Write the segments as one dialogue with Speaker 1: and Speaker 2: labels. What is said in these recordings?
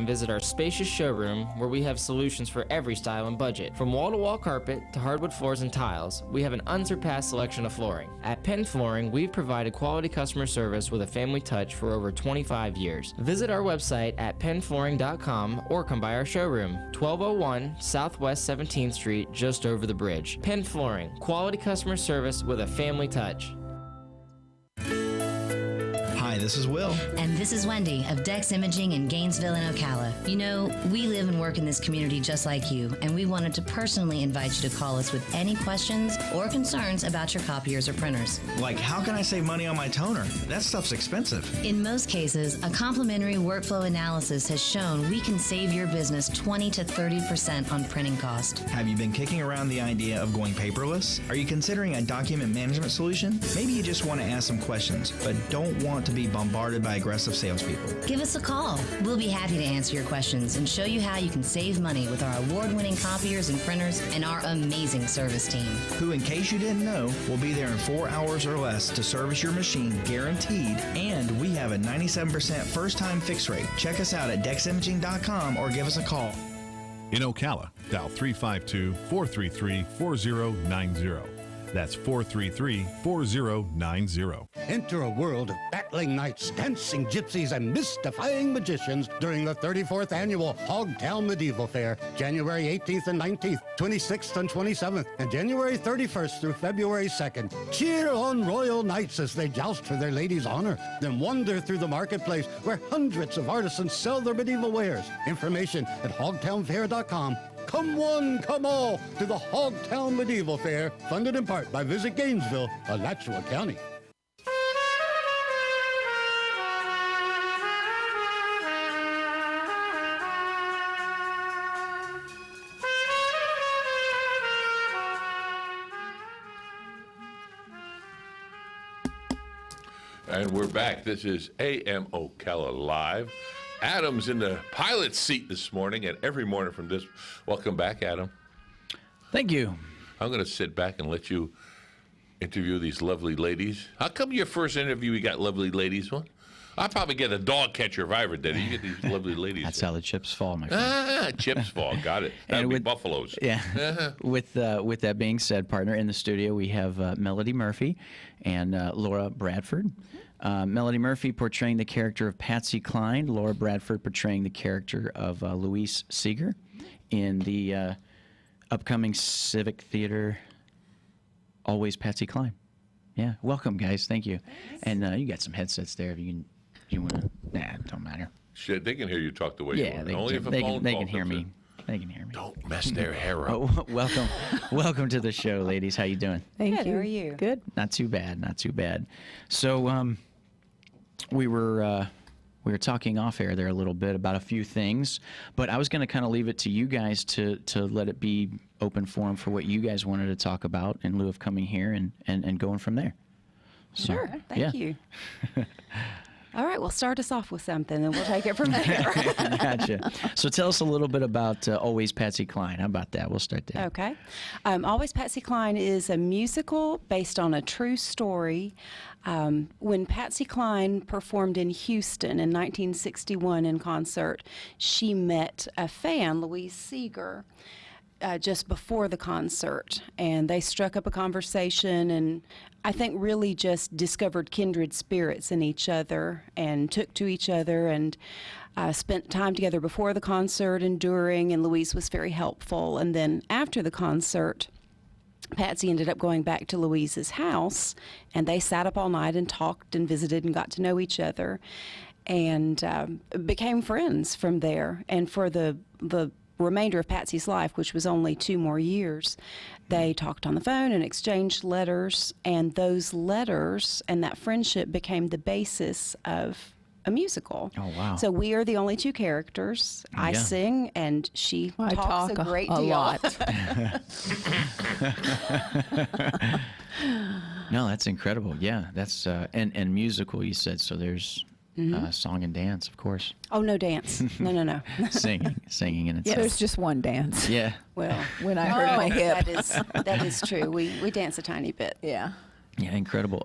Speaker 1: and visit our spacious showroom where we have solutions for every style and budget. From wall-to-wall carpet to hardwood floors and tiles, we have an unsurpassed selection of flooring. At Penn Flooring, we've provided quality customer service with a family touch for over 25 years. Visit our website at pennflooring.com or come by our showroom, 1201 Southwest 17th Street, just over the bridge. Penn Flooring, quality customer service with a family touch.
Speaker 2: Hi, this is Will.
Speaker 3: And this is Wendy of Dex Imaging in Gainesville and Ocala. You know, we live and work in this community just like you, and we wanted to personally invite you to call us with any questions or concerns about your copiers or printers.
Speaker 2: Like, how can I save money on my toner? That stuff's expensive.
Speaker 3: In most cases, a complimentary workflow analysis has shown we can save your business 20 to 30% on printing cost.
Speaker 2: Have you been kicking around the idea of going paperless? Are you considering a document management solution? Maybe you just want to ask some questions, but don't want to be bombarded by aggressive salespeople.
Speaker 3: Give us a call. We'll be happy to answer your questions and show you how you can save money with our award-winning copiers and printers and our amazing service team.
Speaker 2: Who, in case you didn't know, will be there in 4 hours or less to service your machine guaranteed, and we have a 97% first-time fix rate. Check us out at deximaging.com or give us a call.
Speaker 4: In Ocala, dial 352-433-4090. That's 433-4090.
Speaker 5: Enter a world of battling knights, dancing gypsies, and mystifying magicians during the 34th Annual Hogtown Medieval Fair, January 18th and 19th, 26th and 27th, and January 31st through February 2nd. Cheer on royal knights as they joust for their lady's honor. Then wander through the marketplace where hundreds of artisans sell their medieval wares. Information at hogtownfair.com. Come one, come all to the Hogtown Medieval Fair, funded in part by Visit Gainesville, Alachua County.
Speaker 6: And we're back. This is AM Ocala Live. Adam's in the pilot seat this morning and every morning from this. Welcome back, Adam.
Speaker 7: Thank you.
Speaker 6: I'm going to sit back and let you interview these lovely ladies. How come your first interview you got lovely ladies? Well, I'll probably get a dog catcher if I ever did it. You get these lovely ladies.
Speaker 7: That's how the chips fall, my friend.
Speaker 6: Chips fall. Got it. That would be buffaloes.
Speaker 7: Yeah. With that being said, partner, in the studio we have Melody Murphy and Laura Bradford. Melody Murphy portraying the character of Patsy Cline, Laura Bradford portraying the character of Louise Seeger in the upcoming Civic Theater, Always Patsy Cline. Yeah, welcome, guys. Thank you. Thanks. And you got some headsets there if you want to. Nah, it don't matter.
Speaker 6: Shit, they can hear you talk the way you want.
Speaker 7: Only if a phone they can hear me. They can hear me.
Speaker 6: Don't mess their hair up.
Speaker 7: Welcome to the show, ladies. How you doing?
Speaker 8: Thank
Speaker 9: Good.
Speaker 8: you.
Speaker 9: How are you?
Speaker 8: Good.
Speaker 7: Not too bad. Not too bad. So we were talking off air there a little bit about a few things, but I was going to kind of leave it to you guys to let it be open forum for what you guys wanted to talk about in lieu of coming here and going from there. So,
Speaker 9: sure. Thank you. All right, well, start us off with something, and we'll take it from there.
Speaker 7: Gotcha. So tell us a little bit about Always Patsy Cline. How about that? We'll start there.
Speaker 9: Okay. Always Patsy Cline is a musical based on a true story. When Patsy Cline performed in Houston in 1961 in concert, she met a fan, Louise Seeger, just before the concert, and they struck up a conversation and I think really just discovered kindred spirits in each other and took to each other and spent time together before the concert and during, and Louise was very helpful. And then after the concert, Patsy ended up going back to Louise's house, and they sat up all night and talked and visited and got to know each other and became friends from there. And for the remainder of Patsy's life, which was only 2 more years, they talked on the phone and exchanged letters, and those letters and that friendship became the basis of a musical.
Speaker 7: Oh, wow.
Speaker 9: So we are the only 2 characters. I sing, and she talks a great deal.
Speaker 8: Lot.
Speaker 7: No, that's incredible. Yeah, that's and musical, you said, so there's song and dance, of course.
Speaker 9: Oh, no dance. No.
Speaker 7: Singing in itself.
Speaker 8: Yeah, there's just one dance.
Speaker 7: Yeah.
Speaker 9: Well,
Speaker 8: when I hurt my hip.
Speaker 9: that is true. We dance a tiny bit.
Speaker 8: Yeah.
Speaker 7: Yeah, incredible.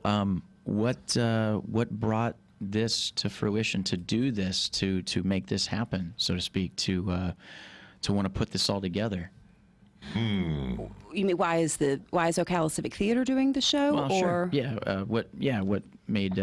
Speaker 7: What brought this to fruition, to do this, to make this happen, so to speak, to want to put this all together?
Speaker 9: You mean why is Ocala Civic Theater doing the show?
Speaker 7: Well, sure. Yeah. What made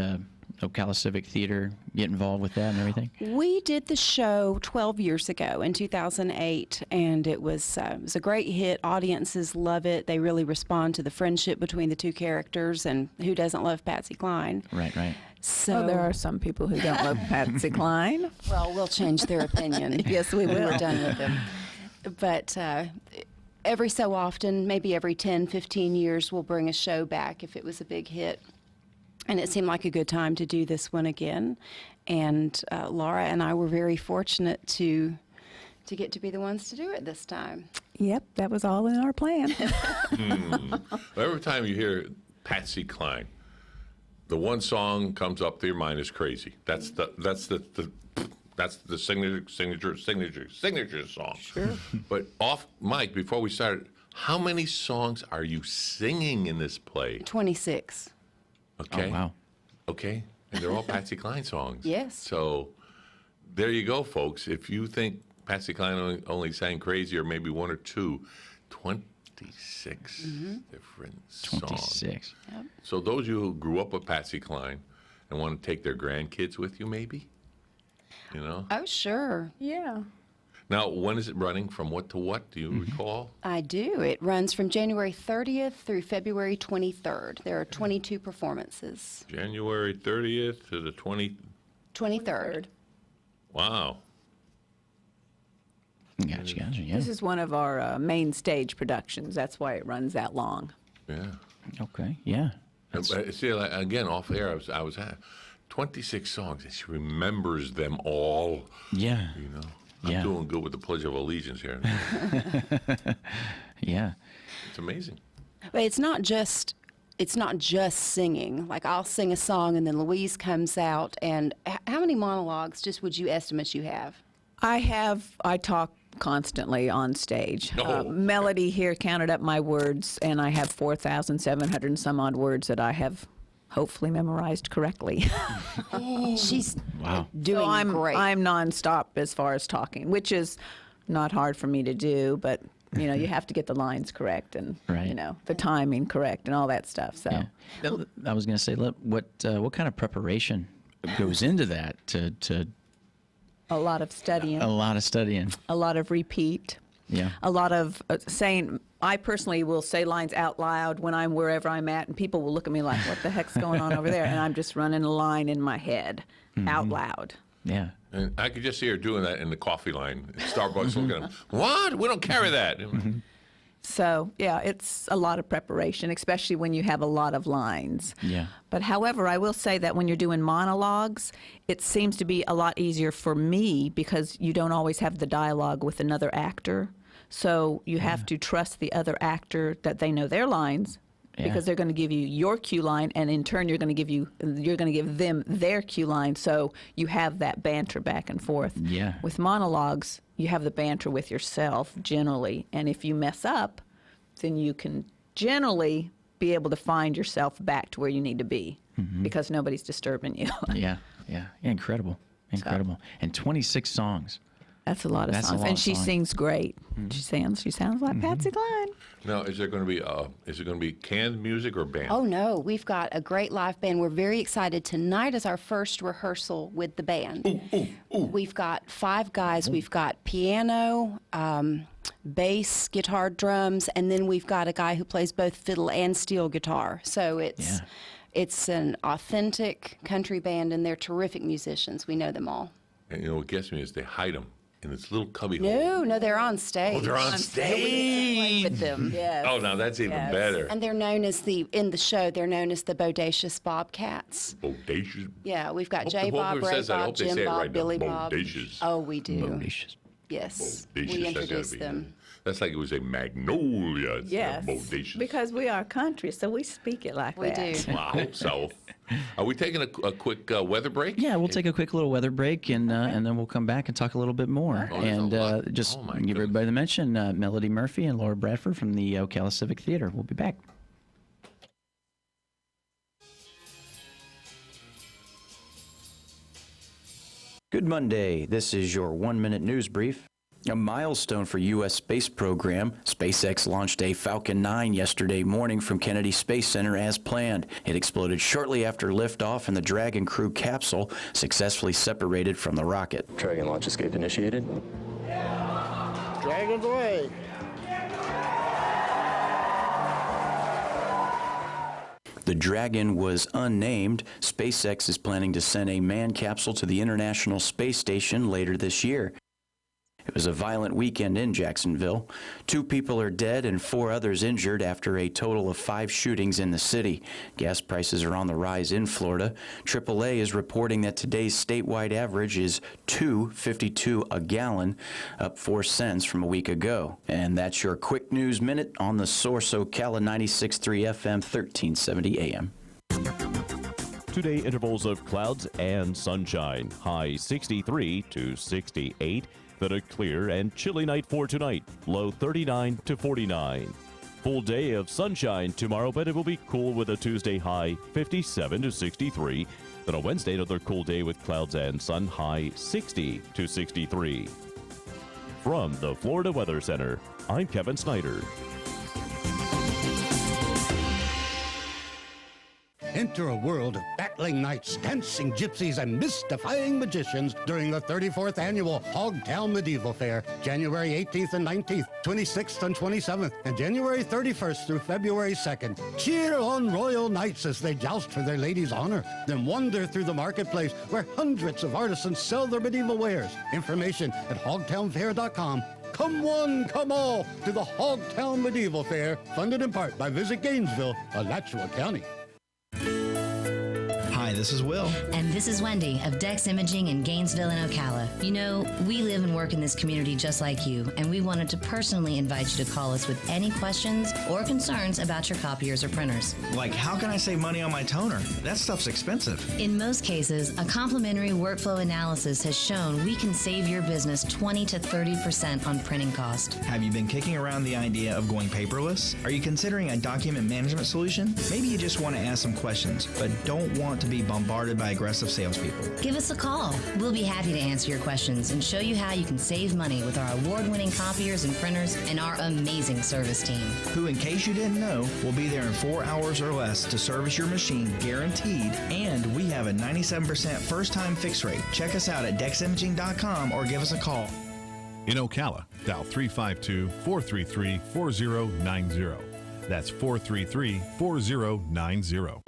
Speaker 7: Ocala Civic Theater get involved with that and everything?
Speaker 9: We did the show 12 years ago in 2008, and it was a great hit. Audiences love it. They really respond to the friendship between the two characters, and who doesn't love Patsy Cline?
Speaker 7: Right.
Speaker 9: So
Speaker 8: there are some people who don't love Patsy Cline.
Speaker 9: Well, we'll change their opinion.
Speaker 8: Yes, we will.
Speaker 9: When we're done with them. But every so often, maybe every 10, 15 years, we'll bring a show back if it was a big hit. And it seemed like a good time to do this one again. And Laura and I were very fortunate to get to be the ones to do it this time.
Speaker 8: Yep, that was all in our plan.
Speaker 6: Every time you hear Patsy Cline, the one song comes up to your mind is "Crazy." That's the signature song. Sure. But off mic, before we started, how many songs are you singing in this play?
Speaker 9: 26.
Speaker 6: Okay.
Speaker 7: Oh, wow.
Speaker 6: Okay. And they're all Patsy Cline songs.
Speaker 9: Yes.
Speaker 6: So there you go, folks. If you think Patsy Cline only sang "Crazy" or maybe one or two, 26 different songs.
Speaker 7: 26.
Speaker 6: So those of you who grew up with Patsy Cline and want to take their grandkids with you, maybe, you know?
Speaker 9: Oh, sure.
Speaker 8: Yeah.
Speaker 6: Now, when is it running? From what to what? Do you recall?
Speaker 9: I do. It runs from January 30th through February 23rd. There are 22 performances.
Speaker 6: January 30th to the
Speaker 9: 23rd.
Speaker 6: Wow.
Speaker 7: Gotcha, yeah.
Speaker 8: This is one of our main stage productions. That's why it runs that long.
Speaker 6: Yeah.
Speaker 7: Okay, yeah.
Speaker 6: See, like, again, off air, I was at 26 songs, and she remembers them all.
Speaker 7: Yeah.
Speaker 6: You know,
Speaker 7: Yeah.
Speaker 6: I'm doing good with the Pledge of Allegiance here.
Speaker 7: Yeah.
Speaker 6: It's amazing.
Speaker 9: But it's not just singing. Like, I'll sing a song and then Louise comes out. And how many monologues just would you estimate you have?
Speaker 8: I talk constantly on stage.
Speaker 6: Oh.
Speaker 8: Melody here counted up my words, and I have 4,700 and some odd words that I have hopefully memorized correctly.
Speaker 9: She's
Speaker 7: Wow.
Speaker 9: doing
Speaker 8: So I'm
Speaker 9: great.
Speaker 8: I'm nonstop as far as talking, which is not hard for me to do, but you know, you have to get the lines correct and
Speaker 7: Right.
Speaker 8: you know, the timing correct and all that stuff. So
Speaker 7: Yeah. I was going to say, what kind of preparation goes into that? To
Speaker 8: a lot of studying,
Speaker 7: a lot of studying.
Speaker 8: a lot of repeat.
Speaker 7: Yeah.
Speaker 8: A lot of saying. I personally will say lines out loud when I'm wherever I'm at, and people will look at me like, "What the heck's going on over there?" And I'm just running a line in my head, out loud.
Speaker 7: Yeah.
Speaker 6: And I could just see her doing that in the coffee line at Starbucks, looking at them. What? We don't carry that.
Speaker 8: So yeah, it's a lot of preparation, especially when you have a lot of lines.
Speaker 7: Yeah.
Speaker 8: But however, I will say that when you're doing monologues, it seems to be a lot easier for me because you don't always have the dialogue with another actor. So you have to trust the other actor that they know their lines
Speaker 7: Yeah.
Speaker 8: because they're going to give you your cue line, and in turn you're going to give them their cue line. So you have that banter back and forth.
Speaker 7: Yeah.
Speaker 8: With monologues, you have the banter with yourself generally, and if you mess up, then you can generally be able to find yourself back to where you need to be because nobody's disturbing you.
Speaker 7: Yeah. Incredible. And 26 songs.
Speaker 8: That's a lot of
Speaker 7: That's a
Speaker 8: songs,
Speaker 7: lot
Speaker 8: and
Speaker 7: of
Speaker 8: she
Speaker 7: songs.
Speaker 8: sings great. She sounds like Patsy Cline.
Speaker 6: Now, is it going to be canned music or band?
Speaker 9: Oh, no. We've got a great live band. We're very excited. Tonight is our first rehearsal with the band. We've got 5 guys. We've got piano, bass, guitar, drums, and then we've got a guy who plays both fiddle and steel guitar. So it's an authentic country band, and they're terrific musicians. We know them all.
Speaker 6: And you know what gets me is they hide them in this little cubby hole.
Speaker 9: No, they're on stage.
Speaker 6: Oh, they're on
Speaker 9: Play
Speaker 6: stage.
Speaker 9: with them.
Speaker 8: Yes.
Speaker 6: Oh, now that's even
Speaker 8: Yes.
Speaker 6: better.
Speaker 9: And they're known as in the show, they're known as the Bodacious Bobcats.
Speaker 6: Bodacious.
Speaker 9: Yeah, we've got
Speaker 6: Hope
Speaker 9: J. Bob,
Speaker 6: whoever
Speaker 9: Ray
Speaker 6: says that, I
Speaker 9: Bob,
Speaker 6: hope they
Speaker 9: Jim
Speaker 6: say it
Speaker 9: Bob,
Speaker 6: right now.
Speaker 9: Billy Bob.
Speaker 6: Bodacious.
Speaker 9: Oh, we do.
Speaker 7: Bodacious.
Speaker 9: Yes,
Speaker 6: Bodacious,
Speaker 9: we
Speaker 6: that's gotta
Speaker 9: introduce
Speaker 6: be
Speaker 9: them.
Speaker 6: That's like it was a magnolia. It's
Speaker 8: Yes,
Speaker 6: Bodacious.
Speaker 8: because we are country, so we speak it like
Speaker 9: We
Speaker 8: that.
Speaker 9: do.
Speaker 6: Well, I hope so. Are we taking a quick weather break?
Speaker 7: Yeah, we'll take a quick little weather break, and then we'll come back and talk a little bit more.
Speaker 6: Oh, there's a
Speaker 7: And
Speaker 6: lot.
Speaker 7: just
Speaker 6: Oh, my
Speaker 7: give
Speaker 6: goodness.
Speaker 7: everybody the mention, Melody Murphy and Laura Bradford from the Ocala Civic Theater. We'll be back. Good Monday. This is your 1-minute news brief. A milestone for U.S. space program. SpaceX launched a Falcon 9 yesterday morning from Kennedy Space Center as planned. It exploded shortly after liftoff, and the Dragon crew capsule successfully separated from the rocket.
Speaker 10: Dragon launch escape initiated.
Speaker 11: Dragon's away.
Speaker 7: The Dragon was unnamed. SpaceX is planning to send a manned capsule to the International Space Station later this year. It was a violent weekend in Jacksonville. 2 people are dead and 4 others injured after a total of 5 shootings in the city. Gas prices are on the rise in Florida. AAA is reporting that today's statewide average is $2.52 a gallon, up 4 cents from a week ago. And that's your quick news minute on the Source Ocala 96.3 FM, 1370 AM.
Speaker 12: Today, intervals of clouds and sunshine. High 63 to 68. Then a clear and chilly night for tonight. Low 39 to 49. Full day of sunshine tomorrow, but it will be cool with a Tuesday high 57 to 63. Then on Wednesday, another cool day with clouds and sun, high 60 to 63. From the Florida Weather Center, I'm Kevin Snyder.
Speaker 5: Enter a world of battling knights, dancing gypsies, and mystifying magicians during the 34th Annual Hogtown Medieval Fair, January 18th and 19th, 26th and 27th, and January 31st through February 2nd. Cheer on royal knights as they joust for their lady's honor. Then wander through the marketplace where hundreds of artisans sell their medieval wares. Information at hogtownfair.com. Come one, come all to the Hogtown Medieval Fair, funded in part by Visit Gainesville, Alachua County.
Speaker 2: Hi, this is Will.
Speaker 3: And this is Wendy of Dex Imaging in Gainesville and Ocala. You know, we live and work in this community just like you, and we wanted to personally invite you to call us with any questions or concerns about your copiers or printers.
Speaker 2: Like, how can I save money on my toner? That stuff's expensive.
Speaker 3: In most cases, a complimentary workflow analysis has shown we can save your business 20 to 30% on printing cost.
Speaker 2: Have you been kicking around the idea of going paperless? Are you considering a document management solution? Maybe you just want to ask some questions, but don't want to be bombarded by aggressive salespeople.
Speaker 3: Give us a call. We'll be happy to answer your questions and show you how you can save money with our award-winning copiers and printers and our amazing service team.
Speaker 2: Who, in case you didn't know, will be there in 4 hours or less to service your machine, guaranteed, and we have a 97% first-time fix rate. Check us out at deximaging.com or give us a call.
Speaker 4: In Ocala, dial 352-433-4090. That's 433-4090.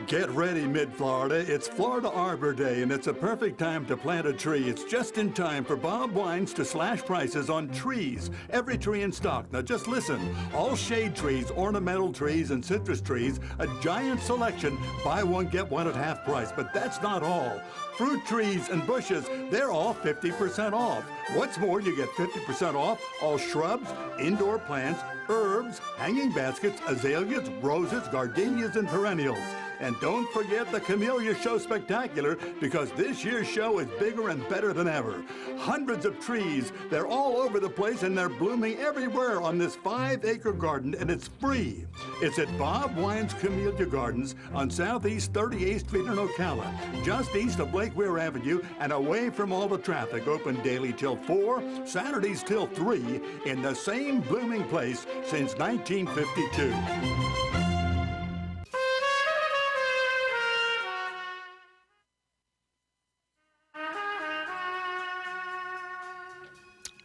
Speaker 13: Get ready, Mid-Florida. It's Florida Arbor Day, and it's a perfect time to plant a tree. It's just in time for Bob Wines to slash prices on trees. Every tree in stock. Now just listen. All shade trees, ornamental trees, and citrus trees, a giant selection. Buy one, get one at half price. But that's not all. Fruit trees and bushes, they're all 50% off. What's more, you get 50% off all shrubs, indoor plants, herbs, hanging baskets, azaleas, roses, gardenias, and perennials. And don't forget the Camellia Show Spectacular, because this year's show is bigger and better than ever. Hundreds of trees, they're all over the place, and they're blooming everywhere on this 5-acre garden, and it's free. It's at Bob Wines Camellia Gardens on Southeast 38th Street in Ocala, just east of Lake Weir Avenue and away from all the traffic. Open daily till 4, Saturdays till 3, in the same blooming place since 1952.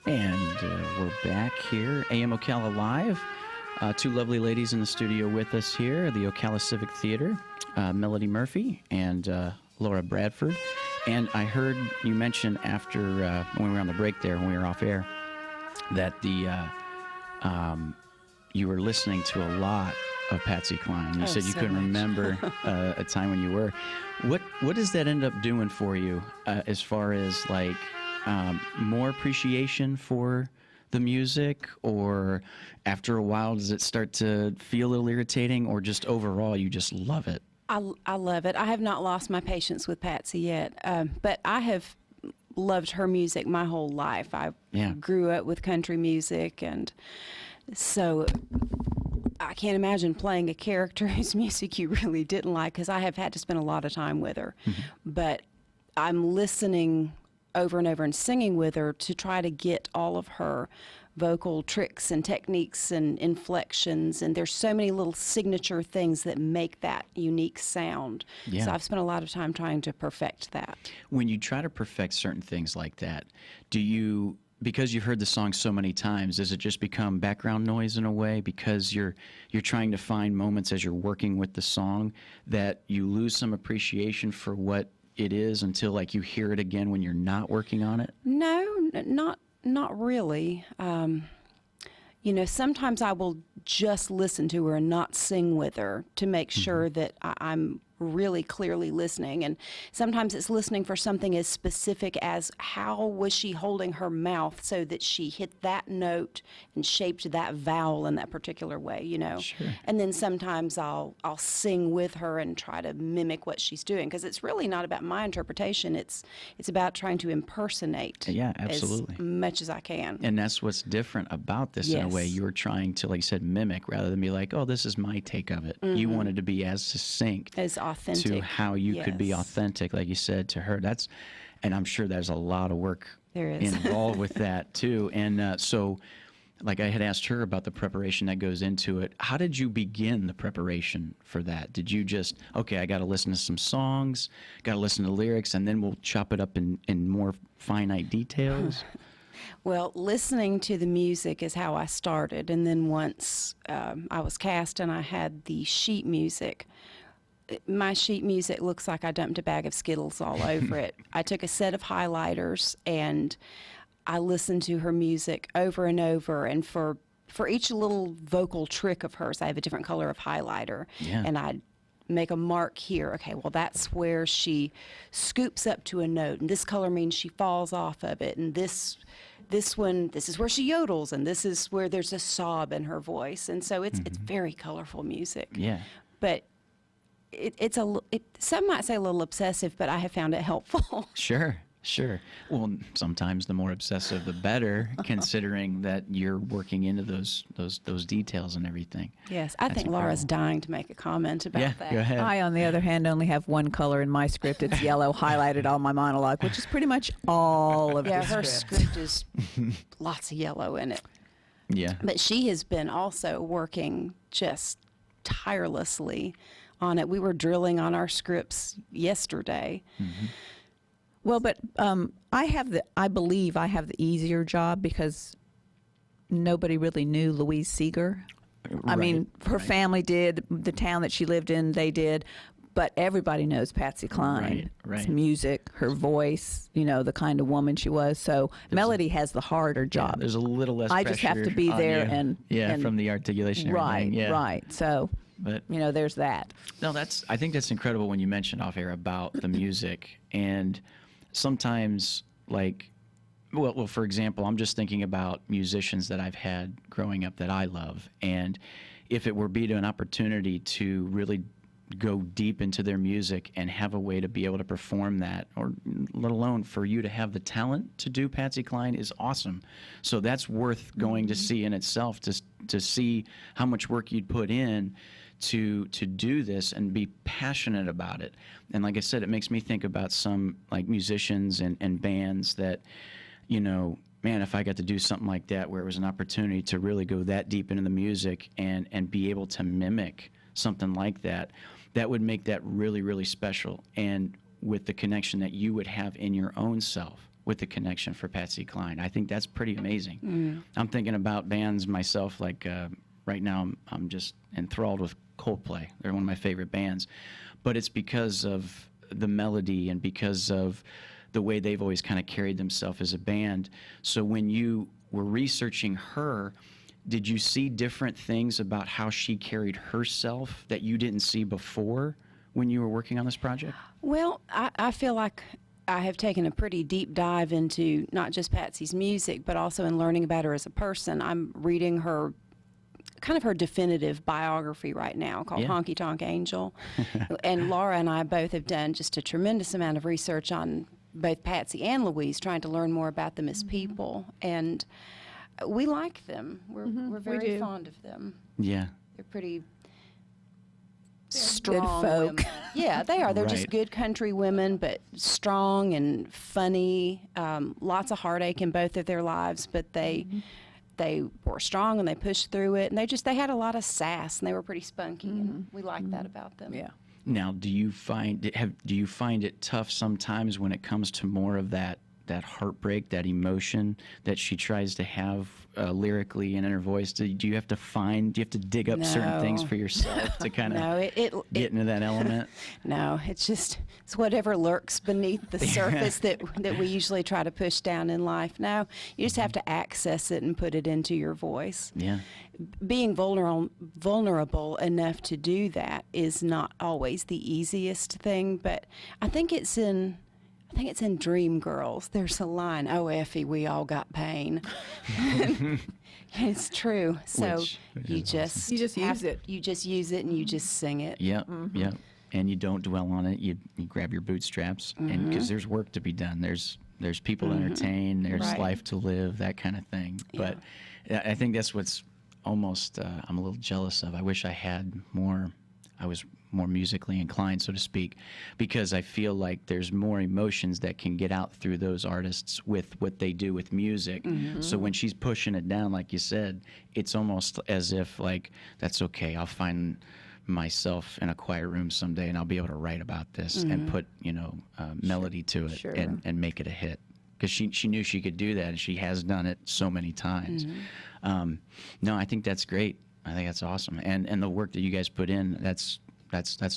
Speaker 7: And we're back here, AM Ocala Live. 2 lovely ladies in the studio with us here at the Ocala Civic Theater, Melody Murphy and Laura Bradford. And I heard you mention after, when we were on the break there, when we were off air, that you were listening to a lot of Patsy Cline. You said you couldn't remember a time when you were. What does that end up doing for you as far as like more appreciation for the music, or after a while does it start to feel a little irritating, or just overall you just love it?
Speaker 9: I love it. I have not lost my patience with Patsy yet, but I have loved her music my whole life. I grew up with country music, and so I can't imagine playing a character whose music you really didn't like, because I have had to spend a lot of time with her. Mm-hmm. But I'm listening over and over and singing with her to try to get all of her vocal tricks and techniques and inflections, and there's so many little signature things that make that unique sound.
Speaker 7: Yeah.
Speaker 9: So I've spent a lot of time trying to perfect that.
Speaker 7: When you try to perfect certain things like that, do you, because you've heard the song so many times, does it just become background noise in a way because you're trying to find moments as you're working with the song that you lose some appreciation for what it is until like you hear it again when you're not working on it?
Speaker 9: No, not really. Sometimes I will just listen to her and not sing with her to make sure that I'm really clearly listening. And sometimes it's listening for something as specific as how was she holding her mouth so that she hit that note and shaped that vowel in that particular way,
Speaker 7: Sure.
Speaker 9: And then sometimes I'll sing with her and try to mimic what she's doing, because it's really not about my interpretation. It's about trying to impersonate
Speaker 7: absolutely.
Speaker 9: as much as I can.
Speaker 7: And that's what's different about this in a way.
Speaker 9: Yes.
Speaker 7: You were trying to, like you said, mimic rather than be like, oh, this is my take of it. You wanted to be as succinct
Speaker 9: As authentic.
Speaker 7: to how you could be
Speaker 9: Yes.
Speaker 7: authentic, like you said, to her. And I'm sure there's a lot of work
Speaker 9: There is.
Speaker 7: involved with that too. And so, like I had asked her about the preparation that goes into it. How did you begin the preparation for that? Did you just, okay, I got to listen to some songs, got to listen to lyrics, and then we'll chop it up in more finite details?
Speaker 9: Well, listening to the music is how I started. And then once I was cast and I had the sheet music, my sheet music looks like I dumped a bag of Skittles all over it. I took a set of highlighters and I listened to her music over and over. And for each little vocal trick of hers, I have a different color of highlighter.
Speaker 7: Yeah.
Speaker 9: And I make a mark here. Okay, well, that's where she scoops up to a note. And this color means she falls off of it. And this one, this is where she yodels. And this is where there's a sob in her voice. And so it's very colorful music.
Speaker 7: Yeah.
Speaker 9: But some might say a little obsessive, but I have found it helpful.
Speaker 7: Sure. Well, sometimes the more obsessive, the better, considering that you're working into those details and everything.
Speaker 9: Yes, I think Laura's dying to make a comment about that.
Speaker 7: Go ahead.
Speaker 8: I, on the other hand, only have one color in my script. It's yellow highlighted on my monologue, which is pretty much all of
Speaker 9: Yeah,
Speaker 8: the
Speaker 9: her
Speaker 8: script.
Speaker 9: script is lots of yellow in it.
Speaker 7: Yeah.
Speaker 9: But she has been also working just tirelessly on it. We were drilling on our scripts yesterday.
Speaker 8: Well, but I believe I have the easier job because nobody really knew Louise Seeger. I mean, her family did, the town that she lived in, they did, but everybody knows Patsy Cline.
Speaker 7: Right.
Speaker 8: It's music, her voice, the kind of woman she was. So Melody has the harder job.
Speaker 7: There's a little less
Speaker 8: I just have
Speaker 7: pressure
Speaker 8: to be
Speaker 7: on
Speaker 8: there
Speaker 7: you.
Speaker 8: and
Speaker 7: from the articulation and
Speaker 8: right,
Speaker 7: everything. Yeah.
Speaker 8: right. So,
Speaker 7: But
Speaker 8: there's that.
Speaker 7: no, I think that's incredible when you mentioned off air about the music. And sometimes, well, for example, I'm just thinking about musicians that I've had growing up that I love. And if it were be an opportunity to really go deep into their music and have a way to be able to perform that, or let alone for you to have the talent to do Patsy Cline, is awesome. So that's worth going to see in itself, to see how much work you'd put in to do this and be passionate about it. And like I said, it makes me think about some musicians and bands that, man, if I got to do something like that where it was an opportunity to really go that deep into the music and be able to mimic something like that, that would make that really, really special. And with the connection that you would have in your own self with the connection for Patsy Cline, I think that's pretty amazing. I'm thinking about bands myself, right now I'm just enthralled with Coldplay. They're one of my favorite bands. But it's because of the melody and because of the way they've always kind of carried themselves as a band. So when you were researching her, did you see different things about how she carried herself that you didn't see before when you were working on this project?
Speaker 9: Well, I feel like I have taken a pretty deep dive into not just Patsy's music, but also in learning about her as a person. I'm reading her definitive biography right now called Honky Tonk Angel. And Laura and I both have done just a tremendous amount of research on both Patsy and Louise, trying to learn more about them as people. And we like them. We're very fond of them.
Speaker 7: Yeah.
Speaker 9: They're pretty strong
Speaker 8: folk.
Speaker 9: women. Yeah, they are. They're just
Speaker 7: Right.
Speaker 9: good country women, but strong and funny. Lots of heartache in both of their lives, but they were strong and they pushed through it. And they had a lot of sass, and they were pretty spunky. And we like that about them.
Speaker 8: Yeah.
Speaker 7: Now, do you find it tough sometimes when it comes to more of that heartbreak, that emotion that she tries to have lyrically and in her voice? Do you have to dig up certain things
Speaker 9: No.
Speaker 7: for yourself to kind of
Speaker 9: No,
Speaker 7: get into that element?
Speaker 9: No, it's whatever lurks beneath the surface that we usually try to push down in life. No, you just have to access it and put it into your voice.
Speaker 7: Yeah.
Speaker 9: Being vulnerable enough to do that is not always the easiest thing, but I think it's in Dreamgirls. There's a line, "Oh, Effie, we all got pain." It's true. So
Speaker 7: Which
Speaker 9: you
Speaker 7: is
Speaker 9: just
Speaker 8: You just use it.
Speaker 9: You just use it and you just sing it.
Speaker 7: Yep. Yep. And you don't dwell on it. You grab your bootstraps, and because there's work to be done. There's people to entertain. There's
Speaker 9: Right.
Speaker 7: life to live. That kind of thing. But I think that's what's almost I'm a little jealous of. I wish I had more. I was more musically inclined, so to speak, because I feel like there's more emotions that can get out through those artists with what they do with music. So when she's pushing it down, like you said, it's almost as if like, that's okay, I'll find myself in a quiet room someday and I'll be able to write about this and put, melody to it
Speaker 8: Sure.
Speaker 7: and make it a hit. Because she knew she could do that, and she has done it so many times. No, I think that's great. I think that's awesome. And the work that you guys put in, that's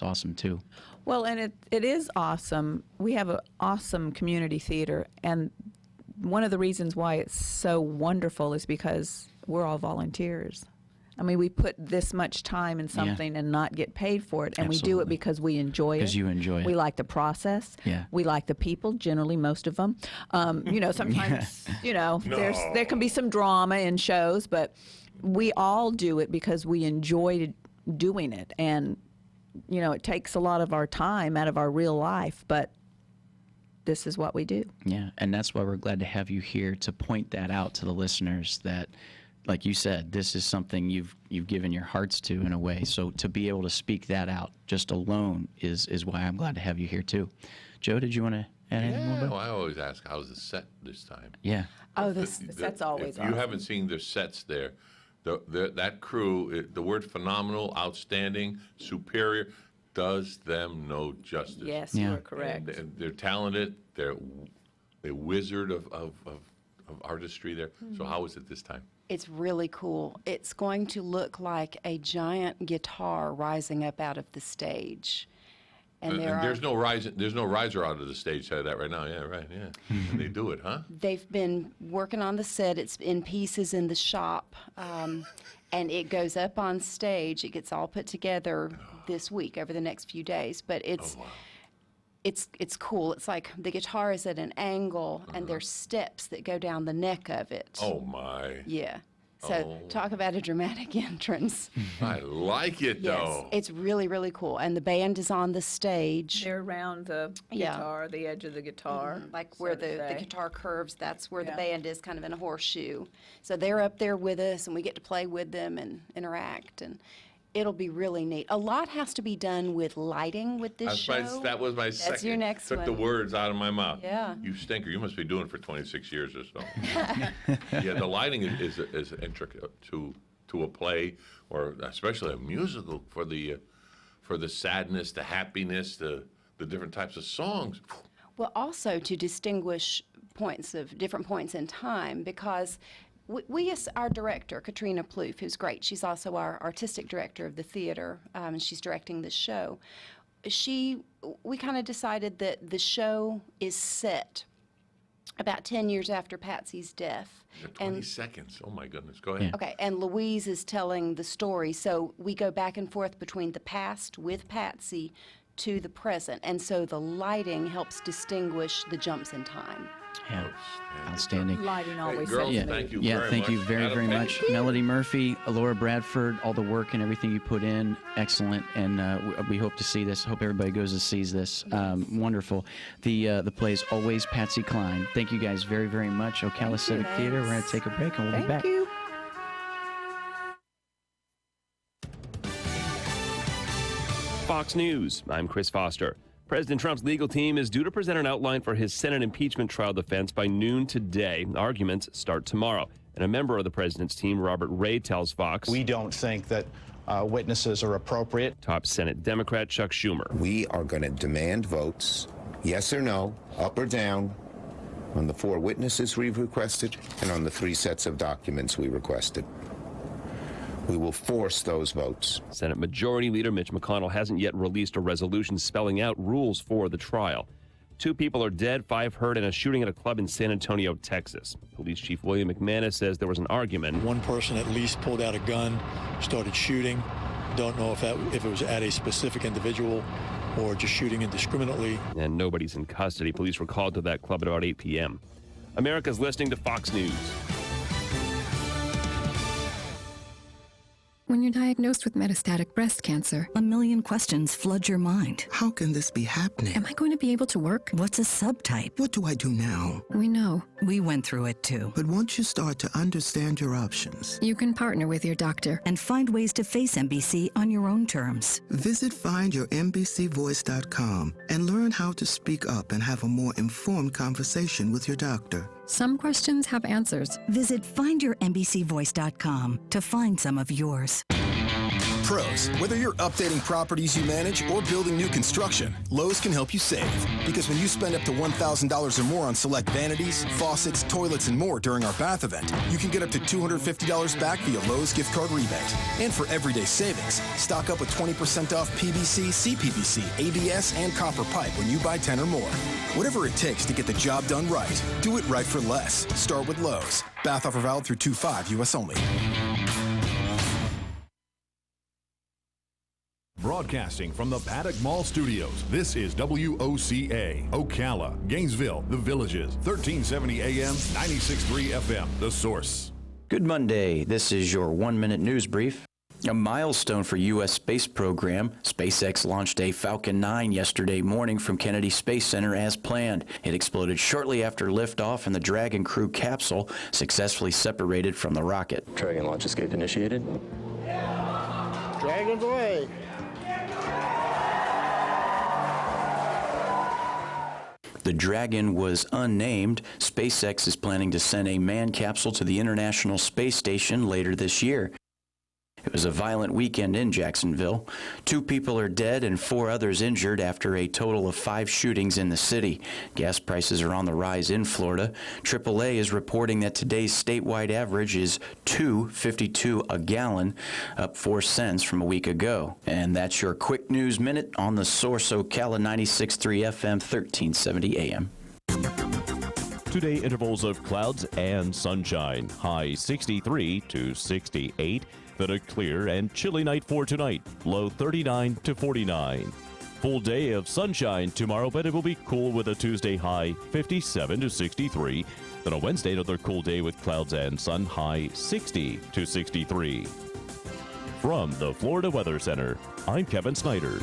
Speaker 7: awesome too.
Speaker 8: Well, and it is awesome. We have an awesome community theater, and one of the reasons why it's so wonderful is because we're all volunteers. I mean, we put this much time in something and not get paid for it, and we do it
Speaker 7: Absolutely.
Speaker 8: because we enjoy it.
Speaker 7: Because you enjoy it.
Speaker 8: We like the process.
Speaker 7: Yeah.
Speaker 8: We like the people, generally most of them. Sometimes, there can be some drama in shows, but we all do it because we enjoy doing it. And, it takes a lot of our time out of our real life, but this is what we do.
Speaker 7: Yeah, and that's why we're glad to have you here to point that out to the listeners that, like you said, this is something you've given your hearts to in a way. So to be able to speak that out just alone is why I'm glad to have you here too. Joe, did you want to add anything more?
Speaker 6: Well, I always ask, how's the set this time?
Speaker 7: Yeah.
Speaker 8: Oh, the set's always
Speaker 6: If you haven't seen their sets there, that crew, the word phenomenal, outstanding, superior, does them no justice.
Speaker 8: Yes,
Speaker 7: Yeah.
Speaker 8: you are correct.
Speaker 6: They're talented. They're a wizard of artistry there. So how is it this time?
Speaker 9: It's really cool. It's going to look like a giant guitar rising up out of the stage. And
Speaker 6: There's no riser out of the stage side of that right now. Yeah, right. Yeah, and they do it, huh?
Speaker 9: They've been working on the set. It's in pieces in the shop, and it goes up on stage. It gets all put together this week over the next few days. But it's cool. It's like the guitar is at an angle, and there's steps that go down the neck of it.
Speaker 6: Oh my!
Speaker 9: Yeah. So talk about a dramatic entrance.
Speaker 6: I like it
Speaker 9: Yes,
Speaker 6: though.
Speaker 9: it's really, really cool. And the band is on the stage.
Speaker 8: They're around the
Speaker 9: Yeah.
Speaker 8: guitar, the edge of the guitar.
Speaker 9: Like
Speaker 8: so
Speaker 9: where
Speaker 8: to
Speaker 9: the
Speaker 8: say.
Speaker 9: guitar curves, that's where the
Speaker 8: Yeah.
Speaker 9: band is, kind of in a horseshoe. So they're up there with us, and we get to play with them and interact, and it'll be really neat. A lot has to be done with lighting with this show.
Speaker 6: That was my second.
Speaker 9: That's your next
Speaker 6: Took
Speaker 9: one.
Speaker 6: the words out of my mouth.
Speaker 9: Yeah.
Speaker 6: You stinker. You must be doing it for 26 years or so. Yeah, the lighting is intricate to a play, or especially a musical, for the sadness, the happiness, the different types of songs.
Speaker 9: Well, also to distinguish different points in time, because our director, Katrina Plouffe, who's great, she's also our artistic director of the theater, and she's directing this show. We kind of decided that the show is set about 10 years after Patsy's death.
Speaker 6: 20 seconds. Oh my goodness. Go ahead.
Speaker 9: Okay, and Louise is telling the story, so we go back and forth between the past with Patsy to the present, and so the lighting helps distinguish the jumps in time.
Speaker 7: Yeah. Outstanding.
Speaker 8: Lighting always
Speaker 6: girls,
Speaker 8: sets the
Speaker 6: thank
Speaker 8: mood.
Speaker 6: you
Speaker 7: Yeah,
Speaker 6: very
Speaker 7: thank
Speaker 6: much.
Speaker 7: you very, very
Speaker 6: Adam,
Speaker 7: much.
Speaker 6: thank you.
Speaker 7: Melody Murphy, Laura Bradford, all the work and everything you put in, excellent. And we hope to see this. Hope everybody goes and sees this. Wonderful. The play is always Patsy Cline. Thank you guys very, very much. Ocala Civic Theater. We're going to take a break and we'll be back.
Speaker 8: Thank you.
Speaker 10: Fox News. I'm Chris Foster. President Trump's legal team is due to present an outline for his Senate impeachment trial defense by noon today. Arguments start tomorrow. And a member of the president's team, Robert Ray, tells Fox,
Speaker 11: "We don't think that witnesses are appropriate."
Speaker 10: Top Senate Democrat Chuck Schumer.
Speaker 14: "We are going to demand votes, yes or no, up or down, on the 4 witnesses we've requested and on the 3 sets of documents we requested. We will force those votes."
Speaker 10: Senate Majority Leader Mitch McConnell hasn't yet released a resolution spelling out rules for the trial. 2 people are dead, 5 hurt in a shooting at a club in San Antonio, Texas. Police Chief William McManus says there was an argument.
Speaker 15: One person at least pulled out a gun, started shooting. Don't know if it was at a specific individual or just shooting indiscriminately.
Speaker 10: And nobody's in custody. Police were called to that club at about 8 p.m. America's listening to Fox News.
Speaker 16: When you're diagnosed with metastatic breast cancer, a million questions flood your mind.
Speaker 17: How can this be happening?
Speaker 16: Am I going to be able to work?
Speaker 17: What's a subtype? What do I do now?
Speaker 16: We know.
Speaker 17: We went through it too. But once you start to understand your options,
Speaker 16: you can partner with your doctor
Speaker 17: and find ways to face MBC on your own terms. Visit findyourmbcvoice.com and learn how to speak up and have a more informed conversation with your doctor.
Speaker 16: Some questions have answers.
Speaker 17: Visit findyourmbcvoice.com to find some of yours.
Speaker 18: Pros, whether you're updating properties you manage or building new construction, Lowe's can help you save. Because when you spend up to $1,000 or more on select vanities, faucets, toilets, and more during our bath event, you can get up to $250 back via Lowe's gift card rebate. And for everyday savings, stock up with 20% off PVC, CPVC, ABS, and copper pipe when you buy 10 or more. Whatever it takes to get the job done right, do it right for less. Start with Lowe's. Bath offer valid through 2/5 U.S. only.
Speaker 4: Broadcasting from the Paddock Mall Studios, this is WOCA, Ocala, Gainesville, The Villages, 1370 AM, 96.3 FM, The Source.
Speaker 7: Good Monday. This is your 1-minute news brief. A milestone for U.S. space program. SpaceX launched a Falcon 9 yesterday morning from Kennedy Space Center as planned. It exploded shortly after liftoff, and the Dragon crew capsule successfully separated from the rocket.
Speaker 19: Dragon launch escape initiated.
Speaker 20: Dragon's away.
Speaker 7: The Dragon was unnamed. SpaceX is planning to send a manned capsule to the International Space Station later this year. It was a violent weekend in Jacksonville. 2 people are dead and 4 others injured after a total of 5 shootings in the city. Gas prices are on the rise in Florida. AAA is reporting that today's statewide average is $2.52 a gallon, up 4 cents from a week ago. And that's your quick news minute on the Source Ocala 96.3 FM, 1370 AM.
Speaker 12: Today, intervals of clouds and sunshine. High 63 to 68. Then a clear and chilly night for tonight. Low 39 to 49. Full day of sunshine tomorrow, but it will be cool with a Tuesday high 57 to 63. Then on Wednesday, another cool day with clouds and sun, high 60 to 63. From the Florida Weather Center, I'm Kevin Snyder.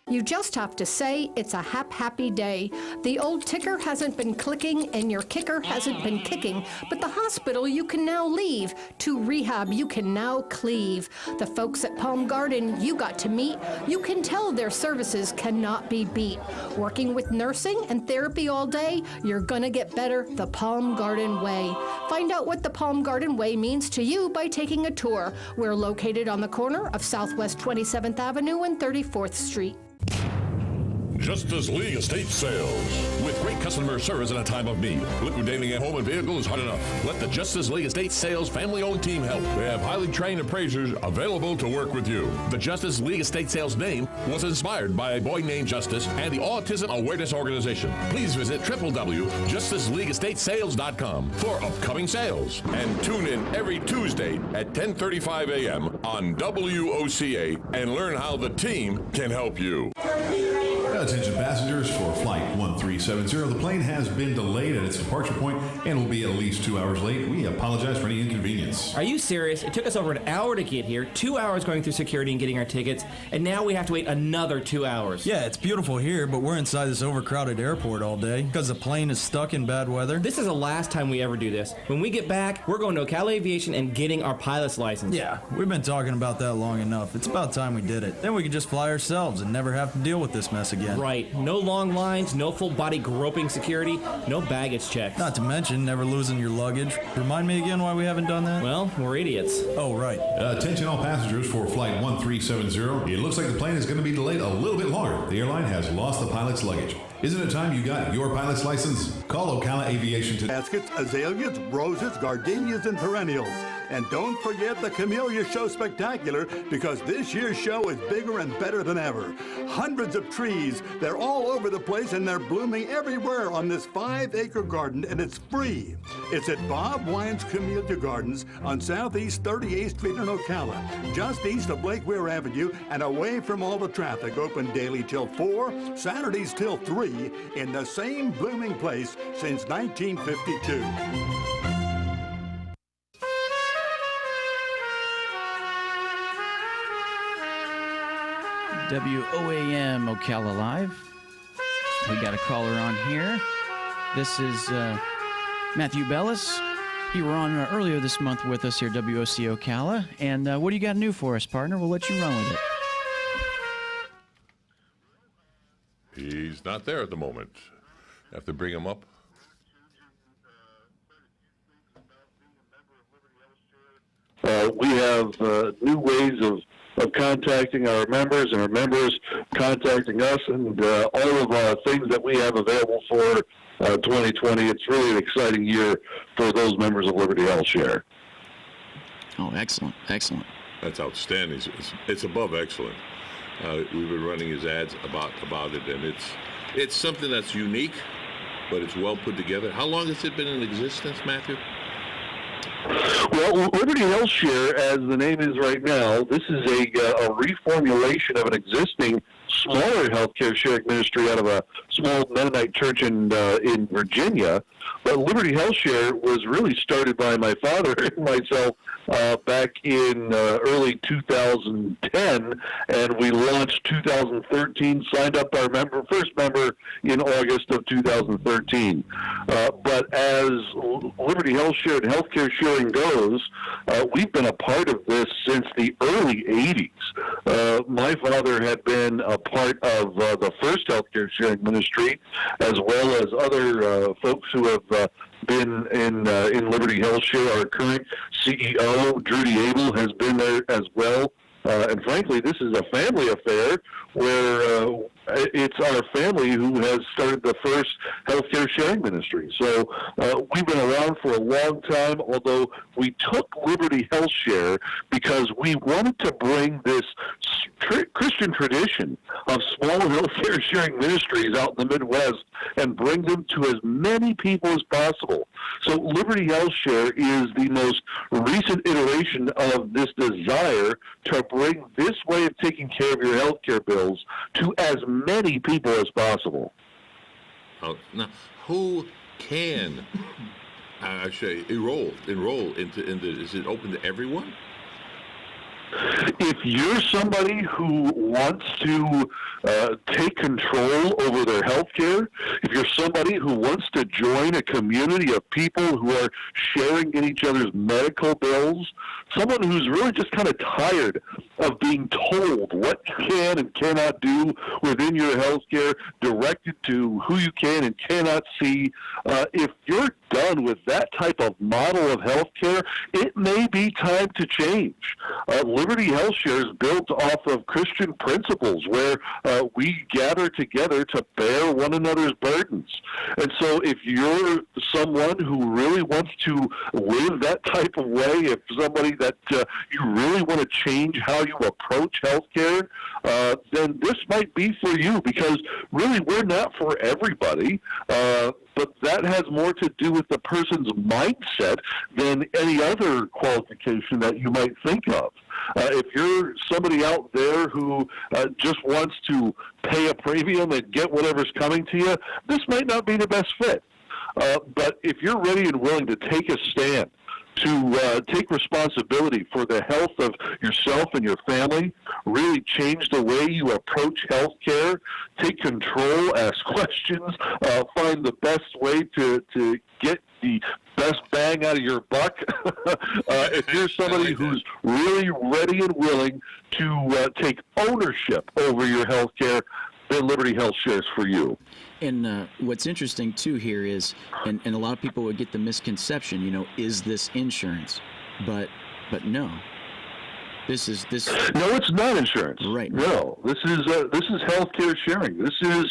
Speaker 21: You just have to say it's a happy day. The old ticker hasn't been clicking and your kicker hasn't been kicking, but the hospital you can now leave. To rehab you can now cleave. The folks at Palm Garden you got to meet. You can tell their services cannot be beat. Working with nursing and therapy all day, you're gonna get better the Palm Garden way. Find out what the Palm Garden way means to you by taking a tour. We're located on the corner of Southwest 27th Avenue and 34th Street.
Speaker 22: Justice League Estate Sales. With great customer service in a time of need. Liquidating a home and vehicle is hard enough. Let the Justice League Estate Sales family-owned team help. They have highly trained appraisers available to work with you. The Justice League Estate Sales name was inspired by a boy named Justice and the Autism Awareness Organization. Please visit www.justiceleagueestatesales.com for upcoming sales. And tune in every Tuesday at 10:35 a.m. on WOCA and learn how the team can help you.
Speaker 4: Attention passengers for Flight 1370. The plane has been delayed at its departure point and will be at least 2 hours late. We apologize for any inconvenience.
Speaker 19: Are you serious? It took us over an hour to get here, 2 hours going through security and getting our tickets, and now we have to wait another 2 hours.
Speaker 20: Yeah, it's beautiful here, but we're inside this overcrowded airport all day because the plane is stuck in bad weather.
Speaker 19: This is the last time we ever do this. When we get back, we're going to Ocala Aviation and getting our pilot's license.
Speaker 20: Yeah, we've been talking about that long enough. It's about time we did it. Then we can just fly ourselves and never have to deal with this mess again.
Speaker 19: Right. No long lines, no full body groping security, no baggage checks.
Speaker 20: Not to mention never losing your luggage. Remind me again why we haven't done that?
Speaker 19: Well, we're idiots.
Speaker 20: Oh, right.
Speaker 4: Attention all passengers for Flight 1370. It looks like the plane is going to be delayed a little bit longer. The airline has lost the pilot's luggage. Isn't it time you got your pilot's license? Call Ocala Aviation today.
Speaker 13: Baskets, azaleas, roses, gardenias, and perennials. And don't forget the Camellia Show Spectacular, because this year's show is bigger and better than ever. Hundreds of trees, they're all over the place and they're blooming everywhere on this 5-acre garden, and it's free. It's at Bob Wine's Camellia Gardens on Southeast 38th Street in Ocala, just east of Lake Weir Avenue and away from all the traffic. Open daily till 4, Saturdays till 3, in the same blooming place since 1952.
Speaker 7: WOAM Ocala Live. We got a caller on here. This is Matthew Bellis. You were on earlier this month with us here at WOC Ocala. And what do you got new for us, partner? We'll let you run with it.
Speaker 6: He's not there at the moment. Have to bring him up.
Speaker 23: We have new ways of contacting our members and our members contacting us, and all of our things that we have available for 2020. It's really an exciting year for those members of Liberty Health Share.
Speaker 7: Oh, excellent. Excellent.
Speaker 6: That's outstanding. It's above excellent. We've been running his ads about it, and it's something that's unique, but it's well put together. How long has it been in existence, Matthew?
Speaker 23: Well, Liberty Health Share, as the name is right now, this is a reformulation of an existing smaller healthcare sharing ministry out of a small Mennonite church in Virginia. But Liberty Health Share was really started by my father and myself back in early 2010, and we launched 2013, signed up our first member in August of 2013. But as Liberty Health Share and healthcare sharing goes, we've been a part of this since the early 80s. My father had been a part of the first healthcare sharing ministry, as well as other folks who have been in Liberty Health Share. Our current CEO, Drudy Abel, has been there as well. And frankly, this is a family affair where it's our family who has started the first healthcare sharing ministry. So we've been around for a long time, although we took Liberty Health Share because we wanted to bring this Christian tradition of small healthcare sharing ministries out in the Midwest and bring them to as many people as possible. So Liberty Health Share is the most recent iteration of this desire to bring this way of taking care of your healthcare bills to as many people as possible.
Speaker 6: Now, who can actually enroll into? Is it open to everyone?
Speaker 23: If you're somebody who wants to take control over their health care, if you're somebody who wants to join a community of people who are sharing in each other's medical bills, someone who's really just kind of tired of being told what you can and cannot do within your health care, directed to who you can and cannot see, if you're done with that type of model of health care, it may be time to change. Liberty Health Share is built off of Christian principles where we gather together to bear one another's burdens. And so if you're someone who really wants to live that type of way, if somebody that you really want to change how you approach healthcare, then this might be for you, because really we're not for everybody. But that has more to do with the person's mindset than any other qualification that you might think of. If you're somebody out there who just wants to pay a premium and get whatever's coming to you, this might not be the best fit. But if you're ready and willing to take a stand, to take responsibility for the health of yourself and your family, really change the way you approach health care, take control, ask questions, find the best way to get the best bang out of your buck. If you're somebody who's really ready and willing to take ownership over your health care, then Liberty Health Share is for you.
Speaker 7: And what's interesting, too, here is, and a lot of people would get the misconception, is this insurance? But no. This.
Speaker 23: No, it's not insurance.
Speaker 7: Right.
Speaker 23: No, this is healthcare sharing. This is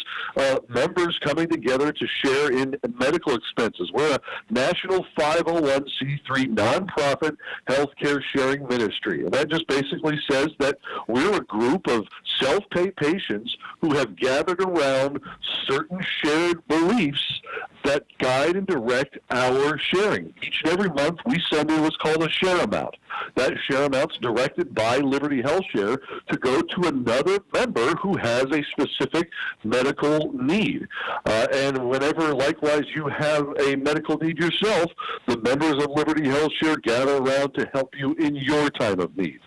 Speaker 23: members coming together to share in medical expenses. We're a national 501c3 nonprofit healthcare sharing ministry, and that just basically says that we're a group of self-pay patients who have gathered around certain shared beliefs that guide and direct our sharing. Each and every month, we send in what's called a share amount. That share amount's directed by Liberty Health Share to go to another member who has a specific medical need. And whenever, likewise, you have a medical need yourself, the members of Liberty Health Share gather around to help you in your time of need.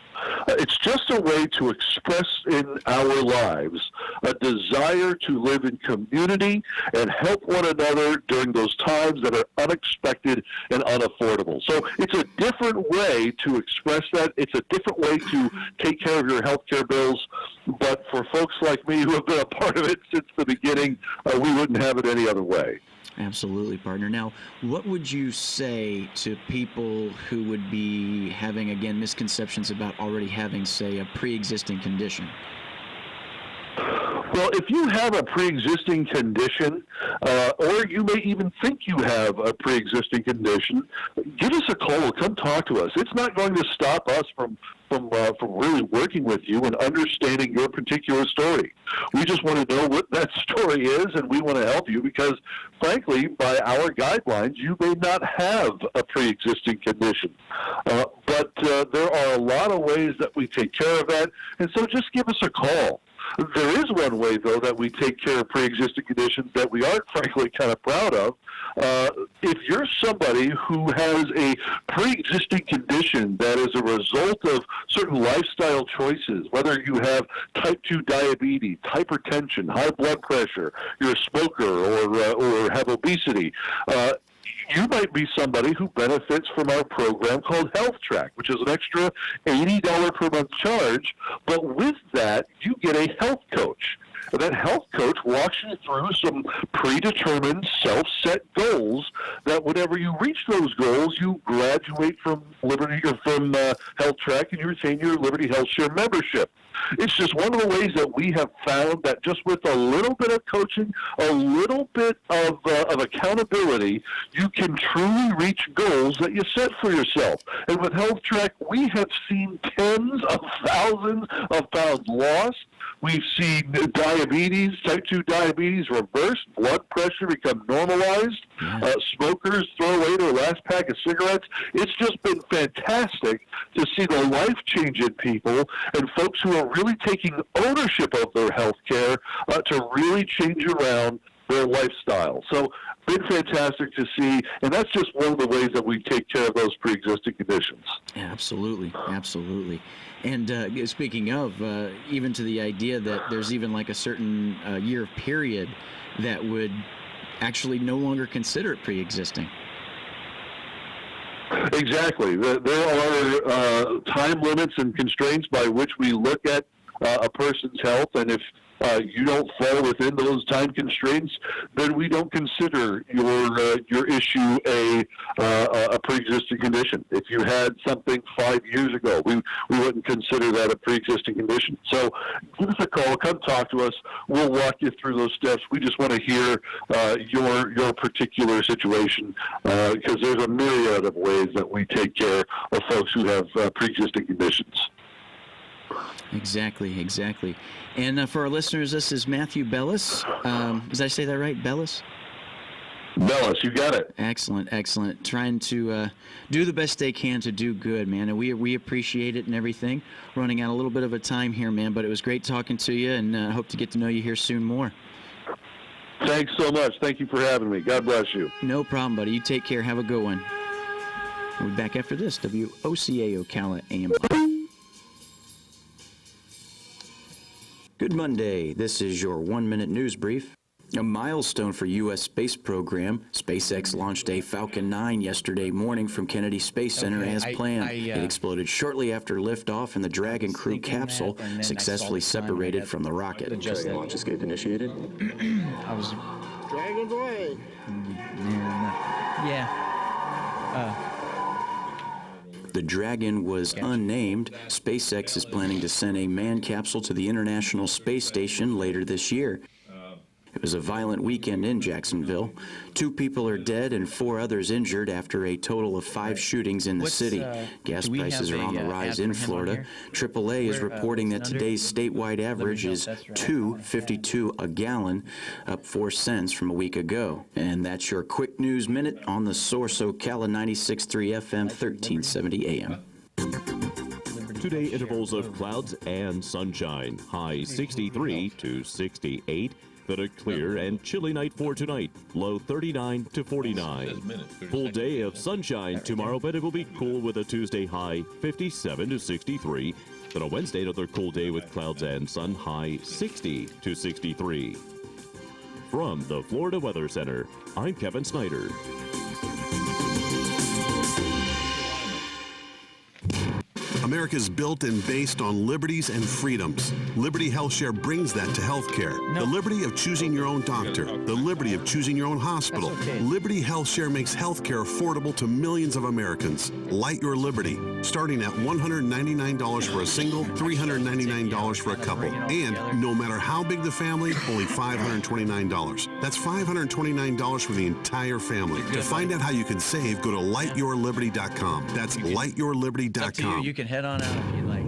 Speaker 23: It's just a way to express in our lives a desire to live in community and help one another during those times that are unexpected and unaffordable. So it's a different way to express that. It's a different way to take care of your health care bills. But for folks like me who have been a part of it since the beginning, we wouldn't have it any other way.
Speaker 7: Absolutely, partner. Now, what would you say to people who would be having, again, misconceptions about already having, say, a pre-existing condition?
Speaker 23: Well, if you have a pre-existing condition, or you may even think you have a pre-existing condition, give us a call. Come talk to us. It's not going to stop us from really working with you and understanding your particular story. We just want to know what that story is, and we want to help you because, frankly, by our guidelines, you may not have a pre-existing condition. But there are a lot of ways that we take care of that, and so just give us a call. There is one way, though, that we take care of pre-existing conditions that we are, frankly, kind of proud of. If you're somebody who has a pre-existing condition that is a result of certain lifestyle choices, whether you have type 2 diabetes, hypertension, high blood pressure, you're a smoker, or have obesity, you might be somebody who benefits from our program called Health Track, which is an extra $80 per month charge, but with that, you get a health coach. And that health coach walks you through some predetermined, self-set goals that whenever you reach those goals, you graduate from Liberty or from Health Track and you retain your Liberty Health Share membership. It's just one of the ways that we have found that just with a little bit of coaching, a little bit of accountability, you can truly reach goals that you set for yourself. And with Health Track, we have seen tens of thousands of pounds lost. We've seen diabetes, type 2 diabetes reversed, blood pressure become normalized, smokers throw away their last pack of cigarettes. It's just been fantastic to see the life change in people and folks who are really taking ownership of their health care to really change around their lifestyle. So been fantastic to see, and that's just one of the ways that we take care of those pre-existing conditions.
Speaker 7: Absolutely, absolutely. And speaking of, even to the idea that there's even like a certain year period that would actually no longer consider it pre-existing.
Speaker 23: Exactly. There are time limits and constraints by which we look at a person's health, and if you don't fall within those time constraints, then we don't consider your issue a pre-existing condition. If you had something 5 years ago, we wouldn't consider that a pre-existing condition. So give us a call, come talk to us. We'll walk you through those steps. We just want to hear your particular situation because there's a myriad of ways that we take care of folks who have pre-existing conditions.
Speaker 7: Exactly. And for our listeners, this is Matthew Bellis. Did I say that right, Bellis?
Speaker 23: Bellis, you got it.
Speaker 7: Excellent. Trying to do the best they can to do good, man. And we appreciate it and everything. Running out a little bit of a time here, man, but it was great talking to you, and I hope to get to know you here soon more.
Speaker 23: Thanks so much. Thank you for having me. God bless you.
Speaker 7: No problem, buddy. You take care. Have a good one. We'll be back after this. WOCA Ocala AM. Good Monday. This is your 1-minute news brief. A milestone for U.S. space program. SpaceX launched a Falcon 9 yesterday morning from Kennedy Space Center as planned. It exploded shortly after liftoff, and the Dragon crew capsule successfully separated from the rocket.
Speaker 1: Dragon launch escape initiated.
Speaker 7: I was...
Speaker 1: Dragon's away.
Speaker 7: The Dragon was unnamed. SpaceX is planning to send a manned capsule to the International Space Station later this year. It was a violent weekend in Jacksonville. 2 people are dead and 4 others injured after a total of 5 shootings in the city. Gas prices are on the rise in Florida. AAA is reporting that today's statewide average is $2.52 a gallon, up 4 cents from a week ago. And that's your quick news minute on the Source Ocala 96.3 FM, 1370 AM.
Speaker 12: Today, intervals of clouds and sunshine. High 63 to 68. Then a clear and chilly night for tonight. Low 39 to 49. Full day of sunshine tomorrow, but it will be cool with a Tuesday high 57 to 63. Then a Wednesday, another cool day with clouds and sun, high 60 to 63. From the Florida Weather Center, I'm Kevin Snyder.
Speaker 3: America's built and based on liberties and freedoms. Liberty HealthShare brings that to healthcare. The liberty of choosing your own doctor. The liberty of choosing your own hospital. Liberty HealthShare makes healthcare affordable to millions of Americans. Light your liberty, starting at $199 for a single, $399 for a couple. And no matter how big the family, only $529. That's $529 for the entire family. To find out how you can save, go to lightyourliberty.com. That's lightyourliberty.com.
Speaker 7: You can head on out if you'd like.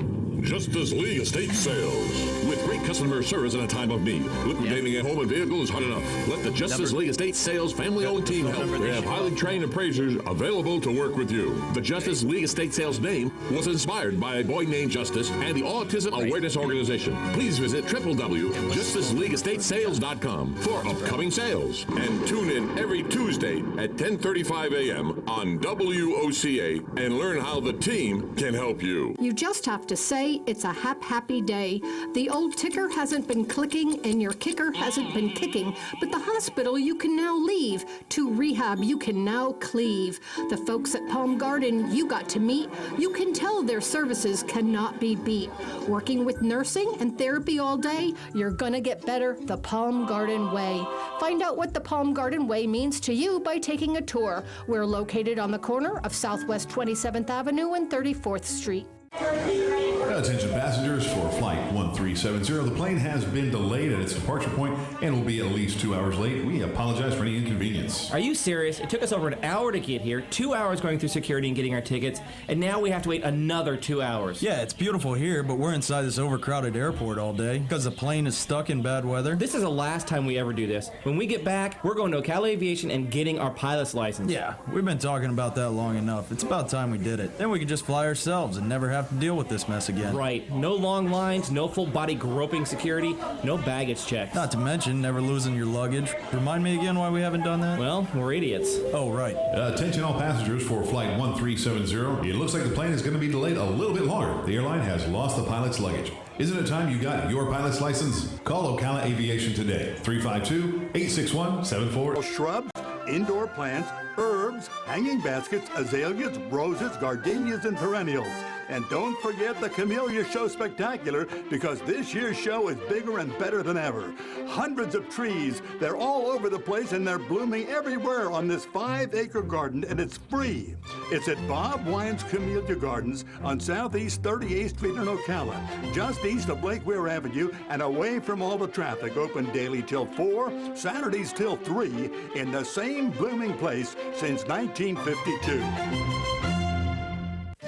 Speaker 22: Justice League Estate Sales. With great customer service in a time of need. Liquidating a home and vehicle is hard enough. Let the Justice League Estate Sales family-owned team help. We have highly trained appraisers available to work with you. The Justice League Estate Sales name was inspired by a boy named Justice and the Autism Awareness Organization. Please visit www.justiceleagueestatesales.com for upcoming sales. And tune in every Tuesday at 10:35 a.m. on WOCA and learn how the team can help you.
Speaker 21: You just have to say it's a happy day. The old ticker hasn't been clicking and your kicker hasn't been kicking, but the hospital you can now leave. To rehab you can now cleave. The folks at Palm Garden you got to meet, you can tell their services cannot be beat. Working with nursing and therapy all day, you're gonna get better the Palm Garden way. Find out what the Palm Garden way means to you by taking a tour. We're located on the corner of Southwest 27th Avenue and 34th Street.
Speaker 4: Attention passengers for Flight 1370. The plane has been delayed at its departure point and will be at least 2 hours late. We apologize for any inconvenience.
Speaker 19: Are you serious? It took us over an hour to get here, 2 hours going through security and getting our tickets, and now we have to wait another 2 hours.
Speaker 20: Yeah, it's beautiful here, but we're inside this overcrowded airport all day because the plane is stuck in bad weather.
Speaker 19: This is the last time we ever do this. When we get back, we're going to Ocala Aviation and getting our pilot's license.
Speaker 20: Yeah, we've been talking about that long enough. It's about time we did it. Then we could just fly ourselves and never have to deal with this mess again.
Speaker 19: Right. No long lines, no full body groping security, no baggage checks.
Speaker 20: Not to mention never losing your luggage. Remind me again why we haven't done that?
Speaker 19: Well, we're idiots.
Speaker 20: Oh, right.
Speaker 4: Attention all passengers for Flight 1370. It looks like the plane is going to be delayed a little bit longer. The airline has lost the pilot's luggage. Isn't it time you got your pilot's license? Call Ocala Aviation today. 352-861-74.
Speaker 13: Shrubs, indoor plants, herbs, hanging baskets, azaleas, roses, gardenias, and perennials. And don't forget the Camellia Show Spectacular, because this year's show is bigger and better than ever. Hundreds of trees, they're all over the place and they're blooming everywhere on this 5-acre garden, and it's free. It's at Bob Wine's Camellia Gardens on Southeast 38th Street in Ocala, just east of Lake Weir Avenue and away from all the traffic. Open daily till 4, Saturdays till 3, in the same blooming place since 1952.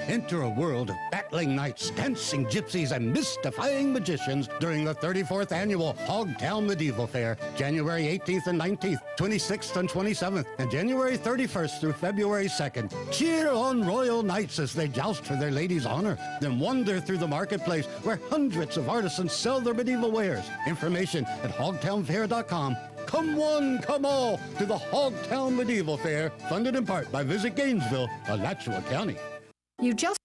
Speaker 2: Enter a world of battling knights, dancing gypsies, and mystifying magicians during the 34th annual Hogtown Medieval Fair, January 18th and 19th, 26th and 27th, and January 31st through February 2nd. Cheer on royal knights as they joust for their lady's honor. Then wander through the marketplace where hundreds of artisans sell their medieval wares. Information at hogtownfair.com. Come one, come all to the Hogtown Medieval Fair, funded in part by Visit Gainesville, Alachua County.
Speaker 21: You just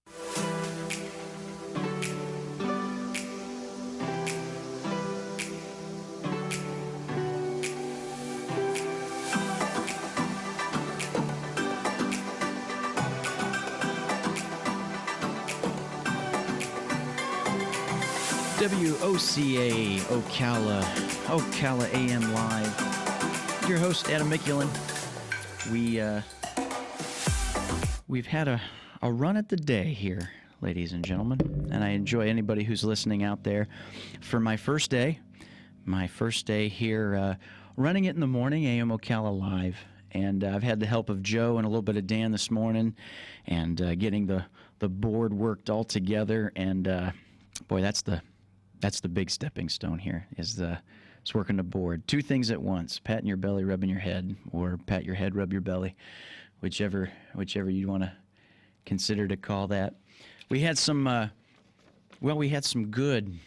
Speaker 7: WOCA Ocala AM Live. Your host, Adam Mickulin. We've had a run at the day here, ladies and gentlemen, and I enjoy anybody who's listening out there. For my first day here, running it in the morning, AM Ocala Live, and I've had the help of Joe and a little bit of Dan this morning, and getting the board worked all together, and boy, that's the big stepping stone here, is working the board. Two things at once: patting your belly, rubbing your head, or pat your head, rub your belly, whichever you want to consider to call that. We had some good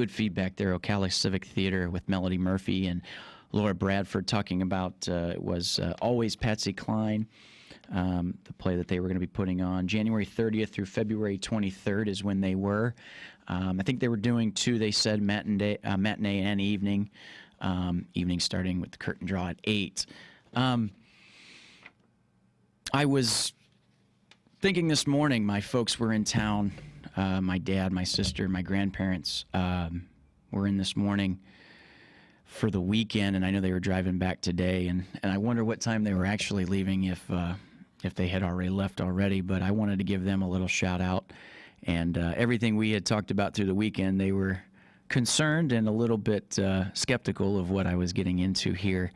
Speaker 7: feedback there. Ocala Civic Theater with Melody Murphy and Laura Bradford talking about was Always Patsy Cline, the play that they were going to be putting on. January 30th through February 23rd is when they were. I think they were doing two, they said, matinee and evening. Evening starting with the curtain draw at 8. I was thinking this morning, my folks were in town. My dad, my sister, my grandparents were in this morning for the weekend, and I know they were driving back today, and I wonder what time they were actually leaving, if they had already left already, but I wanted to give them a little shout out. And everything we had talked about through the weekend, they were concerned and a little bit skeptical of what I was getting into here.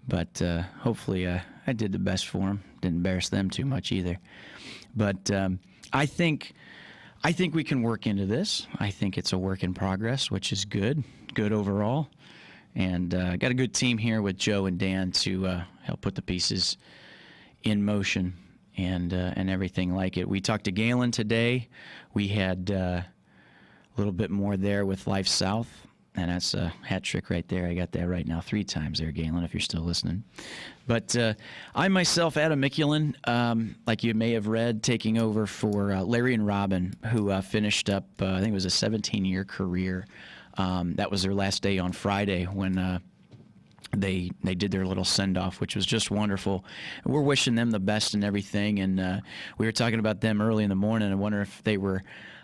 Speaker 7: But hopefully I did the best for them. Didn't embarrass them too much either. But I think we can work into this. I think it's a work in progress, which is good overall. And got a good team here with Joe and Dan to help put the pieces in motion and everything like it. We talked to Galen today. We had a little bit more there with Life South, and that's a hat trick right there. I got that right now 3 times there, Galen, if you're still listening. But I myself, Adam Mickulin, like you may have read, taking over for Larry and Robin, who finished up, I think it was a 17-year career. That was their last day on Friday when they did their little send-off, which was just wonderful. We're wishing them the best and everything, and we were talking about them early in the morning. I wonder if they were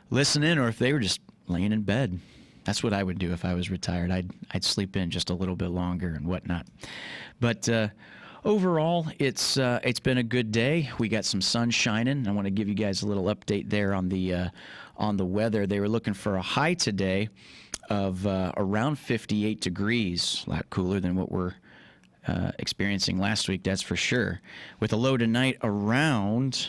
Speaker 7: listening or if they were just laying in bed. That's what I would do if I was retired. I'd sleep in just a little bit longer and whatnot. But overall, it's been a good day. We got some sun shining. I want to give you guys a little update there on the weather. They were looking for a high today of around 58 degrees, a lot cooler than what we're experiencing last week, that's for sure. With a low tonight around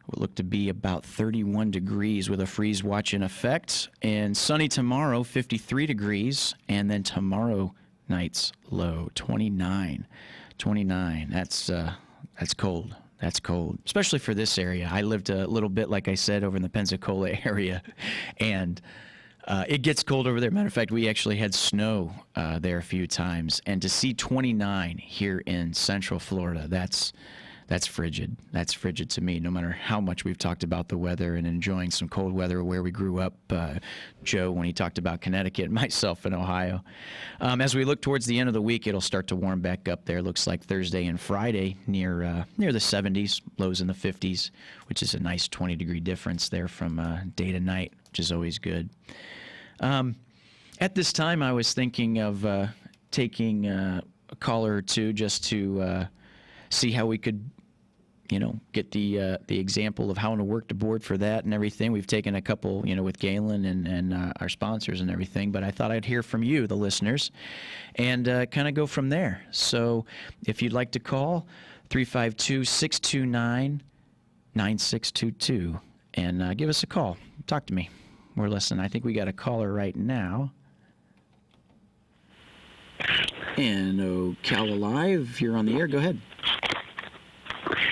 Speaker 7: what looked to be about 31 degrees with a freeze watch in effect. And sunny tomorrow, 53 degrees. And then tomorrow night's low, 29. 29, that's cold. That's cold, especially for this area. I lived a little bit, like I said, over in the Pensacola area, and it gets cold over there. Matter of fact, we actually had snow there a few times, and to see 29 here in Central Florida, that's frigid. That's frigid to me, no matter how much we've talked about the weather and enjoying some cold weather where we grew up. Joe, when he talked about Connecticut, myself in Ohio. As we look towards the end of the week, it'll start to warm back up there. Looks like Thursday and Friday near the 70s, lows in the 50s, which is a nice 20-degree difference there from day to night, which is always good. At this time, I was thinking of taking a caller or two just to see how we could, get the example of how to work the board for that and everything. We've taken a couple, with Galen and our sponsors and everything, but I thought I'd hear from you, the listeners, and kind of go from there. So if you'd like to call, 352-629 9622 and give us a call. Talk to me. We're listening. I think we got a caller right now. And Ocala Live, you're on the air. Go ahead.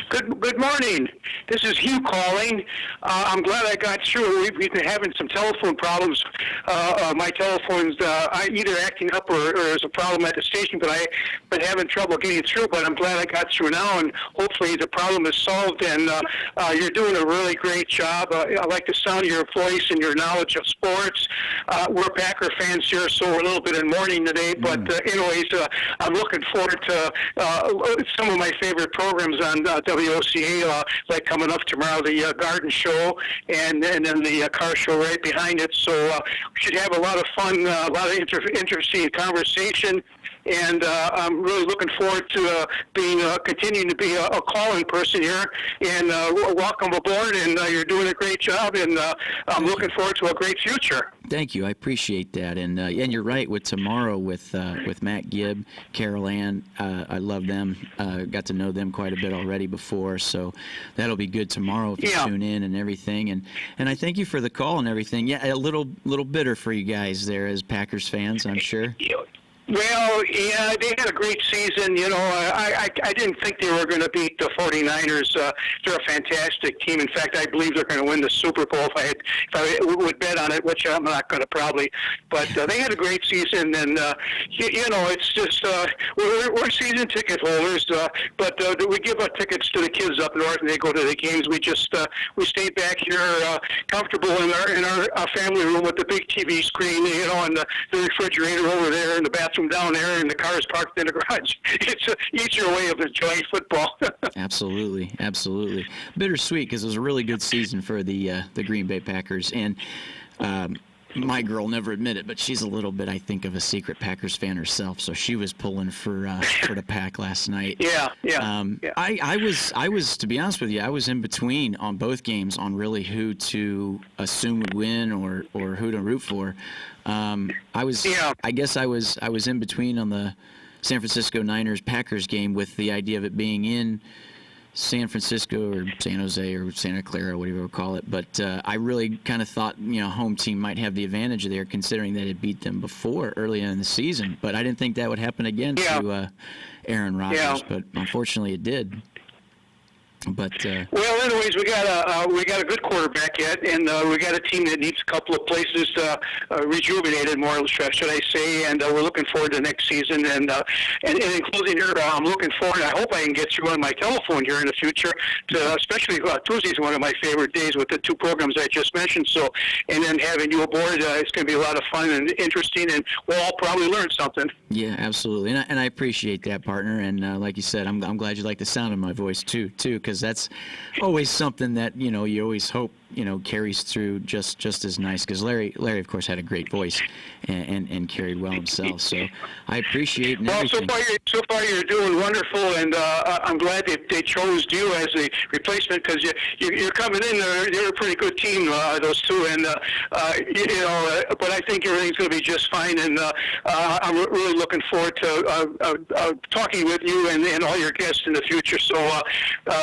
Speaker 5: Good morning. This is Hugh calling. I'm glad I got through. We've been having some telephone problems. My telephone's either acting up or there's a problem at the station, but I've been having trouble getting through, but I'm glad I got through now, and hopefully the problem is solved, and you're doing a really great job. I like the sound of your voice and your knowledge of sports. We're Packer fans here, so we're a little bit in mourning today, but anyways, I'm looking forward to some of my favorite programs on WOCA, like coming up tomorrow, the Garden Show, and then the car show right behind it. So we should have a lot of fun, a lot of interesting conversation. And I'm really looking forward to continuing to be a calling person here. And welcome aboard, and you're doing a great job. And I'm looking forward to a great future.
Speaker 7: Thank you. I appreciate that. And you're right, with tomorrow with Matt Gibb, Carol Ann, I love them. Got to know them quite a bit already before, so that'll be good tomorrow if you tune in and everything. And I thank you for the call and everything. Yeah, a little bitter for you guys there as Packers fans, I'm sure.
Speaker 5: Well, yeah, they had a great season. You know, I didn't think they were going to beat the 49ers. They're a fantastic team. In fact, I believe they're going to win the Super Bowl if I would bet on it, which I'm not going to probably. But they had a great season, and you know, it's just we're season ticket holders. But we give our tickets to the kids up north, and they go to the games. We just we stay back here comfortable in our family room with the big TV screen, you know, and the refrigerator over there, and the bathroom down there, and the car is parked in the garage. It's an easier way of enjoying football.
Speaker 7: Absolutely. Bittersweet, because it was a really good season for the Green Bay Packers. And my girl never admitted, but she's a little bit, I think, of a secret Packers fan herself. So she was pulling for the Pack last night.
Speaker 5: Yeah.
Speaker 7: I was, to be honest with you, I was in between on both games on really who to assume would win or who to root for. I guess I was in between on the San Francisco Niners Packers game with the idea of it being in San Francisco or San Jose or Santa Clara, whatever you call it. But I really kind of thought, home team might have the advantage there, considering that it beat them before early in the season. But I didn't think that would happen again to Aaron Rodgers. But unfortunately, it did. But
Speaker 5: well, anyways, we got a good quarterback yet, and we got a team that needs a couple of places rejuvenated, more should I say? And we're looking forward to next season. And in closing here, I'm looking forward. I hope I can get through on my telephone here in the future. Especially Tuesday is one of my favorite days with the two programs I just mentioned. So, and then having you aboard, it's going to be a lot of fun and interesting, and we'll all probably learn something.
Speaker 7: Yeah, absolutely, and I appreciate that, partner. And like you said, I'm glad you like the sound of my voice too, because that's always something that you always hope carries through just as nice. Because Larry, of course, had a great voice and carried well himself. So I appreciate everything.
Speaker 5: So far you're doing wonderful, and I'm glad they chose you as a replacement, because you're coming in there. You're a pretty good team, those two, and but I think everything's going to be just fine. And I'm really looking forward to talking with you and all your guests in the future. So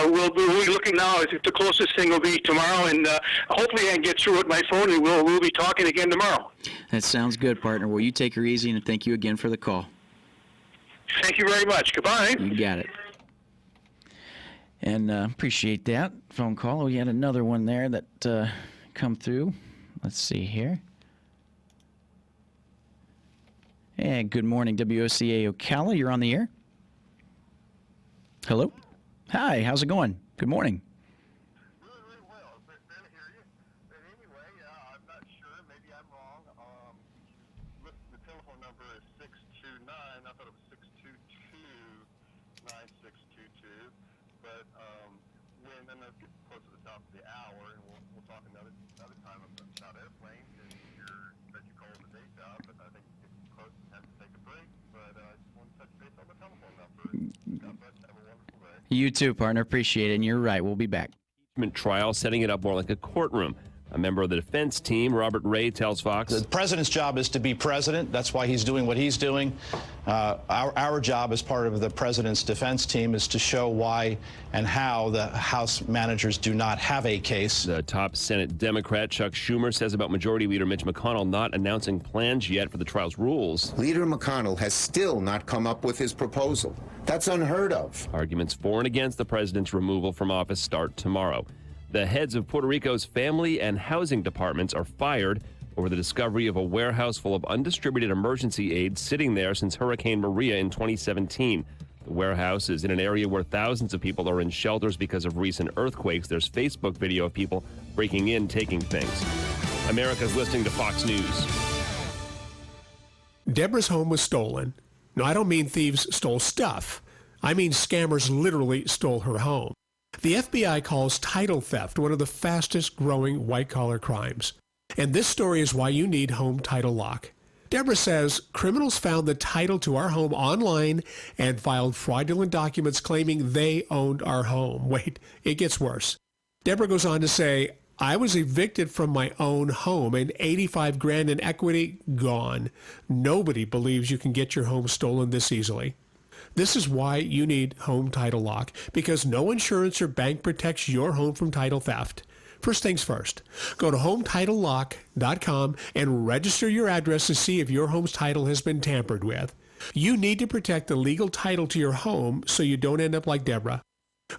Speaker 5: we'll be looking now. The closest thing will be tomorrow, and hopefully I can get through with my phone, and we'll be talking again tomorrow.
Speaker 7: That sounds good, partner. Well, you take her easy, and thank you again for the call.
Speaker 5: Thank you very much. Goodbye.
Speaker 7: You got it. And appreciate that phone call. We had another one there that come through. Let's see here. And good morning, WOCA Ocala. You're on the air. Hello. Hi. How's it going? Good morning. You too, partner. Appreciate it. And you're right. We'll be back.
Speaker 10: Trial, setting it up more like a courtroom. A member of the defense team, Robert Ray, tells Fox,
Speaker 8: the president's job is to be president. That's why he's doing what he's doing. Our job as part of the president's defense team is to show why and how the House managers do not have a case.
Speaker 10: The top Senate Democrat, Chuck Schumer, says about Majority Leader Mitch McConnell not announcing plans yet for the trial's rules.
Speaker 14: Leader McConnell has still not come up with his proposal. That's unheard of.
Speaker 10: Arguments for and against the president's removal from office start tomorrow. The heads of Puerto Rico's family and housing departments are fired over the discovery of a warehouse full of undistributed emergency aid sitting there since Hurricane Maria in 2017. The warehouse is in an area where thousands of people are in shelters because of recent earthquakes. There's Facebook video of people breaking in, taking things. America's listening to Fox News.
Speaker 9: Deborah's home was stolen. No, I don't mean thieves stole stuff. I mean scammers literally stole her home. The FBI calls title theft one of the fastest growing white-collar crimes. And this story is why you need Home Title Lock. Deborah says criminals found the title to our home online and filed fraudulent documents claiming they owned our home. Wait, it gets worse. Deborah goes on to say, I was evicted from my own home and $85,000 in equity gone. Nobody believes you can get your home stolen this easily. This is why you need Home Title Lock, because no insurance or bank protects your home from title theft. First things first, go to HometitleLock.com and register your address to see if your home's title has been tampered with. You need to protect the legal title to your home so you don't end up like Deborah.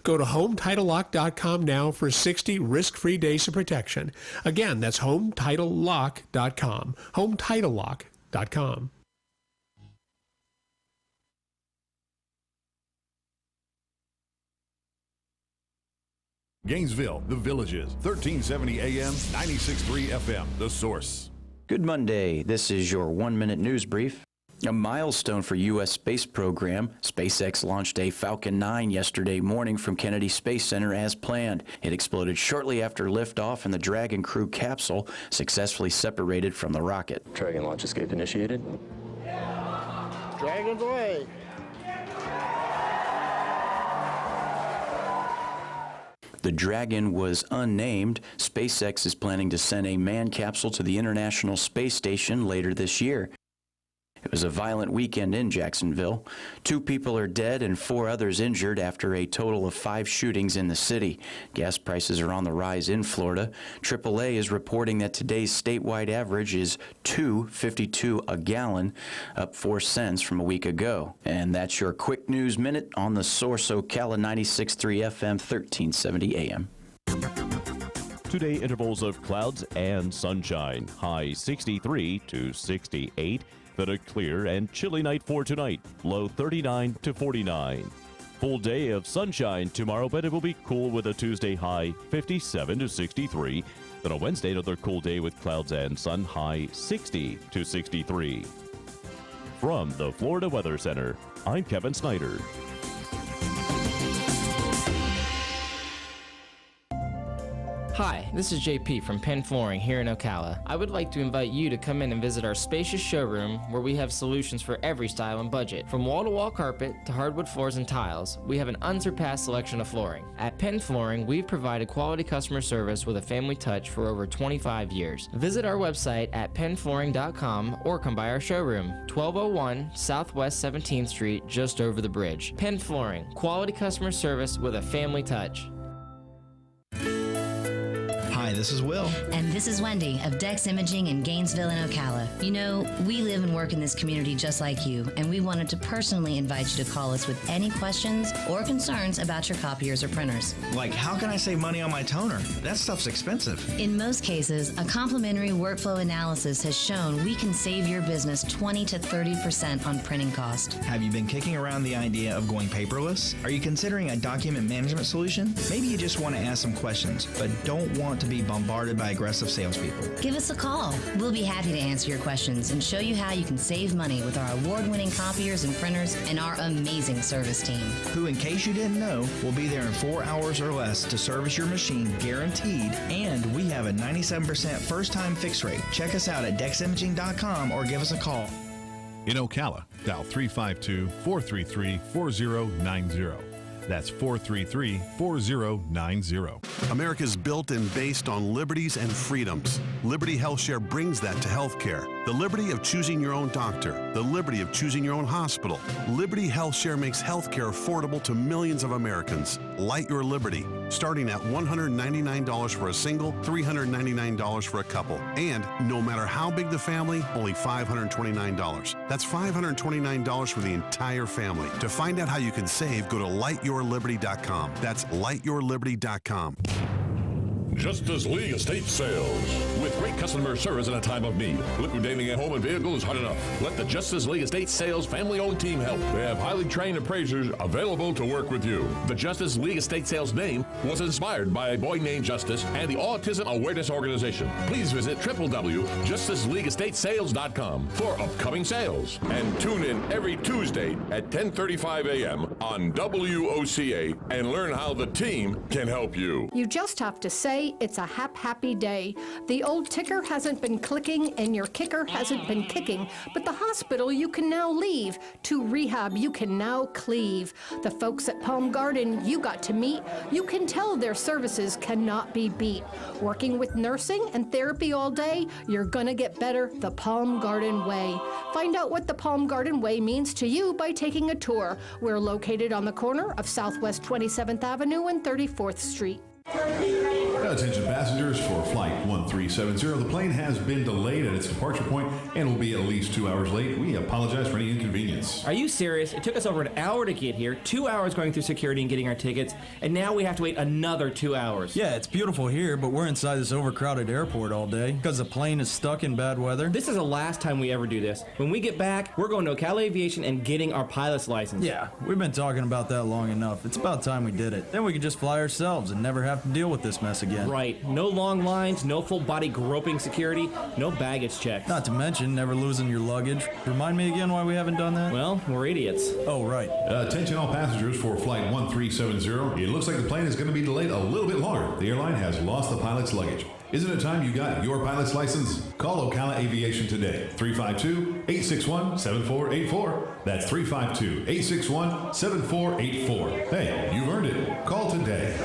Speaker 9: Go to HometitleLock.com now for 60 risk-free days of protection. Again, that's HometitleLock.com. HometitleLock.com.
Speaker 4: Gainesville, The Villages, 1370 AM, 96.3 FM, The Source.
Speaker 7: Good Monday. This is your 1-minute news brief. A milestone for U.S. space program. SpaceX launched a Falcon 9 yesterday morning from Kennedy Space Center as planned. It exploded shortly after liftoff, and the Dragon crew capsule successfully separated from the rocket.
Speaker 1: Dragon launch escape initiated. Dragon's away.
Speaker 7: The Dragon was unnamed. SpaceX is planning to send a manned capsule to the International Space Station later this year. It was a violent weekend in Jacksonville. 2 people are dead and 4 others injured after a total of 5 shootings in the city. Gas prices are on the rise in Florida. AAA is reporting that today's statewide average is $2.52 a gallon, up 4 cents from a week ago. And that's your quick news minute on the Source Ocala 96.3 FM, 1370 AM.
Speaker 12: Today, intervals of clouds and sunshine. High 63 to 68. Then a clear and chilly night for tonight. Low 39 to 49. Full day of sunshine tomorrow, but it will be cool with a Tuesday high 57 to 63. Then a Wednesday, another cool day with clouds and sun, high 60 to 63. From the Florida Weather Center, I'm Kevin Snyder.
Speaker 11: Hi, this is JP from Penn Flooring here in Ocala. I would like to invite you to come in and visit our spacious showroom where we have solutions for every style and budget. From wall-to-wall carpet to hardwood floors and tiles, we have an unsurpassed selection of flooring. At Penn Flooring, we've provided quality customer service with a family touch for over 25 years. Visit our website at pennflooring.com or come by our showroom, 1201 Southwest 17th Street, just over the bridge. Penn Flooring, quality customer service with a family touch.
Speaker 24: Hi, this is Will.
Speaker 25: And this is Wendy of Dex Imaging in Gainesville and Ocala. You know, we live and work in this community just like you, and we wanted to personally invite you to call us with any questions or concerns about your copiers or printers.
Speaker 24: Like, how can I save money on my toner? That stuff's expensive.
Speaker 25: In most cases, a complimentary workflow analysis has shown we can save your business 20 to 30% on printing cost.
Speaker 24: Have you been kicking around the idea of going paperless? Are you considering a document management solution? Maybe you just want to ask some questions, but don't want to be bombarded by aggressive salespeople.
Speaker 25: Give us a call. We'll be happy to answer your questions and show you how you can save money with our award-winning copiers and printers and our amazing service team.
Speaker 24: Who, in case you didn't know, will be there in 4 hours or less to service your machine guaranteed, and we have a 97% first-time fix rate. Check us out at deximaging.com or give us a call.
Speaker 4: In Ocala, dial 352-433-4090. That's 433-4090.
Speaker 3: America's built and based on liberties and freedoms. Liberty HealthShare brings that to healthcare. The liberty of choosing your own doctor, the liberty of choosing your own hospital. Liberty HealthShare makes healthcare affordable to millions of Americans. Light your liberty, starting at $199 for a single, $399 for a couple. And no matter how big the family, only $529. That's $529 for the entire family. To find out how you can save, go to lightyourliberty.com. That's lightyourliberty.com.
Speaker 22: Justice League Estate Sales. With great customer service in a time of need. Liquidating a home and vehicle is hard enough. Let the Justice League Estate Sales family-owned team help. They have highly trained appraisers available to work with you. The Justice League Estate Sales name was inspired by a boy named Justice and the Autism Awareness Organization. Please visit www.justiceleagueestatesales.com for upcoming sales. And tune in every Tuesday at 10:35 a.m. on WOCA and learn how the team can help you.
Speaker 21: You just have to say it's a happy day. The old ticker hasn't been clicking and your kicker hasn't been kicking, but the hospital you can now leave. To rehab you can now cleave. The folks at Palm Garden you got to meet, you can tell their services cannot be beat. Working with nursing and therapy all day, you're gonna get better the Palm Garden way. Find out what the Palm Garden way means to you by taking a tour. We're located on the corner of Southwest 27th Avenue and 34th Street.
Speaker 4: Attention passengers for Flight 1370. The plane has been delayed at its departure point and will be at least 2 hours late. We apologize for any inconvenience.
Speaker 19: Are you serious? It took us over an hour to get here, 2 hours going through security and getting our tickets, and now we have to wait another 2 hours.
Speaker 20: Yeah, it's beautiful here, but we're inside this overcrowded airport all day because the plane is stuck in bad weather.
Speaker 19: This is the last time we ever do this. When we get back, we're going to Ocala Aviation and getting our pilot's license.
Speaker 20: Yeah, we've been talking about that long enough. It's about time we did it. Then we could just fly ourselves and never have to deal with this mess again.
Speaker 19: Right. No long lines, no full body groping security, no baggage checks.
Speaker 20: Not to mention never losing your luggage. Remind me again why we haven't done that?
Speaker 19: Well, we're idiots.
Speaker 20: Oh, right.
Speaker 4: Attention all passengers for Flight 1370. It looks like the plane is going to be delayed a little bit longer. The airline has lost the pilot's luggage. Isn't it time you got your pilot's license? Call Ocala Aviation today. 352-861-7484. That's 352-861-7484. Hey, you've earned it. Call today.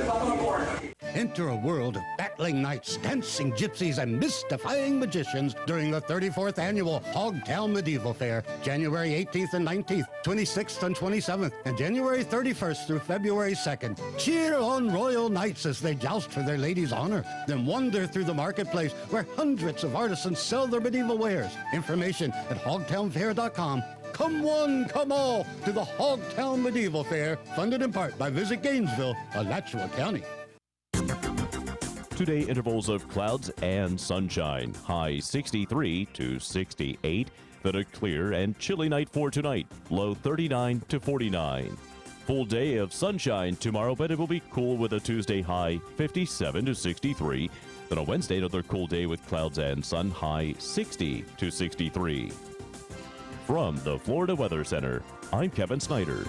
Speaker 2: Enter a world of battling knights, dancing gypsies, and mystifying magicians during the 34th Annual Hogtown Medieval Fair, January 18th and 19th, 26th and 27th, and January 31st through February 2nd. Cheer on royal knights as they joust for their lady's honor. Then wander through the marketplace where hundreds of artisans sell their medieval wares. Information at hogtownfair.com. Come one, come all to the Hogtown Medieval Fair, funded in part by Visit Gainesville, Alachua County.
Speaker 12: Today, intervals of clouds and sunshine. High 63 to 68. Then a clear and chilly night for tonight. Low 39 to 49. Full day of sunshine tomorrow, but it will be cool with a Tuesday high 57 to 63. Then a Wednesday, another cool day with clouds and sun, high 60 to 63. From the Florida Weather Center, I'm Kevin Snyder.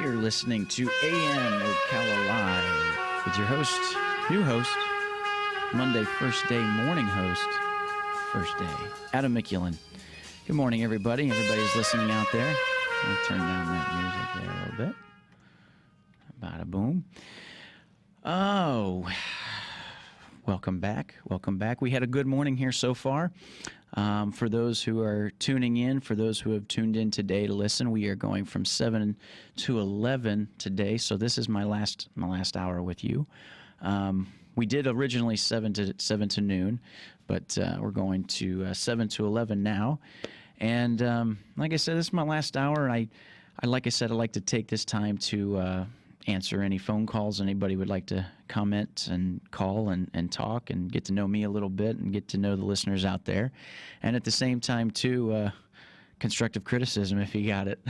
Speaker 7: You're listening to AN Ocala Live with your host, new host, Monday first day morning host, first day, Adam McEwen. Good morning, everybody. Everybody's listening out there. I'll turn down that music there a little bit. Bada boom. Oh, welcome back. Welcome back. We had a good morning here so far. For those who are tuning in, for those who have tuned in today to listen, we are going from 7 to 11 today. So this is my last hour with you. We did originally 7 to noon, but we're going to 7 to 11 now. And like I said, this is my last hour. And I like I said, I'd like to take this time to answer any phone calls anybody would like to comment and call and talk and get to know me a little bit and get to know the listeners out there. And at the same time, too, constructive criticism if you got it.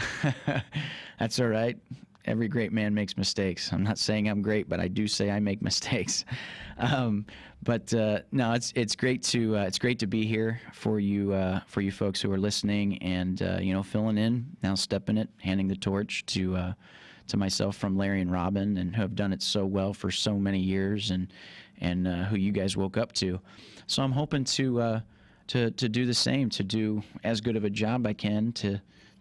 Speaker 7: That's all right. Every great man makes mistakes. I'm not saying I'm great, but I do say I make mistakes. No, it's great to be here for you folks who are listening and filling in, now stepping it, handing the torch to myself from Larry and Robin, and who have done it so well for so many years, and and who you guys woke up to. So I'm hoping to do the same, to do as good of a job I can to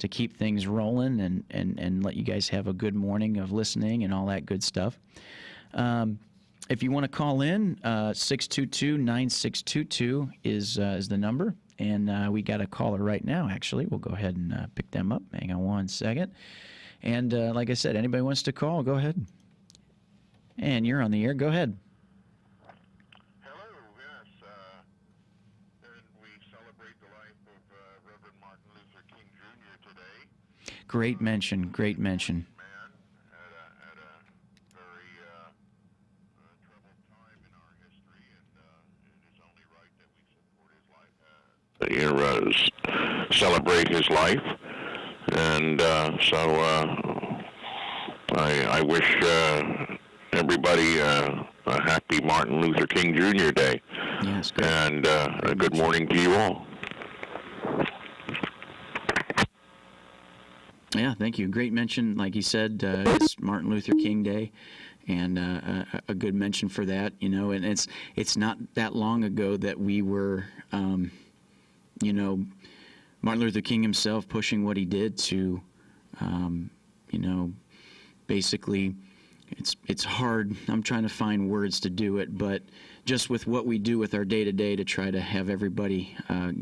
Speaker 7: keep things rolling and let you guys have a good morning of listening and all that good stuff. If you want to call in, 622-9622 is the number. And we got a caller right now, actually. We'll go ahead and pick them up. Hang on one second. And like I said, anybody wants to call, go ahead. And you're on the air. Go ahead.
Speaker 6: Hello, yes. And we celebrate the life of Reverend Martin Luther King Jr. today.
Speaker 7: Great mention. Great mention.
Speaker 6: Celebrate his life, and I wish everybody a happy Martin Luther King Jr. Day.
Speaker 7: Yes,
Speaker 6: and a good morning to you all.
Speaker 7: Yeah, thank you. Great mention. Like he said, it's Martin Luther King Day, and a good mention for that. You know, and it's not that long ago that we were, you know, Martin Luther King himself pushing what he did to, you know, basically, it's hard. I'm trying to find words to do it, but just with what we do with our day-to-day to try to have everybody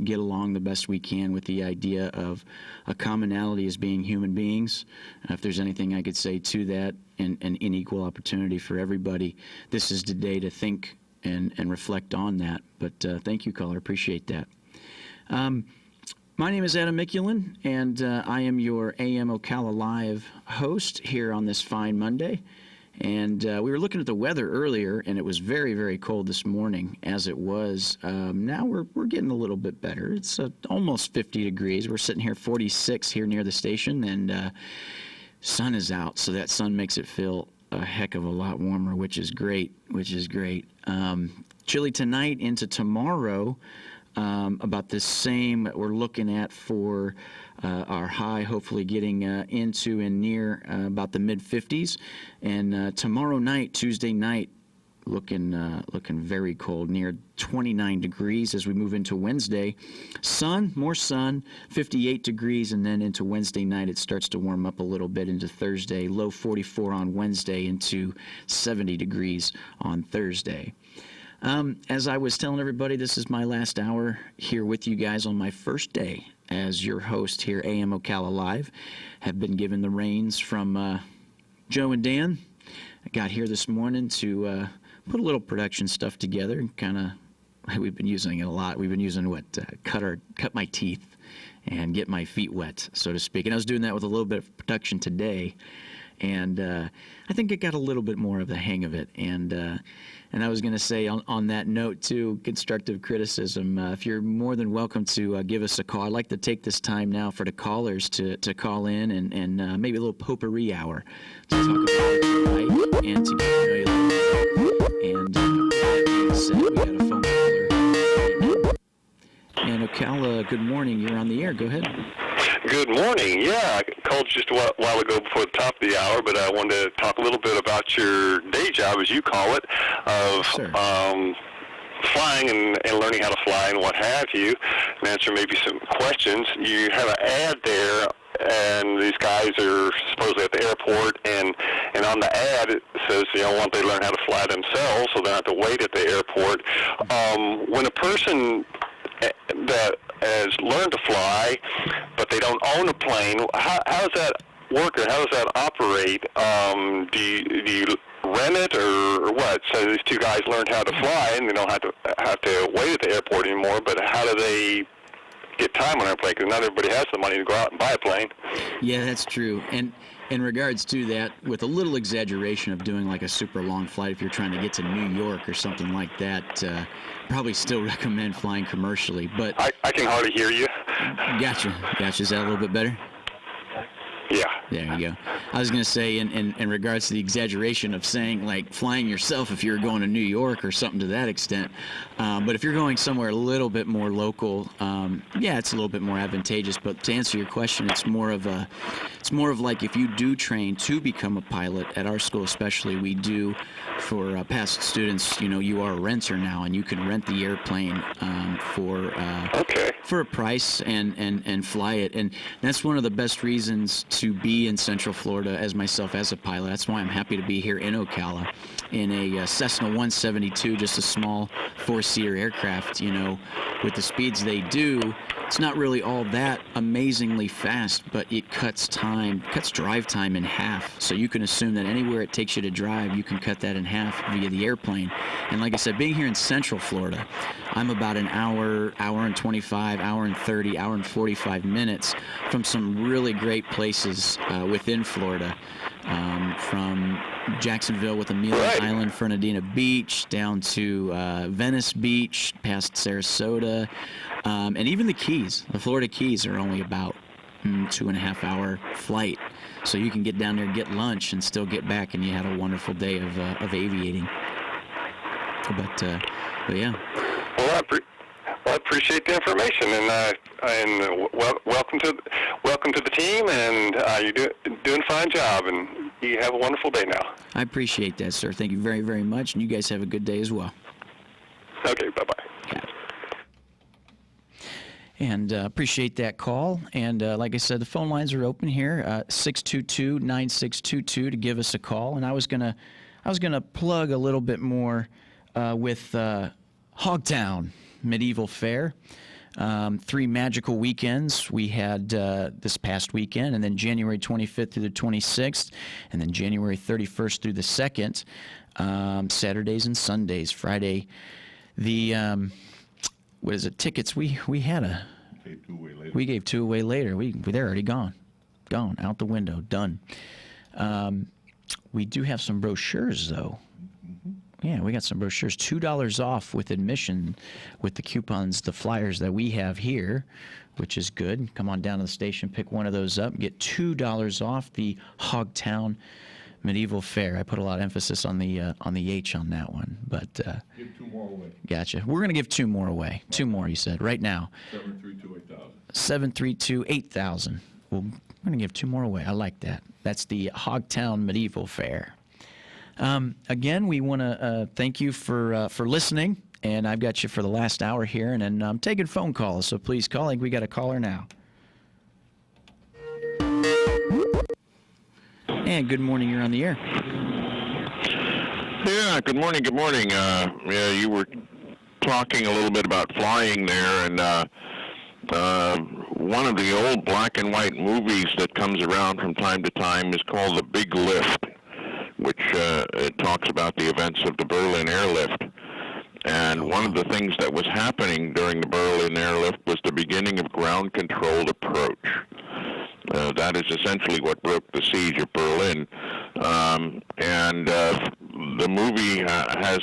Speaker 7: get along the best we can with the idea of a commonality as being human beings. If there's anything I could say to that, and an equal opportunity for everybody, this is the day to think and reflect on that. But thank you, caller. Appreciate that. My name is Adam Mikulin, and I am your AM Ocala Live host here on this fine Monday. And we were looking at the weather earlier, and it was very, very cold this morning, as it was. Now we're getting a little bit better. It's almost 50 degrees. We're sitting here 46 here near the station, and sun is out, so that sun makes it feel a heck of a lot warmer, which is great, chilly tonight into tomorrow. About the same we're looking at for our high, hopefully getting into and near about the mid-50s. And tomorrow night, Tuesday night, looking very cold, near 29 degrees as we move into Wednesday. More sun, 58 degrees, and then into Wednesday night it starts to warm up a little bit into Thursday. Low 44 on Wednesday into 70 degrees on Thursday. As I was telling everybody, this is my last hour here with you guys on my first day as your host here, AM Ocala Live. Have been given the reins from Joe and Dan. I got here this morning to put a little production stuff together, and kind of, we've been using it a lot. We've been using cut my teeth and get my feet wet, so to speak. And I was doing that with a little bit of production today, and I think I got a little bit more of the hang of it. And I was going to say on that note, too, constructive criticism, if you're more than welcome to give us a call. I'd like to take this time now for the callers to call in and maybe a little potpourri hour to talk about what you like and to get to know you a little bit. And with that being said, we got a phone caller. And Ocala, good morning. You're on the air. Go ahead.
Speaker 6: Good morning. Yeah, I called just a while ago before the top of the hour, but I wanted to talk a little bit about your day job, as you call it, of flying and learning how to fly and what have you, and answer maybe some questions. You have an ad there, and these guys are supposedly at the airport, and on the ad it says, once they learn how to fly themselves, so they don't have to wait at the airport. When a person that has learned to fly, but they don't own a plane, how does that work, or how does that operate? Do you rent it, or what? So these two guys learned how to fly, and they don't have to wait at the airport anymore, but how do they get time on their plane? Because not everybody has the money to go out and buy a plane.
Speaker 7: Yeah, that's true. And in regards to that, with a little exaggeration of doing like a super long flight, if you're trying to get to New York or something like that, probably still recommend flying commercially. But
Speaker 6: I can hardly hear you.
Speaker 7: Gotcha. Is that a little bit better?
Speaker 6: Yeah.
Speaker 7: There you go. I was going to say, in regards to the exaggeration of saying, like, flying yourself if you're going to New York or something to that extent. But if you're going somewhere a little bit more local, yeah, it's a little bit more advantageous. But to answer your question, it's more of like if you do train to become a pilot, at our school especially, we do, for past students, you are a renter now, and you can rent the airplane for a price and fly it. And that's one of the best reasons to be in Central Florida as myself as a pilot. That's why I'm happy to be here in Ocala in a Cessna 172, just a small four-seater aircraft. With the speeds they do, it's not really all that amazingly fast, but it cuts drive time in half. So you can assume that anywhere it takes you to drive, you can cut that in half via the airplane. And like I said, being here in Central Florida, I'm about an hour and 25, hour and 30, hour and 45 minutes from some really great places within Florida, from Jacksonville with Amelia Island, Fernandina Beach, down to Venice Beach, past Sarasota, and even the Keys. The Florida Keys are only about 2.5 hour flight, so you can get down there, get lunch, and still get back, and you had a wonderful day of aviating. But yeah.
Speaker 6: Well, I appreciate the information, and welcome to the team, and you're doing a fine job, and you have a wonderful day now.
Speaker 7: I appreciate that, sir. Thank you very, very much, and you guys have a good day as well.
Speaker 6: Okay, bye-bye.
Speaker 7: Yeah. And appreciate that call. And like I said, the phone lines are open here, 622-9622 to give us a call. And I was gonna plug a little bit more with Hogtown Medieval Fair. 3 magical weekends we had this past weekend, and then January 25th through the 26th, and then January 31st through the 2nd, Saturdays and Sundays. Friday, the tickets we gave 2 away later. They're already gone out the window, done. We do have some brochures though. Yeah, we got some brochures. $2 off with admission with the coupons, the flyers that we have here, which is good. Come on down to the station, pick one of those up, get $2 off the Hogtown Medieval Fair. I put a lot of emphasis on the H on that one, but
Speaker 22: Give 2 more away.
Speaker 7: Gotcha. We're going to give 2 more away. 2 more, you said, right now. 732-8000. Well, we're going to give 2 more away. I like that. That's the Hogtown Medieval Fair. Again, we want to thank you for listening, and I've got you for the last hour here, and then I'm taking phone calls, so please call. I think we got a caller now. And good morning, you're on the air.
Speaker 15: Yeah, good morning. Yeah, you were talking a little bit about flying there, and one of the old black and white movies that comes around from time to time is called The Big Lift, which it talks about the events of the Berlin airlift. And one of the things that was happening during the Berlin airlift was the beginning of ground-controlled approach. That is essentially what broke the siege of Berlin. The movie has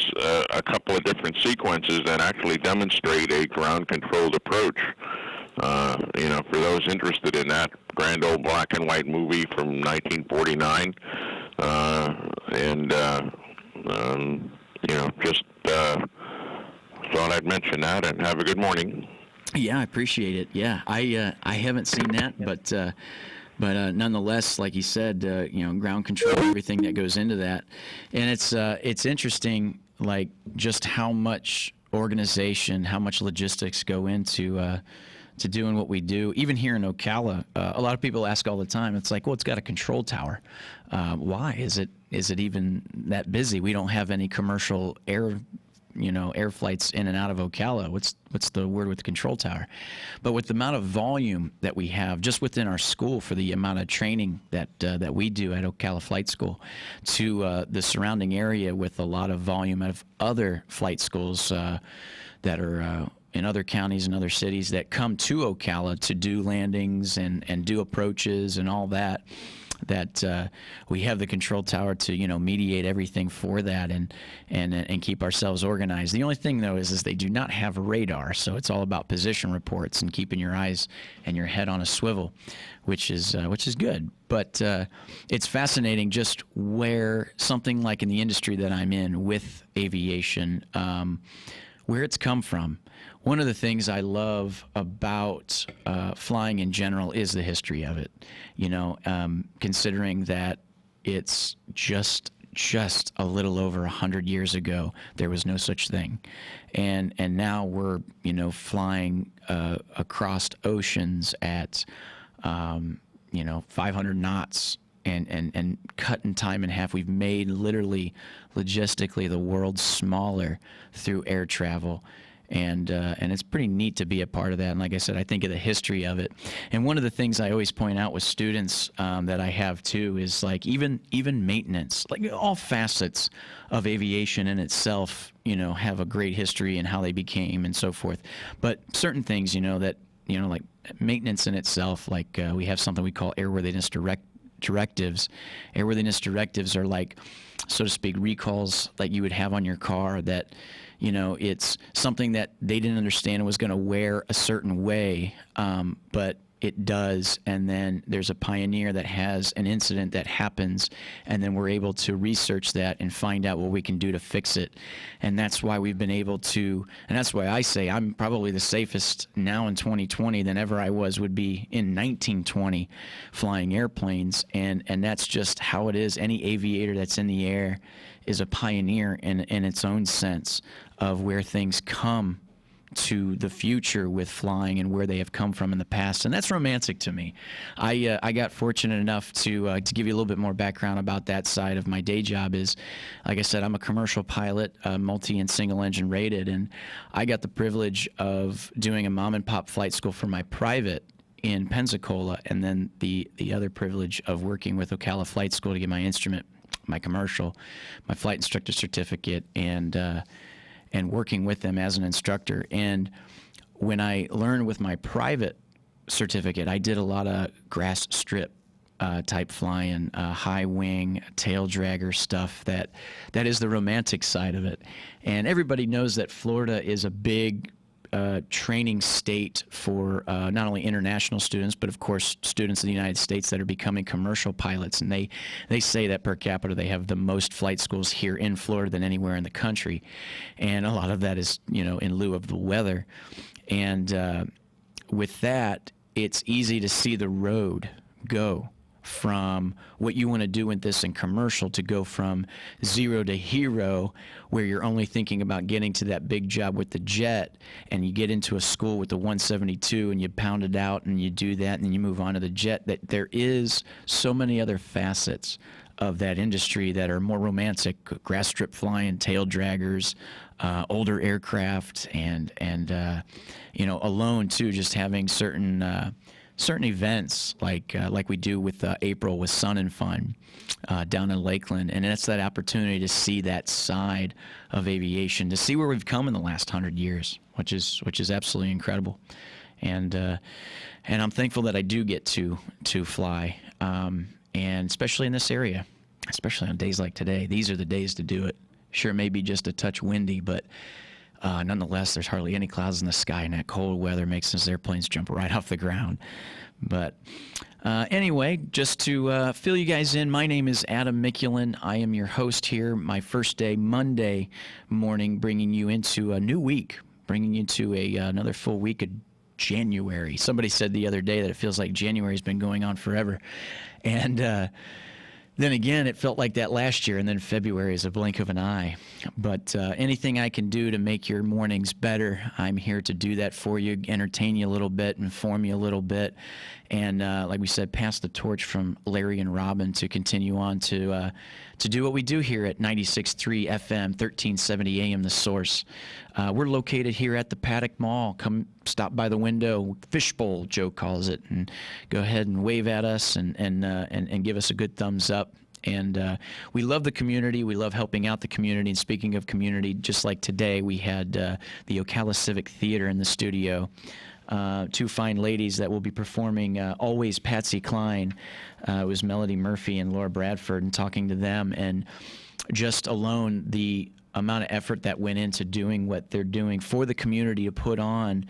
Speaker 15: a couple of different sequences that actually demonstrate a ground-controlled approach. For those interested in that grand old black and white movie from 1949, just thought I'd mention that, and have a good morning.
Speaker 7: Yeah, I appreciate it. Yeah, I haven't seen that, but nonetheless, like you said, ground control, everything that goes into that, and it's interesting, like just how much organization, how much logistics go into to doing what we do. Even here in Ocala, a lot of people ask all the time. It's like, well, it's got a control tower. Why is it even that busy? We don't have any commercial air flights in and out of Ocala. What's the word with the control tower? But with the amount of volume that we have just within our school for the amount of training that we do at Ocala Flight School, to the surrounding area with a lot of volume of other flight schools that are in other counties and other cities that come to Ocala to do landings and do approaches and all that. that we have the control tower to mediate everything for that and keep ourselves organized. The only thing though is they do not have radar, so it's all about position reports and keeping your eyes and your head on a swivel, which is good. But it's fascinating just where something like in the industry that I'm in with aviation, where it's come from. One of the things I love about flying in general is the history of it. Considering that it's just a little over 100 years ago, there was no such thing, and now we're flying across oceans at 500 knots and cutting time in half. We've made literally, logistically, the world smaller through air travel. And it's pretty neat to be a part of that. And like I said, I think of the history of it. And one of the things I always point out with students that I have too is like even maintenance, like all facets of aviation in itself, have a great history and how they became and so forth. But certain things, that like maintenance in itself, like we have something we call airworthiness directives. Airworthiness directives are like, so to speak, recalls like you would have on your car that, it's something that they didn't understand was going to wear a certain way, but it does. And then there's a pioneer that has an incident that happens, and then we're able to research that and find out what we can do to fix it. And that's why we've been able to, and that's why I say I'm probably the safest now in 2020 than ever I would be in 1920 flying airplanes. And that's just how it is. Any aviator that's in the air is a pioneer in its own sense of where things come to the future with flying and where they have come from in the past, and that's romantic to me. I got fortunate enough to give you a little bit more background about that side of my day job. Is, like I said, I'm a commercial pilot, multi and single engine rated, and I got the privilege of doing a mom and pop flight school for my private in Pensacola, and then the other privilege of working with Ocala Flight School to get my instrument, my commercial, my flight instructor certificate, and working with them as an instructor. And when I learned with my private certificate, I did a lot of grass strip type flying, high wing, tail dragger stuff. That is the romantic side of it. And everybody knows that Florida is a big training state for not only international students, but of course students in the United States that are becoming commercial pilots. And they say that per capita they have the most flight schools here in Florida than anywhere in the country. And a lot of that is, in lieu of the weather. And with that, it's easy to see the road go from what you want to do with this in commercial to go from zero to hero, where you're only thinking about getting to that big job with the jet, and you get into a school with the 172 and you pound it out and you do that and then you move on to the jet. That there is so many other facets of that industry that are more romantic: grass strip flying, tail draggers, older aircraft, and alone too, just having certain events like we do with April with Sun and Fun down in Lakeland, and it's that opportunity to see that side of aviation, to see where we've come in the last 100 years, which is absolutely incredible, and I'm thankful that I do get to fly, and especially in this area, especially on days like today. These are the days to do it. Sure, it may be just a touch windy, but nonetheless, there's hardly any clouds in the sky, and that cold weather makes those airplanes jump right off the ground. But anyway, just to fill you guys in, my name is Adam Mickulin. I am your host here. My first day, Monday morning, bringing you into a new week, bringing you into another full week of January. Somebody said the other day that it feels like January's been going on forever. And then again, it felt like that last year, and then February is a blink of an eye. But anything I can do to make your mornings better, I'm here to do that for you, entertain you a little bit, inform you a little bit, and like we said, pass the torch from Larry and Robin to continue on to do what we do here at 96.3 FM, 1370 AM, The Source. We're located here at the Paddock Mall. Come stop by the window, fishbowl, Joe calls it, and go ahead and wave at us and give us a good thumbs up. And we love the community. We love helping out the community. And speaking of community, just like today, we had the Ocala Civic Theater in the studio two fine ladies that will be performing Always Patsy Cline. It was Melody Murphy and Laura Bradford, and talking to them, and just alone the amount of effort that went into doing what they're doing for the community to put on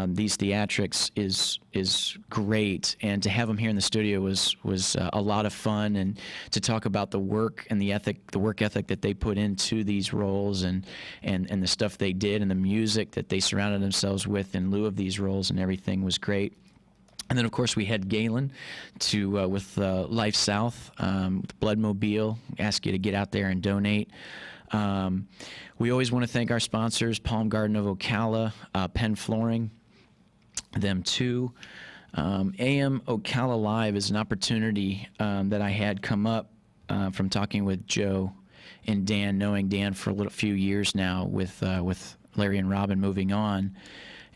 Speaker 7: these theatrics is great, and to have them here in the studio was a lot of fun, and to talk about the work and the work ethic that they put into these roles, and the stuff they did, and the music that they surrounded themselves with in lieu of these roles, and everything was great. And then, of course, we had Galen with Life South, Bloodmobile. Ask you to get out there and donate. We always want to thank our sponsors, Palm Garden of Ocala, Penn Flooring, them too. AM Ocala Live is an opportunity that I had come up from talking with Joe and Dan, knowing Dan for a few years now with Larry and Robin moving on.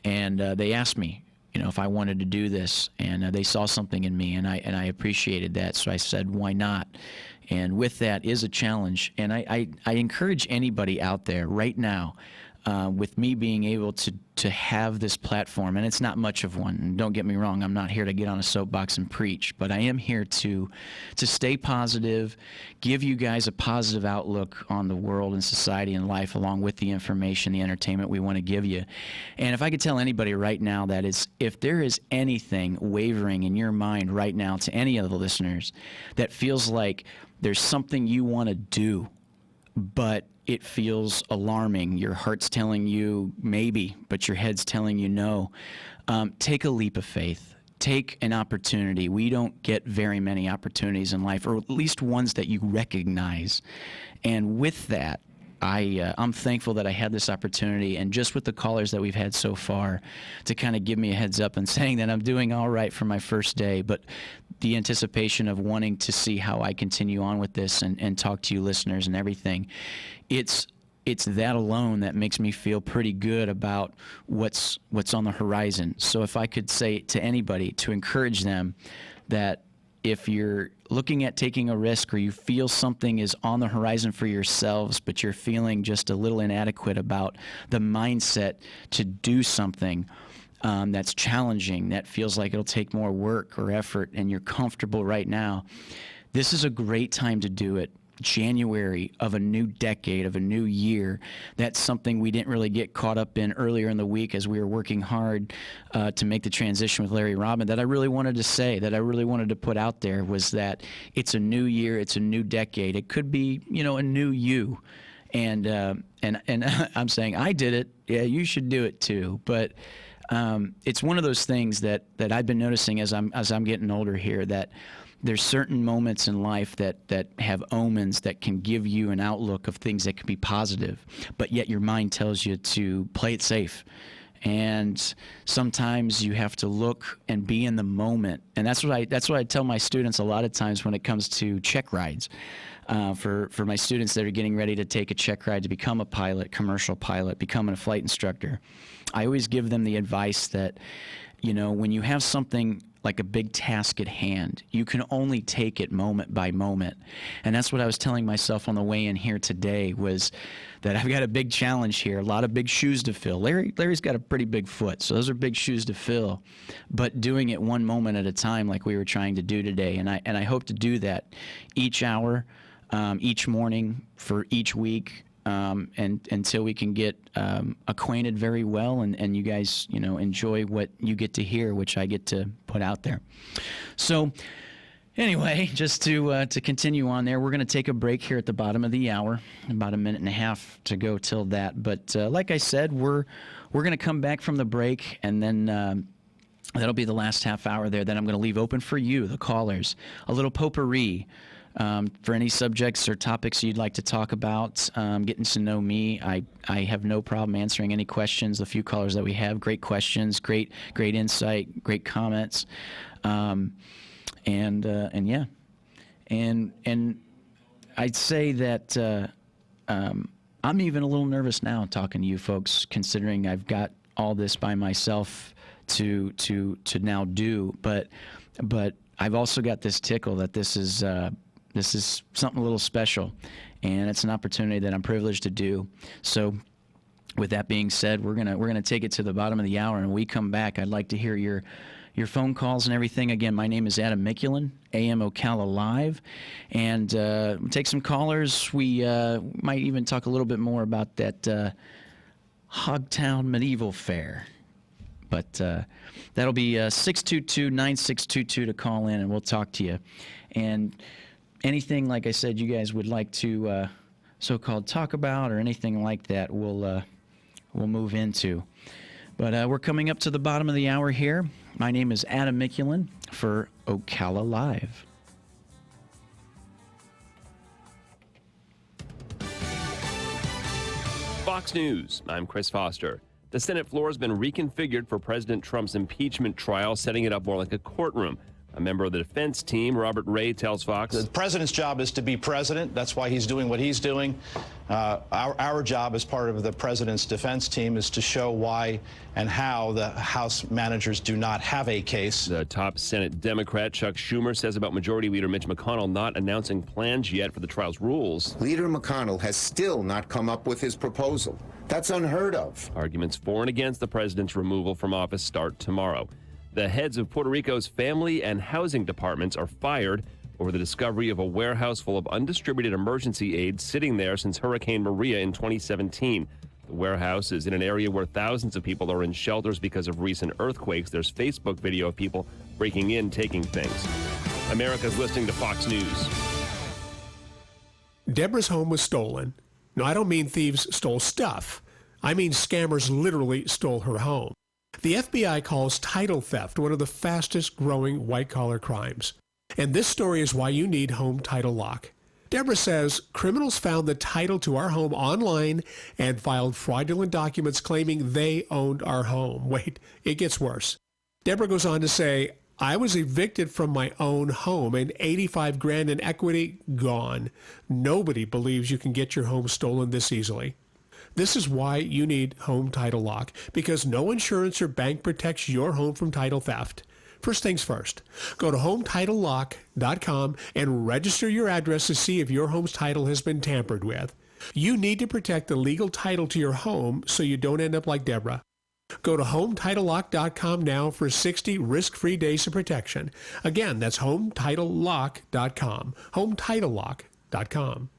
Speaker 7: And they asked me, if I wanted to do this, and they saw something in me, and I appreciated that, so I said, why not? And with that is a challenge, and I encourage anybody out there right now, with me being able to have this platform, and it's not much of one, and don't get me wrong, I'm not here to get on a soapbox and preach, but I am here to stay positive, give you guys a positive outlook on the world and society and life, along with the information, the entertainment we want to give you. And if I could tell anybody right now that if there is anything wavering in your mind right now to any of the listeners that feels like there's something you want to do, but it feels alarming, your heart's telling you maybe, but your head's telling you no, take a leap of faith. Take an opportunity. We don't get very many opportunities in life, or at least ones that you recognize. And with that, I'm thankful that I had this opportunity, and just with the callers that we've had so far, to kind of give me a heads up and saying that I'm doing all right for my first day, but the anticipation of wanting to see how I continue on with this and talk to you listeners and everything, it's that alone that makes me feel pretty good about what's on the horizon. So if I could say to anybody, to encourage them, that if you're looking at taking a risk, or you feel something is on the horizon for yourselves, but you're feeling just a little inadequate about the mindset to do something that's challenging, that feels like it'll take more work or effort, and you're comfortable right now, this is a great time to do it. January of a new decade, of a new year. That's something we didn't really get caught up in earlier in the week as we were working hard to make the transition with Larry Robin, that I really wanted to say, that I really wanted to put out there, was that it's a new year, it's a new decade. It could be, a new you. And I'm saying I did it. Yeah, you should do it too. But it's one of those things that I've been noticing as I'm getting older here, that there's certain moments in life that have omens that can give you an outlook of things that can be positive, but yet your mind tells you to play it safe. And sometimes you have to look and be in the moment. And that's what I tell my students a lot of times when it comes to check rides. For my students that are getting ready to take a check ride to become a pilot, commercial pilot, becoming a flight instructor, I always give them the advice that, when you have something like a big task at hand, you can only take it moment by moment. And that's what I was telling myself on the way in here today, was that I've got a big challenge here, a lot of big shoes to fill. Larry's got a pretty big foot, so those are big shoes to fill. But doing it one moment at a time, like we were trying to do today, and I hope to do that each hour, each morning, for each week, and until we can get acquainted very well, and you guys enjoy what you get to hear, which I get to put out there. So anyway, just to continue on there, we're going to take a break here at the bottom of the hour, about a minute and a half to go till that. But like I said, we're going to come back from the break, and then that'll be the last half hour there. Then I'm going to leave open for you, the callers, a little potpourri. For any subjects or topics you'd like to talk about, getting to know me, I have no problem answering any questions. The few callers that we have, great questions, great insight, great comments, and yeah, and I'd say that I'm even a little nervous now talking to you folks, considering I've got all this by myself to now do, but I've also got this tickle that this is something a little special, and it's an opportunity that I'm privileged to do. So with that being said, we're gonna take it to the bottom of the hour, and when we come back, I'd like to hear your phone calls and everything. Again, my name is Adam Mikulin, AM Ocala Live, and we'll take some callers. We might even talk a little bit more about that Hogtown Medieval Fair. But that'll be 622-9622 to call in, and we'll talk to you. And anything, like I said, you guys would like to so-called talk about or anything like that, we'll move into. But we're coming up to the bottom of the hour here. My name is Adam Mikulin for Ocala Live.
Speaker 10: Fox News, I'm Chris Foster. The Senate floor has been reconfigured for President Trump's impeachment trial, setting it up more like a courtroom. A member of the defense team, Robert Ray, tells Fox,
Speaker 8: the president's job is to be president. That's why he's doing what he's doing. Our job as part of the president's defense team is to show why and how the House managers do not have a case.
Speaker 10: The top Senate Democrat, Chuck Schumer, says about Majority Leader Mitch McConnell not announcing plans yet for the trial's rules.
Speaker 14: Leader McConnell has still not come up with his proposal. That's unheard of.
Speaker 10: Arguments for and against the president's removal from office start tomorrow. The heads of Puerto Rico's family and housing departments are fired over the discovery of a warehouse full of undistributed emergency aid sitting there since Hurricane Maria in 2017. The warehouse is in an area where thousands of people are in shelters because of recent earthquakes. There's Facebook video of people breaking in, taking things. America's listening to Fox News.
Speaker 9: Deborah's home was stolen. No, I don't mean thieves stole stuff. I mean scammers literally stole her home. The FBI calls title theft one of the fastest growing white-collar crimes. And this story is why you need Home Title Lock. Deborah says criminals found the title to our home online and filed fraudulent documents claiming they owned our home. Wait, it gets worse. Deborah goes on to say, I was evicted from my own home and $85,000 in equity gone. Nobody believes you can get your home stolen this easily. This is why you need Home Title Lock, because no insurance or bank protects your home from title theft. First things first, go to HomeTitleLock.com and register your address to see if your home's title has been tampered with. You need to protect the legal title to your home so you don't end up like Deborah. Go to HomeTitleLock.com now for 60 risk-free days of protection. Again, that's HomeTitleLock.com. HomeTitleLock.com.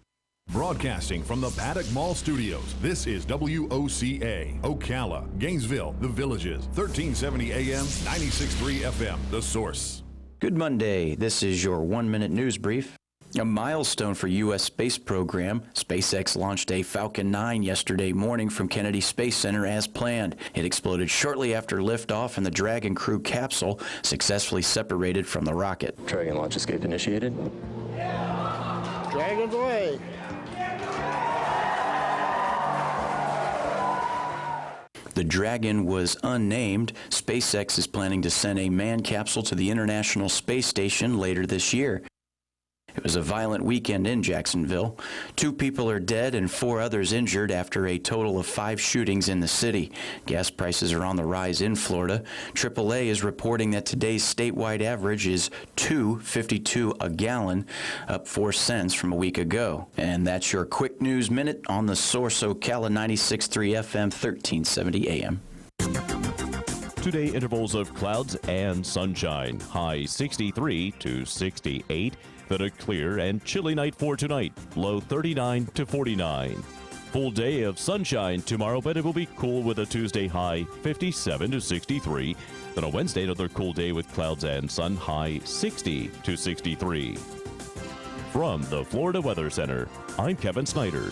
Speaker 4: Broadcasting from the Paddock Mall Studios, this is WOCA, Ocala, Gainesville, The Villages, 1370 AM, 96.3 FM, The Source.
Speaker 7: Good Monday. This is your 1-minute news brief. A milestone for U.S. space program. SpaceX launched a Falcon 9 yesterday morning from Kennedy Space Center as planned. It exploded shortly after liftoff, and the Dragon crew capsule successfully separated from the rocket.
Speaker 1: Dragon launch escape initiated.
Speaker 13: Dragon's away.
Speaker 7: The Dragon was unnamed. SpaceX is planning to send a manned capsule to the International Space Station later this year. It was a violent weekend in Jacksonville. 2 people are dead and 4 others injured after a total of 5 shootings in the city. Gas prices are on the rise in Florida. AAA is reporting that today's statewide average is $2.52 a gallon, up 4 cents from a week ago. And that's your quick news minute on the Source Ocala 96.3 FM, 1370 AM.
Speaker 12: Today, intervals of clouds and sunshine. High 63 to 68. Then a clear and chilly night for tonight. Low 39 to 49. Full day of sunshine tomorrow, but it will be cool with a Tuesday high 57 to 63. Then a Wednesday, another cool day with clouds and sun, high 60 to 63. From the Florida Weather Center, I'm Kevin Snyder.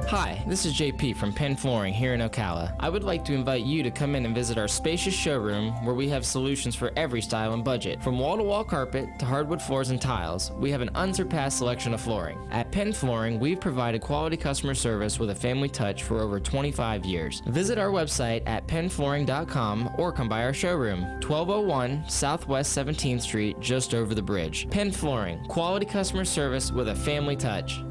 Speaker 11: Hi, this is JP from Penn Flooring here in Ocala. I would like to invite you to come in and visit our spacious showroom where we have solutions for every style and budget. From wall-to-wall carpet to hardwood floors and tiles, we have an unsurpassed selection of flooring. At Penn Flooring, we've provided quality customer service with a family touch for over 25 years. Visit our website at pennflooring.com or come by our showroom, 1201 Southwest 17th Street, just over the bridge. Penn Flooring, quality customer service with a family touch.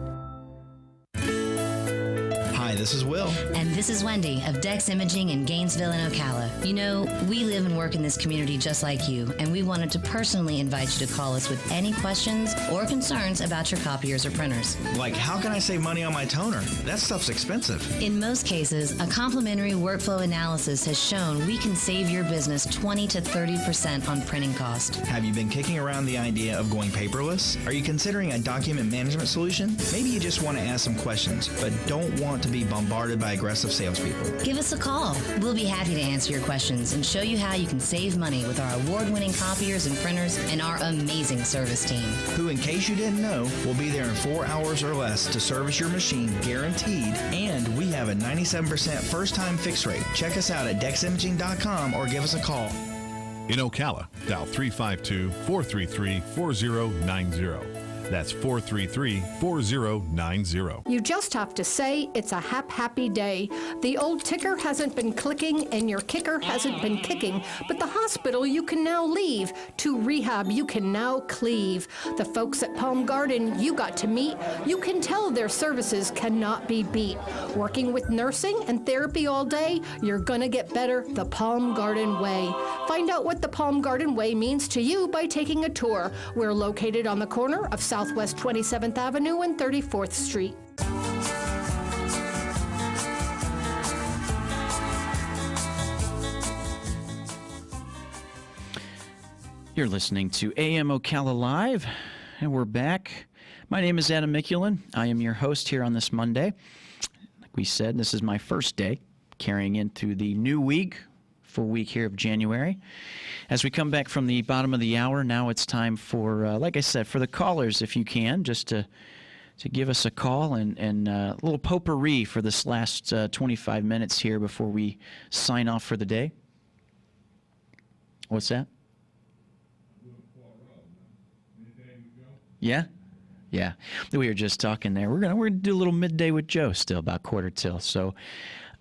Speaker 24: Hi, Hi, this is Will.
Speaker 25: And this is Wendy of Dex Imaging in Gainesville and Ocala. You know, we live and work in this community just like you, and we wanted to personally invite you to call us with any questions or concerns about your copiers or printers.
Speaker 20: Like, how can I save money on my toner? That stuff's expensive.
Speaker 25: In most cases, a complimentary workflow analysis has shown we can save your business 20 to 30% on printing cost.
Speaker 20: Have you been kicking around the idea of going paperless? Are you considering a document management solution? Maybe you just want to ask some questions, but don't want to be bombarded by aggressive salespeople.
Speaker 25: Give us a call. We'll be happy to answer your questions and show you how you can save money with our award-winning copiers and printers and our amazing service team.
Speaker 20: Who, in case you didn't know, will be there in 4 hours or less to service your machine guaranteed, and we have a 97% first-time fix rate. Check us out at deximaging.com or give us a call.
Speaker 4: In Ocala, dial 352-433-4090. That's 433-4090.
Speaker 21: You just have to say it's a happy day. The old ticker hasn't been clicking and your kicker hasn't been kicking, but the hospital you can now leave. To rehab you can now cleave. The folks at Palm Garden you got to meet. You can tell their services cannot be beat. Working with nursing and therapy all day, you're gonna get better the Palm Garden way. Find out what the Palm Garden way means to you by taking a tour. We're located on the corner of Southwest 27th Avenue and 34th Street.
Speaker 7: You're listening to AM Ocala Live, and we're back. My name is Adam Mikulin. I am your host here on this Monday. Like we said, this is my first day carrying into the new week, full week here of January. As we come back from the bottom of the hour, now it's time for, like I said, for the callers, if you can, just to give us a call and a little potpourri for this last 25 minutes here before we sign off for the day. What's that? Yeah? Yeah. We were just talking there. We're gonna do a little midday with Joe still, about 1:45. So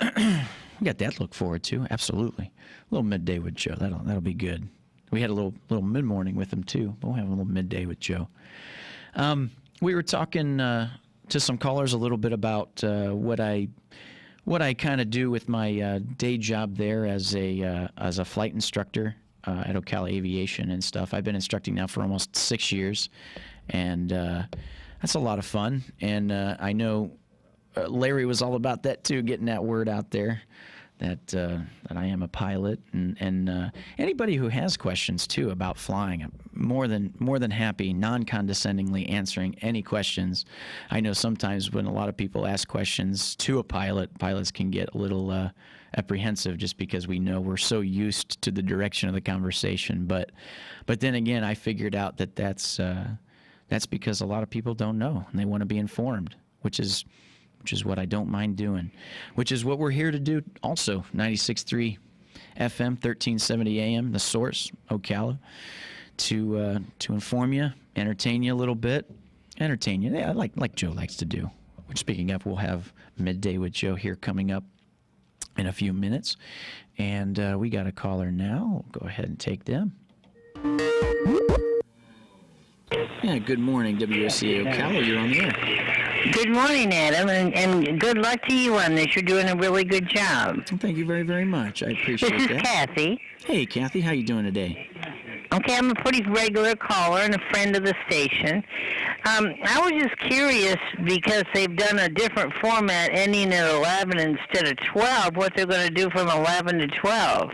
Speaker 7: we got that to look forward to. Absolutely. A little midday with Joe. That'll be good. We had a little mid-morning with him too, but we'll have a little midday with Joe. We were talking to some callers a little bit about what I kind of do with my day job there as a flight instructor at Ocala Aviation and stuff. I've been instructing now for almost 6 years, and that's a lot of fun. And I know Larry was all about that too, getting that word out there that I am a pilot, and anybody who has questions too about flying, I'm more than happy, non-condescendingly answering any questions. I know sometimes when a lot of people ask questions to a pilot, pilots can get a little apprehensive just because we know we're so used to the direction of the conversation. But then again, I figured out that's because a lot of people don't know and they want to be informed, which is what I don't mind doing, which is what we're here to do also. 96.3 FM, 1370 AM, The Source, Ocala, to inform you, entertain you a little bit. Entertain you, yeah, like Joe likes to do. Which, speaking of, we'll have Midday with Joe here coming up in a few minutes. And we got a caller now. We'll go ahead and take them. Yeah, good morning, WOCA Ocala. You're on the air.
Speaker 13: Good morning, Adam, and good luck to you on this. You're doing a really good job.
Speaker 7: Well, thank you very, very much. I appreciate that.
Speaker 13: This is Kathy.
Speaker 7: Hey, Kathy, how you doing today?
Speaker 13: Okay, I'm a pretty regular caller and a friend of the station. I was just curious because they've done a different format ending at 11 instead of 12, what they're going to do from 11 to 12.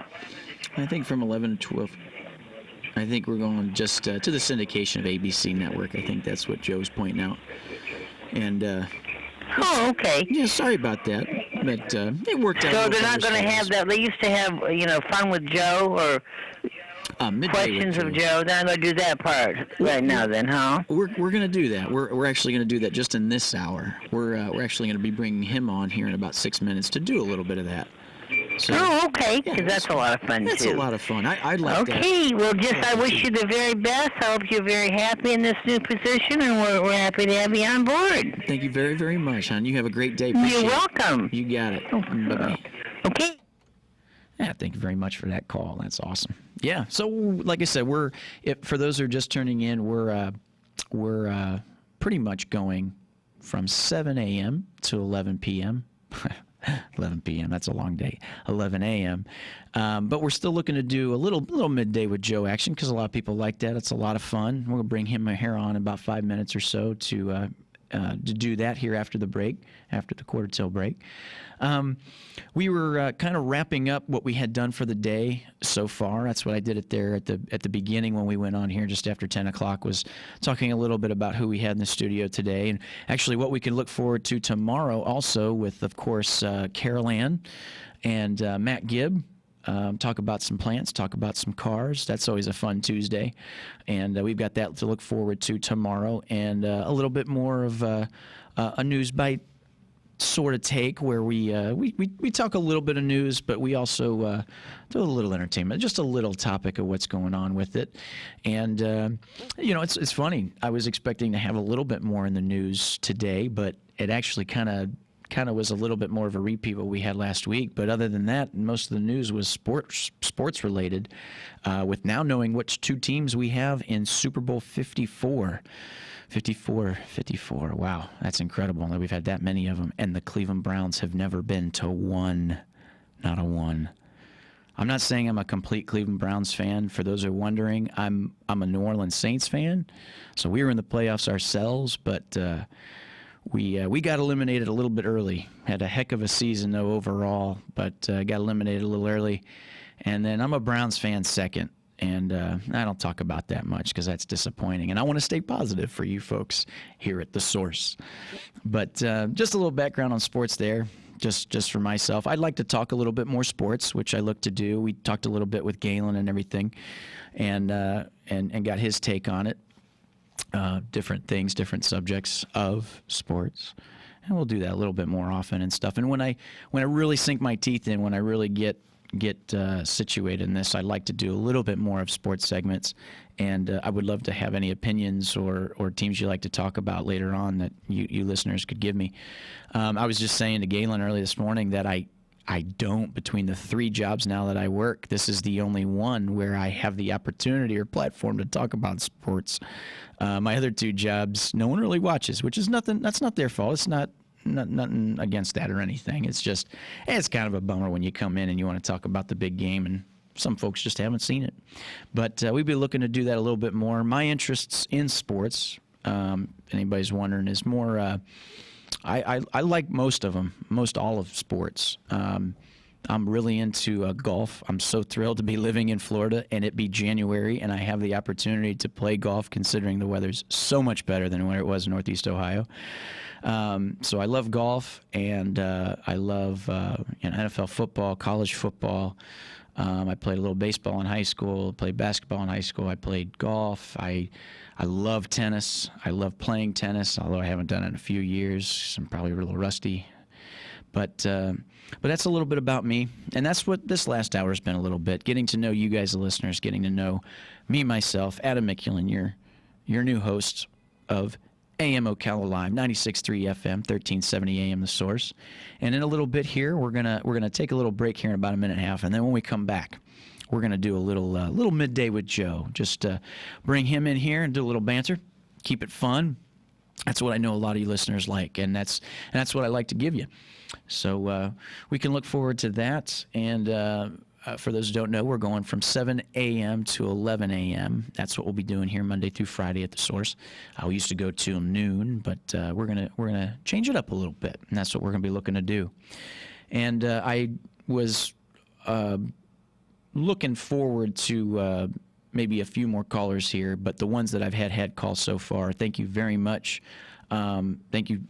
Speaker 7: I think from 11 to 12. I think we're going just to the syndication of ABC Network. I think that's what Joe's pointing out. And
Speaker 13: oh, okay.
Speaker 7: Yeah, sorry about that, but it worked out.
Speaker 13: So they're not going to have that. They used to have, Fun with Joe or Questions of Joe. They're not going to do that part right now, then, huh?
Speaker 7: We're going to do that. We're actually going to do that just in this hour. We're actually going to be bringing him on here in about 6 minutes to do a little bit of that. So,
Speaker 13: okay, because that's a lot of fun,
Speaker 7: that's
Speaker 13: too.
Speaker 7: That's a lot of fun. I'd like that.
Speaker 13: Okay, well, I wish you the very best. I hope you're very happy in this new position, and we're happy to have you on board.
Speaker 7: Thank you very, very much, hon. You have a great day.
Speaker 13: You're welcome.
Speaker 7: You got it. Bye-bye.
Speaker 13: Okay.
Speaker 7: Yeah, thank you very much for that call. That's awesome. Yeah, so like I said, for those who are just turning in, we're pretty much going from 7 a.m. to 11 p.m. 11 p.m. That's a long day. 11 a.m. But we're still looking to do a little midday with Joe action because a lot of people like that. It's a lot of fun. We're gonna bring him here on in about 5 minutes or so to do that here after the break, after the quarter till break. We were kind of wrapping up what we had done for the day so far. That's what I did it there at the beginning when we went on here just after 10 o'clock, was talking a little bit about who we had in the studio today and actually what we can look forward to tomorrow also with, of course, Carol Ann and Matt Gibb. Talk about some plants, talk about some cars. That's always a fun Tuesday. And we've got that to look forward to tomorrow. And a little bit more of a news bite sort of take where we talk a little bit of news, but we also do a little entertainment, just a little topic of what's going on with it. And, it's funny. I was expecting to have a little bit more in the news today, but it actually kind of was a little bit more of a repeat of what we had last week. But other than that, most of the news was sports related, with now knowing which two teams we have in Super Bowl 54. 54. Wow, that's incredible that we've had that many of them. And the Cleveland Browns have never been to one, not a one. I'm not saying I'm a complete Cleveland Browns fan. For those who are wondering, I'm a New Orleans Saints fan. So we were in the playoffs ourselves, but we got eliminated a little bit early. Had a heck of a season, though, overall, but got eliminated a little early. And then I'm a Browns fan second. And I don't talk about that much because that's disappointing. And I want to stay positive for you folks here at The Source. But just a little background on sports there, just for myself. I'd like to talk a little bit more sports, which I look to do. We talked a little bit with Galen and everything and got his take on it. Different things, different subjects of sports. And we'll do that a little bit more often and stuff. And when I really sink my teeth in, when I really get situated in this, I'd like to do a little bit more of sports segments, and I would love to have any opinions or teams you'd like to talk about later on that you listeners could give me. I was just saying to Galen early this morning that I don't, between the 3 jobs now that I work, this is the only one where I have the opportunity or platform to talk about sports. My other 2 jobs, no one really watches, which is nothing. That's not their fault. It's nothing against that or anything. It's just, it's kind of a bummer when you come in and you want to talk about the big game, and some folks just haven't seen it. But we'd be looking to do that a little bit more. My interests in sports, if anybody's wondering, is more, I like most of them, most all of sports. I'm really into golf. I'm so thrilled to be living in Florida and it be January and I have the opportunity to play golf considering the weather's so much better than when it was in Northeast Ohio. So I love golf, and I love NFL football, college football. I played a little baseball in high school, played basketball in high school. I played golf. I love tennis. I love playing tennis, although I haven't done it in a few years. I'm probably a little rusty. But that's a little bit about me, and that's what this last hour has been a little bit, getting to know you guys, the listeners, getting to know me, myself, Adam McEwen, your new host of AM Ocala Live, 96.3 FM, 1370 AM, The Source. And in a little bit here, we're gonna take a little break here in about a minute and a half, and then when we come back, we're gonna do a little midday with Joe. Just bring him in here and do a little banter, keep it fun. That's what I know a lot of you listeners like, and that's what I like to give you. So we can look forward to that. And for those who don't know, we're going from 7 a.m. to 11 a.m. That's what we'll be doing here Monday through Friday at The Source. We used to go till noon, but we're gonna change it up a little bit, and that's what we're gonna be looking to do. And I was looking forward to maybe a few more callers here, but the ones that I've had calls so far, thank you very much. Thank you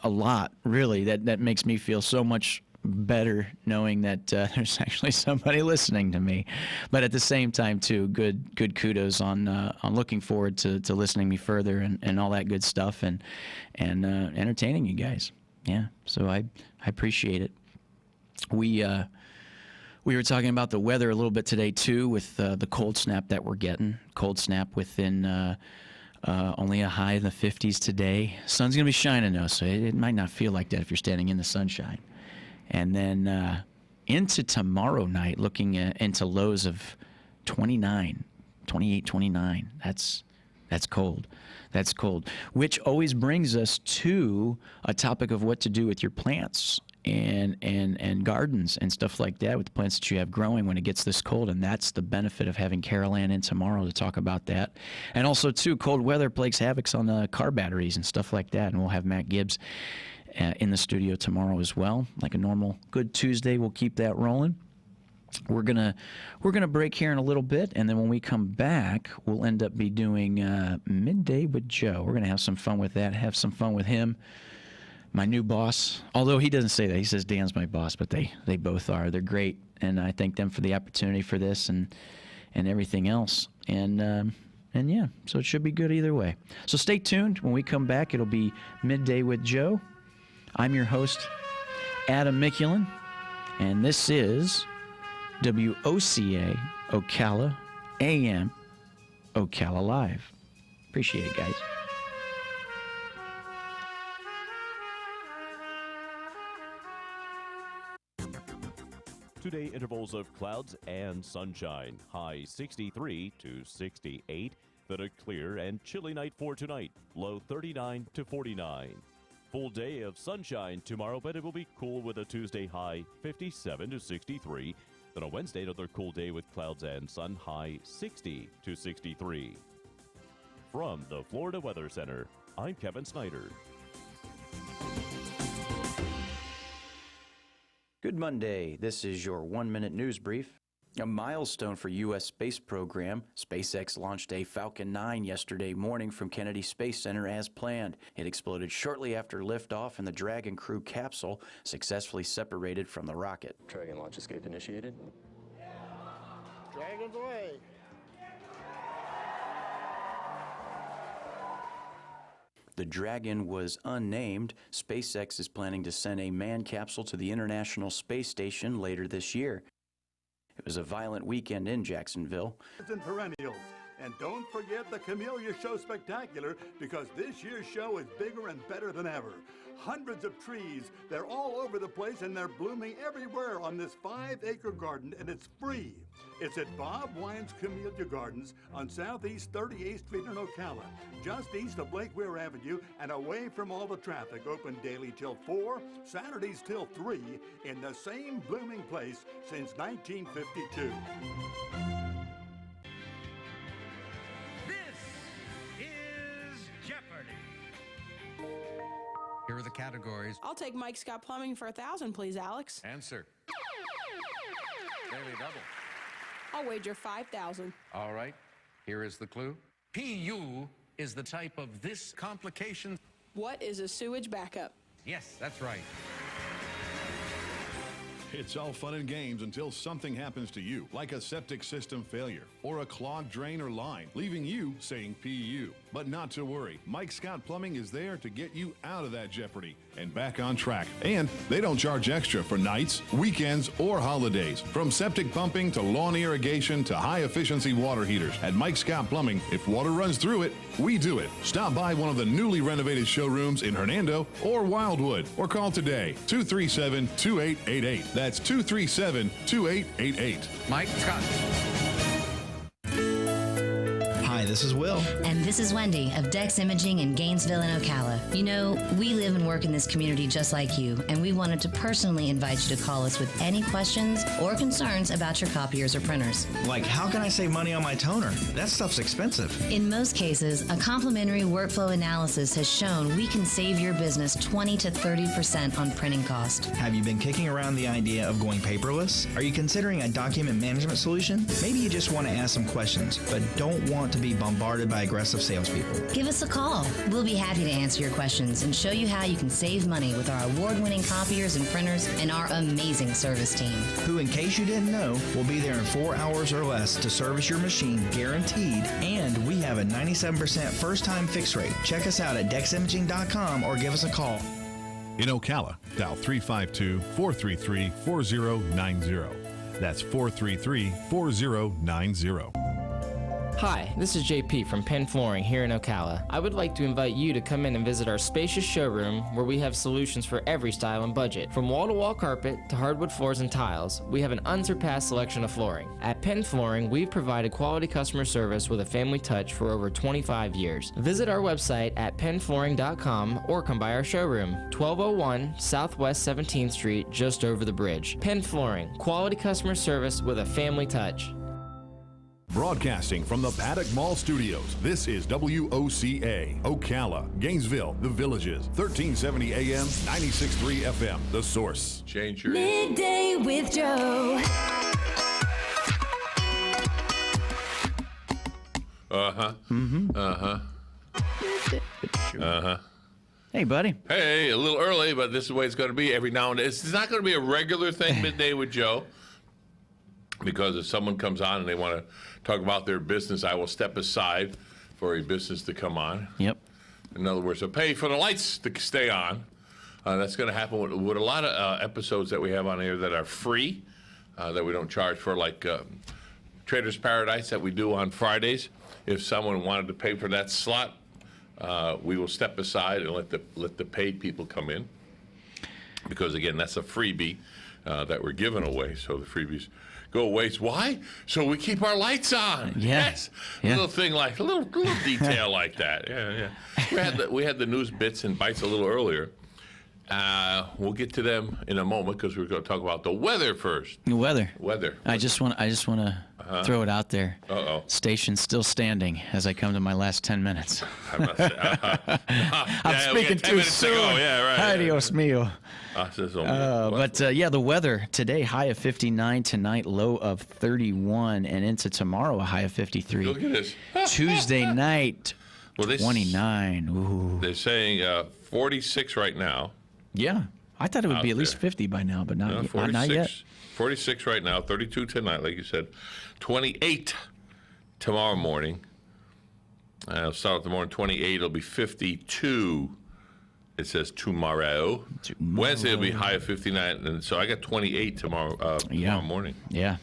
Speaker 7: a lot, really. That makes me feel so much better knowing that there's actually somebody listening to me. But at the same time, too, good kudos on looking forward to listening to me further and all that good stuff and entertaining you guys. Yeah, so I appreciate it. We were talking about the weather a little bit today, too, with the cold snap that we're getting. Cold snap within only a high in the 50s today. Sun's going to be shining, though, so it might not feel like that if you're standing in the sunshine. And then into tomorrow night, looking into lows of 28, 29. That's That's cold. That's cold. Which always brings us to a topic of what to do with your plants and gardens and stuff like that with the plants that you have growing when it gets this cold. And that's the benefit of having Carol Ann in tomorrow to talk about that. And also, too, cold weather plagues havoc on the car batteries and stuff like that. And we'll have Matt Gibbs in the studio tomorrow as well. Like a normal good Tuesday, we'll keep that rolling. We're gonna break here in a little bit, and then when we come back, we'll end up be doing Midday with Joe. We're gonna have some fun with that. Have some fun with him, my new boss. Although he doesn't say that, he says Dan's my boss, but they both are. They're great, and I thank them for the opportunity for this and everything else. And yeah, so it should be good either way. So stay tuned. When we come back, it'll be Midday with Joe. I'm your host, Adam Mickulin, and this is WOCA Ocala AM Ocala Live. Appreciate it, guys.
Speaker 12: Today, intervals of clouds and sunshine. High 63 to 68. Then a clear and chilly night for tonight. Low 39 to 49. Full day of sunshine tomorrow, but it will be cool with a Tuesday high 57 to 63. Then on Wednesday, another cool day with clouds and sun, high 60 to 63. From the Florida Weather Center, I'm Kevin Snyder.
Speaker 7: Good Monday. This is your 1-minute news brief. A milestone for U.S. space program. SpaceX launched a Falcon 9 yesterday morning from Kennedy Space Center as planned. It exploded shortly after liftoff, and the Dragon crew capsule successfully separated from the rocket.
Speaker 1: Dragon launch escape initiated.
Speaker 5: Dragon's away.
Speaker 7: The Dragon was unnamed. SpaceX is planning to send a manned capsule to the International Space Station later this year. It was a violent weekend in Jacksonville.
Speaker 16: And perennials. And don't forget the Camellia Show Spectacular, because this year's show is bigger and better than ever. Hundreds of trees, they're all over the place, and they're blooming everywhere on this 5-acre garden, and it's free. It's at Bob Wine's Camellia Gardens on Southeast 38th Street in Ocala, just east of Lake Weir Avenue and away from all the traffic. Open daily till 4, Saturdays till 3, in the same blooming place since 1952.
Speaker 17: Here are the categories.
Speaker 18: I'll take Mike Scott Plumbing for 1,000, please, Alex.
Speaker 17: Answer. Daily double.
Speaker 18: I'll wager 5,000.
Speaker 17: All right. Here is the clue. PU is the type of this complication.
Speaker 18: What is a sewage backup?
Speaker 17: Yes, that's right.
Speaker 4: It's all fun and games until something happens to you, like a septic system failure or a clogged drain or line, leaving you saying PU. But not to worry, Mike Scott Plumbing is there to get you out of that jeopardy and back on track. And they don't charge extra for nights, weekends, or holidays. From septic pumping to lawn irrigation to high-efficiency water heaters. At Mike Scott Plumbing, if water runs through it, we do it. Stop by one of the newly renovated showrooms in Hernando or Wildwood, or call today, 237-2888. That's 237-2888.
Speaker 17: Mike Scott.
Speaker 24: Hi, this is Will.
Speaker 25: And this is Wendy of Dex Imaging in Gainesville and Ocala. You know, we live and work in this community just like you, and we wanted to personally invite you to call us with any questions or concerns about your copiers or printers.
Speaker 20: Like, how can I save money on my toner? That stuff's expensive.
Speaker 25: In most cases, a complimentary workflow analysis has shown we can save your business 20 to 30% on printing cost.
Speaker 20: Have you been kicking around the idea of going paperless? Are you considering a document management solution? Maybe you just want to ask some questions, but don't want to be bombarded by aggressive salespeople.
Speaker 25: Give us a call. We'll be happy to answer your questions and show you how you can save money with our award-winning copiers and printers and our amazing service team.
Speaker 20: Who, in case you didn't know, will be there in 4 hours or less to service your machine, guaranteed, and we have a 97% first-time fix rate. Check us out at deximaging.com or give us a call.
Speaker 4: In Ocala, dial 352-433-4090. That's 433-4090.
Speaker 11: Hi, this is JP from Penn Flooring here in Ocala. I would like to invite you to come in and visit our spacious showroom where we have solutions for every style and budget. From wall-to-wall carpet to hardwood floors and tiles, we have an unsurpassed selection of flooring. At Penn Flooring, we've provided quality customer service with a family touch for over 25 years. Visit our website at pennflooring.com or come by our showroom, 1201 Southwest 17th Street, just over the bridge. Penn Flooring, quality customer service with a family touch.
Speaker 4: Broadcasting from the Paddock Mall Studios, this is WOCA, Ocala, Gainesville, The Villages, 1370 AM, 96.3 FM, The Source.
Speaker 2: Change your...
Speaker 3: Midday with Joe.
Speaker 2: Uh-huh.
Speaker 7: Mm-hmm.
Speaker 2: Uh-huh. Uh-huh.
Speaker 7: Hey, buddy.
Speaker 2: Hey, a little early, but this is the way it's going to be every now and then. It's not going to be a regular thing, Midday with Joe, because if someone comes on and they want to talk about their business, I will step aside for a business to come on.
Speaker 7: Yep.
Speaker 2: In other words, I'll pay for the lights to stay on. That's going to happen with a lot of episodes that we have on air that are free, that we don't charge for, like Trader's Paradise that we do on Fridays. If someone wanted to pay for that slot, we will step aside and let the paid people come in. Because, again, that's a freebie that we're giving away, so the freebies go away. Why? So we keep our lights on.
Speaker 7: Yeah.
Speaker 2: Yes. A little thing like a little detail like that. Yeah. We had the news bits and bites a little earlier. We'll get to them in a moment because we're going to talk about the weather first.
Speaker 7: Weather.
Speaker 2: Weather.
Speaker 7: I just want to throw it out there.
Speaker 2: Uh-oh.
Speaker 7: Station still standing as I come to my last 10 minutes.
Speaker 2: I'm
Speaker 7: speaking too soon.
Speaker 2: Yeah, right.
Speaker 7: Adios mio. The weather today, high of 59, tonight low of 31, and into tomorrow a high of 53.
Speaker 2: Look at this.
Speaker 7: Tuesday night, 29. Ooh.
Speaker 2: They're saying 46 right now.
Speaker 7: Yeah, I thought it would be at least 50 by now, but not yet.
Speaker 2: 46 right now, 32 tonight, like you said. 28 tomorrow morning. I'll start with the morning, 28. It'll be 52. It says tomorrow. Wednesday will be high of 59, and so I got 28 tomorrow morning.
Speaker 7: Yeah.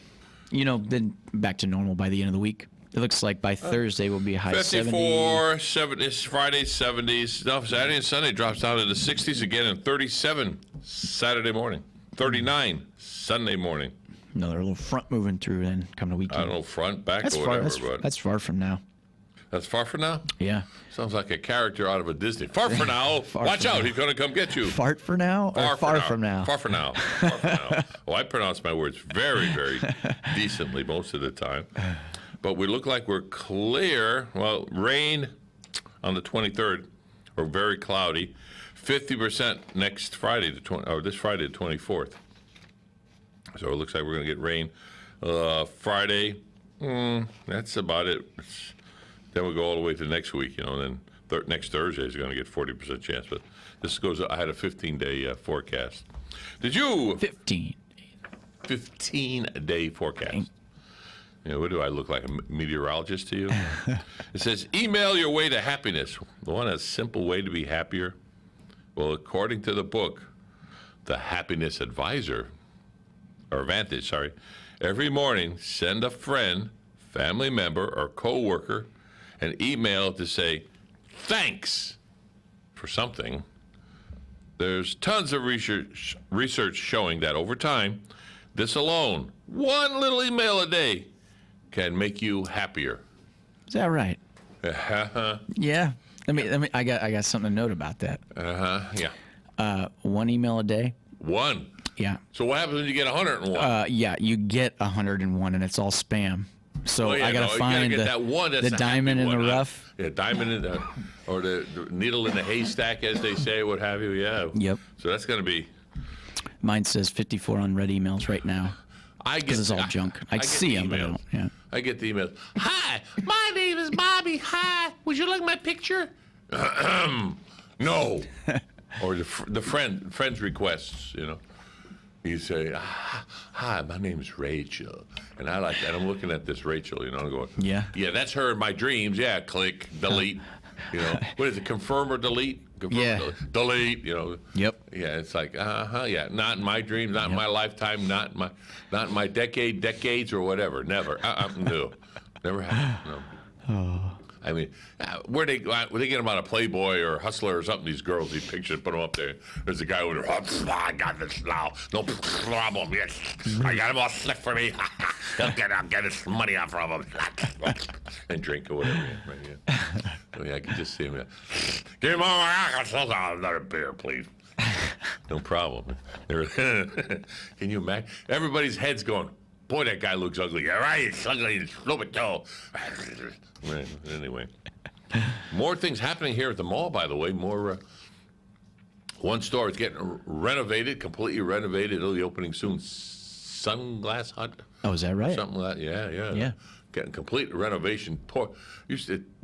Speaker 7: Then back to normal by the end of the week. It looks like by Thursday will be a high
Speaker 2: 54, 70. It's Friday, 70s. No, Saturday and Sunday drops down to the 60s again, and 37 Saturday morning. 39 Sunday morning.
Speaker 7: Another little front moving through then coming the weekend.
Speaker 2: I don't know, front, back,
Speaker 7: that's
Speaker 2: or
Speaker 7: far,
Speaker 2: whatever.
Speaker 7: that's far from now.
Speaker 2: That's far from now?
Speaker 7: Yeah.
Speaker 2: Sounds like a character out of a Disney. Far from now. Watch out. He's going to come get you.
Speaker 7: Fart for now or far from now?
Speaker 2: Far from now. Far from now. Well, I pronounce my words very, very decently most of the time. But we look like we're clear. Well, rain on the 23rd, or very cloudy. 50% next Friday, this Friday, the 24th. So it looks like we're going to get rain Friday. That's about it. Then we go all the way to next week, then next Thursday is going to get 40% chance. But this goes, I had a 15-day forecast. Did you? 15-day forecast. What do I look like, a meteorologist to you? It says, email your way to happiness. The one a simple way to be happier. Well, according to the book, The Happiness Advisor, or Advantage, every morning send a friend, family member, or coworker an email to say thanks for something. There's tons of research showing that over time, this alone, one little email a day, can make you happier.
Speaker 7: Is that right? Yeah. I got something to note about that.
Speaker 2: Yeah.
Speaker 7: One email a day.
Speaker 2: One.
Speaker 7: Yeah.
Speaker 2: So what happens when you get 101?
Speaker 7: Yeah, you get 101, and it's all spam. So I gotta find
Speaker 2: that one that's
Speaker 7: the diamond in the rough.
Speaker 2: Yeah, diamond in the, or the needle in the haystack, as they say, what have you. Yeah.
Speaker 7: Yep.
Speaker 2: So that's gonna be.
Speaker 7: Mine says 54 unread emails right now. Because it's all junk. I see them, but I don't. Yeah.
Speaker 2: I get the emails. Hi, my name is Bobby. Hi, would you like my picture? No. Or the friend's requests. You say, hi, my name's Rachel. And I like that. I'm looking at this Rachel, going,
Speaker 7: yeah,
Speaker 2: that's her in my dreams. Yeah, click, delete. What is it, confirm or delete? Confirm, delete,
Speaker 7: Yep.
Speaker 2: Yeah, it's like, yeah, not in my dreams, not in my lifetime, not in my decades or whatever. Never. No. Never happened. No.
Speaker 7: Oh.
Speaker 2: I mean, where they get them on a Playboy or Hustler or something, these girls, these pictures, put them up there. There's a guy with I got this now. No problem. Yes. I got him all slick for me. I'll get his money out from him. And drink or whatever. Right, yeah. Oh, yeah, I can just see him. Give him another beer, please. No problem. Can you imagine? Everybody's head's going, boy, that guy looks ugly. All right, he's ugly. He's stupid, too. Anyway. More things happening here at the mall, by the way. More. One store is getting renovated, completely renovated. It'll be opening soon. Sunglass Hut.
Speaker 7: Oh, is that right?
Speaker 2: Something like that. Yeah.
Speaker 7: Yeah.
Speaker 2: Getting complete renovation.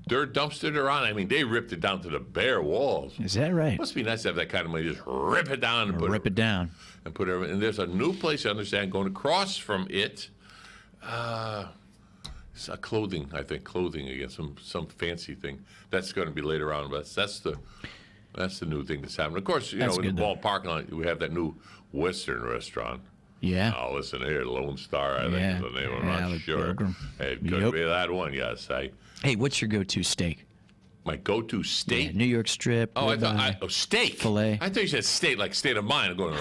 Speaker 2: Dirt dumpster they're on. I mean, they ripped it down to the bare walls.
Speaker 7: Is that right?
Speaker 2: Must be nice to have that kind of money. Just rip it down and
Speaker 7: rip it down
Speaker 2: and put everything. And there's a new place I understand going across from it. It's clothing, I think. Clothing again, some fancy thing. That's going to be later on. But that's the new thing that's happening. Of course, in the mall parking lot, we have that new Western restaurant.
Speaker 7: Yeah.
Speaker 2: Oh, listen here, Lone Star, I think is the name of it. I'm not sure.
Speaker 7: Pilgrim.
Speaker 2: It could be that one, yes.
Speaker 7: Hey, what's your go-to steak?
Speaker 2: My go-to steak?
Speaker 7: Yeah, New York strip.
Speaker 2: Oh, I thought steak.
Speaker 7: Filet.
Speaker 2: I thought you said state, like state of mind. I'm going,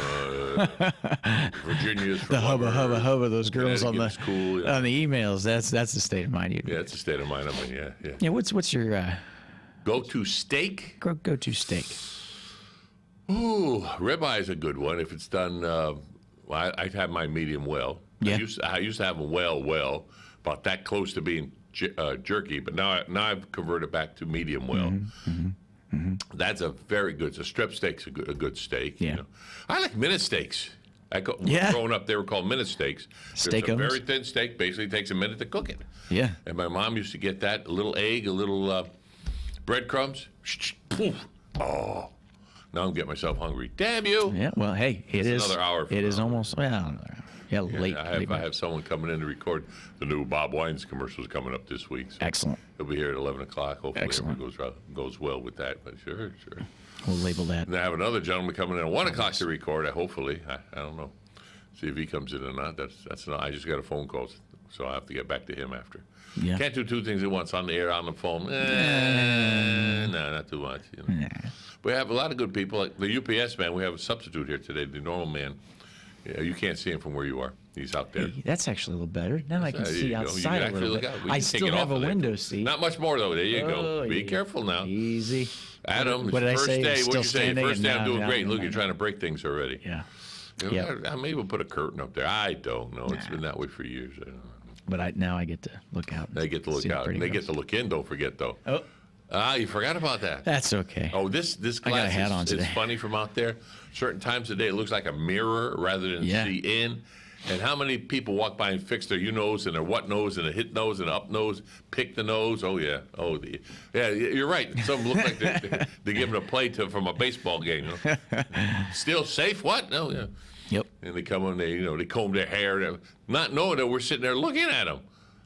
Speaker 2: Virginia's
Speaker 7: the hubba. Those girls on the
Speaker 2: cool,
Speaker 7: on the emails. That's the state of mind.
Speaker 2: Yeah, it's a state of mind. I mean, yeah.
Speaker 7: Yeah. What's your
Speaker 2: go-to steak?
Speaker 7: Go-to steak.
Speaker 2: Ooh, ribeye is a good one if it's done. I'd have my medium well.
Speaker 7: Yeah.
Speaker 2: I used to have a well, about that close to being jerky, but now I've converted back to medium well.
Speaker 7: Mm-hmm.
Speaker 2: That's a very good. So strip steak's a good steak.
Speaker 7: Yeah.
Speaker 2: You know. I like minute steaks. Growing up, they were called minute steaks. It's a very thin steak. Basically, takes a minute to cook it.
Speaker 7: Yeah.
Speaker 2: And my mom used to get that, a little egg, a little breadcrumbs. Poof. Oh. Now I'm getting myself hungry. Damn you!
Speaker 7: Yeah. Well, hey, it is
Speaker 2: another hour.
Speaker 7: It is almost late.
Speaker 2: I have someone coming in to record the new Bob Wines commercials coming up this week. So
Speaker 7: excellent.
Speaker 2: He'll be here at 11 o'clock. Hopefully
Speaker 7: excellent.
Speaker 2: It goes well with that. But sure.
Speaker 7: We'll label that.
Speaker 2: And I have another gentleman coming in at 1 o'clock to record. Hopefully, I don't know. See if he comes in or not. That's not. I just got a phone call, so I have to get back to him after.
Speaker 7: Yeah.
Speaker 2: Can't do two things at once, on the air, on the phone. No, not too much. You know.
Speaker 7: Nah.
Speaker 2: We have a lot of good people. Like the UPS man, we have a substitute here today, the normal man. Yeah, you can't see him from where you are. He's out there.
Speaker 7: Hey, that's actually a little better. Now I can see outside a little bit. I still have a window seat.
Speaker 2: Not much more, though. There you go. Be careful now.
Speaker 7: Easy.
Speaker 2: Adam,
Speaker 7: what did I
Speaker 2: first
Speaker 7: say?
Speaker 2: day. What
Speaker 7: Still
Speaker 2: you say? First day, I'm doing great. Look,
Speaker 7: no.
Speaker 2: you're trying to break things already.
Speaker 7: Yeah.
Speaker 2: Maybe we'll put a curtain up there. I don't know. It's been that way for years. I don't know.
Speaker 7: But now I get to look out.
Speaker 2: They get to look out. And they get to look in. Don't forget, though.
Speaker 7: Oh.
Speaker 2: You forgot about that.
Speaker 7: That's okay.
Speaker 2: Oh, this
Speaker 7: I got a hat
Speaker 2: glass
Speaker 7: on today.
Speaker 2: is funny from out there. Certain times of the day, it looks like a mirror rather than see in. And how many people walk by and fix their nose and their what nose and a hit nose and a up nose, pick the nose? Oh, yeah. Yeah, you're right. Some look like they're giving a play from a baseball game. You know? Still safe? What? No, yeah.
Speaker 7: Yep.
Speaker 2: And they come in, they comb their hair, not knowing that we're sitting there looking at them.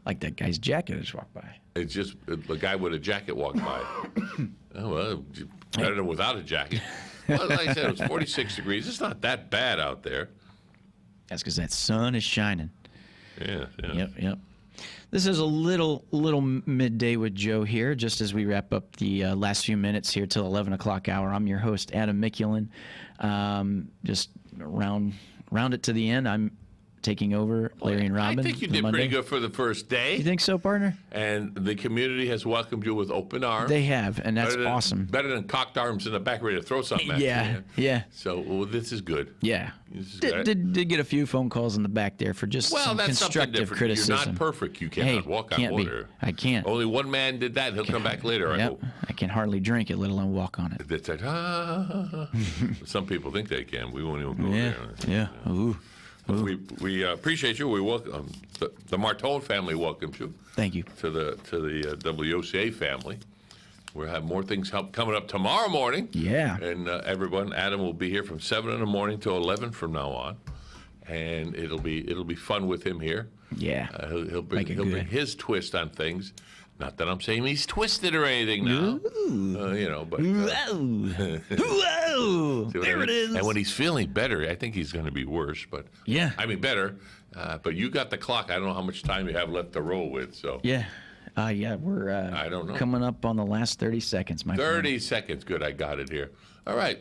Speaker 7: Like that guy's jacket just walked by.
Speaker 2: It's just a guy with a jacket walked by. Oh, well, better than without a jacket. Well, like I said, it was 46 degrees. It's not that bad out there.
Speaker 7: That's because that sun is shining.
Speaker 2: Yeah.
Speaker 7: Yep. This is a little midday with Joe here, just as we wrap up the last few minutes here till 11 o'clock hour. I'm your host, Adam Mikulin. Just round it to the end. I'm taking over Larry and Robin.
Speaker 2: I think you did pretty good for the first day.
Speaker 7: You think so, partner?
Speaker 2: And the community has welcomed you with open arms.
Speaker 7: They have, and that's awesome.
Speaker 2: Better than cocked arms in the back ready to throw something at you.
Speaker 7: Yeah.
Speaker 2: So this is good.
Speaker 7: Yeah. Did get a few phone calls in the back there for just some constructive criticism.
Speaker 2: You're not perfect. You cannot walk on water.
Speaker 7: I can't.
Speaker 2: Only one man did that. He'll come back later, I hope.
Speaker 7: I can hardly drink it, let alone walk on it.
Speaker 2: That's like, Some people think they can. We won't even go there.
Speaker 7: Yeah. Ooh.
Speaker 2: We appreciate you. We welcome the Martone family welcomes you.
Speaker 7: Thank you.
Speaker 2: To the WOCA family. We'll have more things coming up tomorrow morning.
Speaker 7: Yeah.
Speaker 2: And everyone, Adam will be here from 7 in the morning till 11 from now on, and it'll be fun with him here.
Speaker 7: Yeah.
Speaker 2: He'll bring his twist on things. Not that I'm saying he's twisted or anything now. But
Speaker 7: whoa! There it is.
Speaker 2: And when he's feeling better, I think he's going to be worse. But
Speaker 7: yeah,
Speaker 2: I mean better. But you got the clock. I don't know how much time you have left to roll with. So
Speaker 7: yeah, Yeah, we're
Speaker 2: I don't know.
Speaker 7: coming up on the last 30 seconds, my
Speaker 2: 30 seconds. Good, I got it here. All right.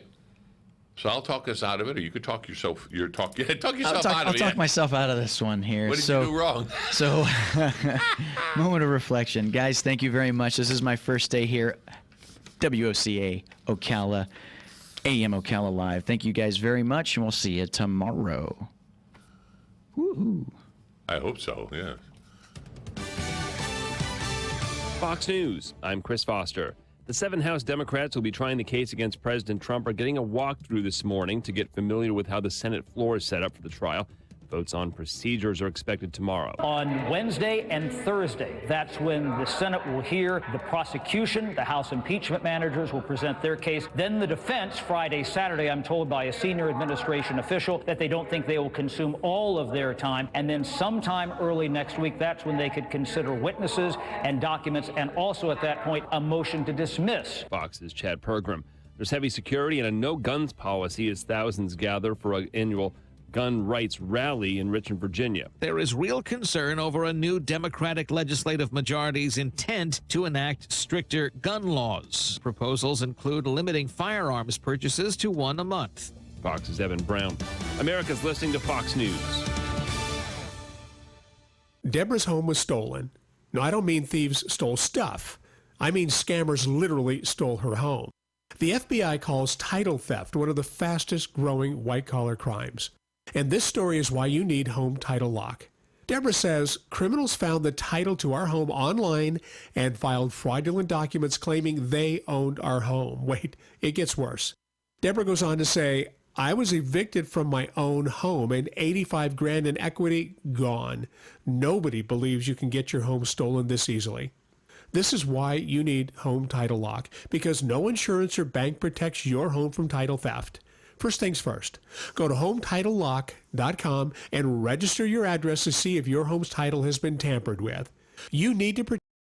Speaker 2: So I'll talk us out of it, or you could talk yourself. Talk yourself out of
Speaker 7: I'll
Speaker 2: it.
Speaker 7: talk myself out of this one here.
Speaker 2: What did you do wrong?
Speaker 7: So, moment of reflection. Guys, thank you very much. This is my first day here. WOCA, Ocala, AM Ocala Live. Thank you guys very much, and we'll see you tomorrow. Woo-hoo.
Speaker 2: I hope so, yeah.
Speaker 10: Fox News, I'm Chris Foster. The 7 House Democrats who will be trying the case against President Trump are getting a walkthrough this morning to get familiar with how the Senate floor is set up for the trial. Votes on procedures are expected tomorrow.
Speaker 5: On Wednesday and Thursday, that's when the Senate will hear the prosecution. The House impeachment managers will present their case. Then the defense, Friday, Saturday, I'm told by a senior administration official that they don't think they will consume all of their time. And then sometime early next week, that's when they could consider witnesses and documents, and also at that point, a motion to dismiss.
Speaker 10: Fox's Chad Pergram. There's heavy security and a no guns policy as thousands gather for an annual gun rights rally in Richmond, Virginia.
Speaker 6: There is real concern over a new Democratic legislative majority's intent to enact stricter gun laws. Proposals include limiting firearms purchases to 1 a month.
Speaker 10: Fox's Evan Brown. America's listening to Fox News.
Speaker 9: Deborah's home was stolen. No, I don't mean thieves stole stuff. I mean scammers literally stole her home. The FBI calls title theft one of the fastest growing white-collar crimes. And this story is why you need Home Title Lock. Deborah says criminals found the title to our home online and filed fraudulent documents claiming they owned our home. Wait, it gets worse. Deborah goes on to say, I was evicted from my own home and 85 grand in equity gone. Nobody believes you can get your home stolen this easily. This is why you need Home Title Lock, because no insurance or bank protects your home from title theft. First things first, go to HometitleLock.com and register your address to see if your home's title has been tampered with. You need to protect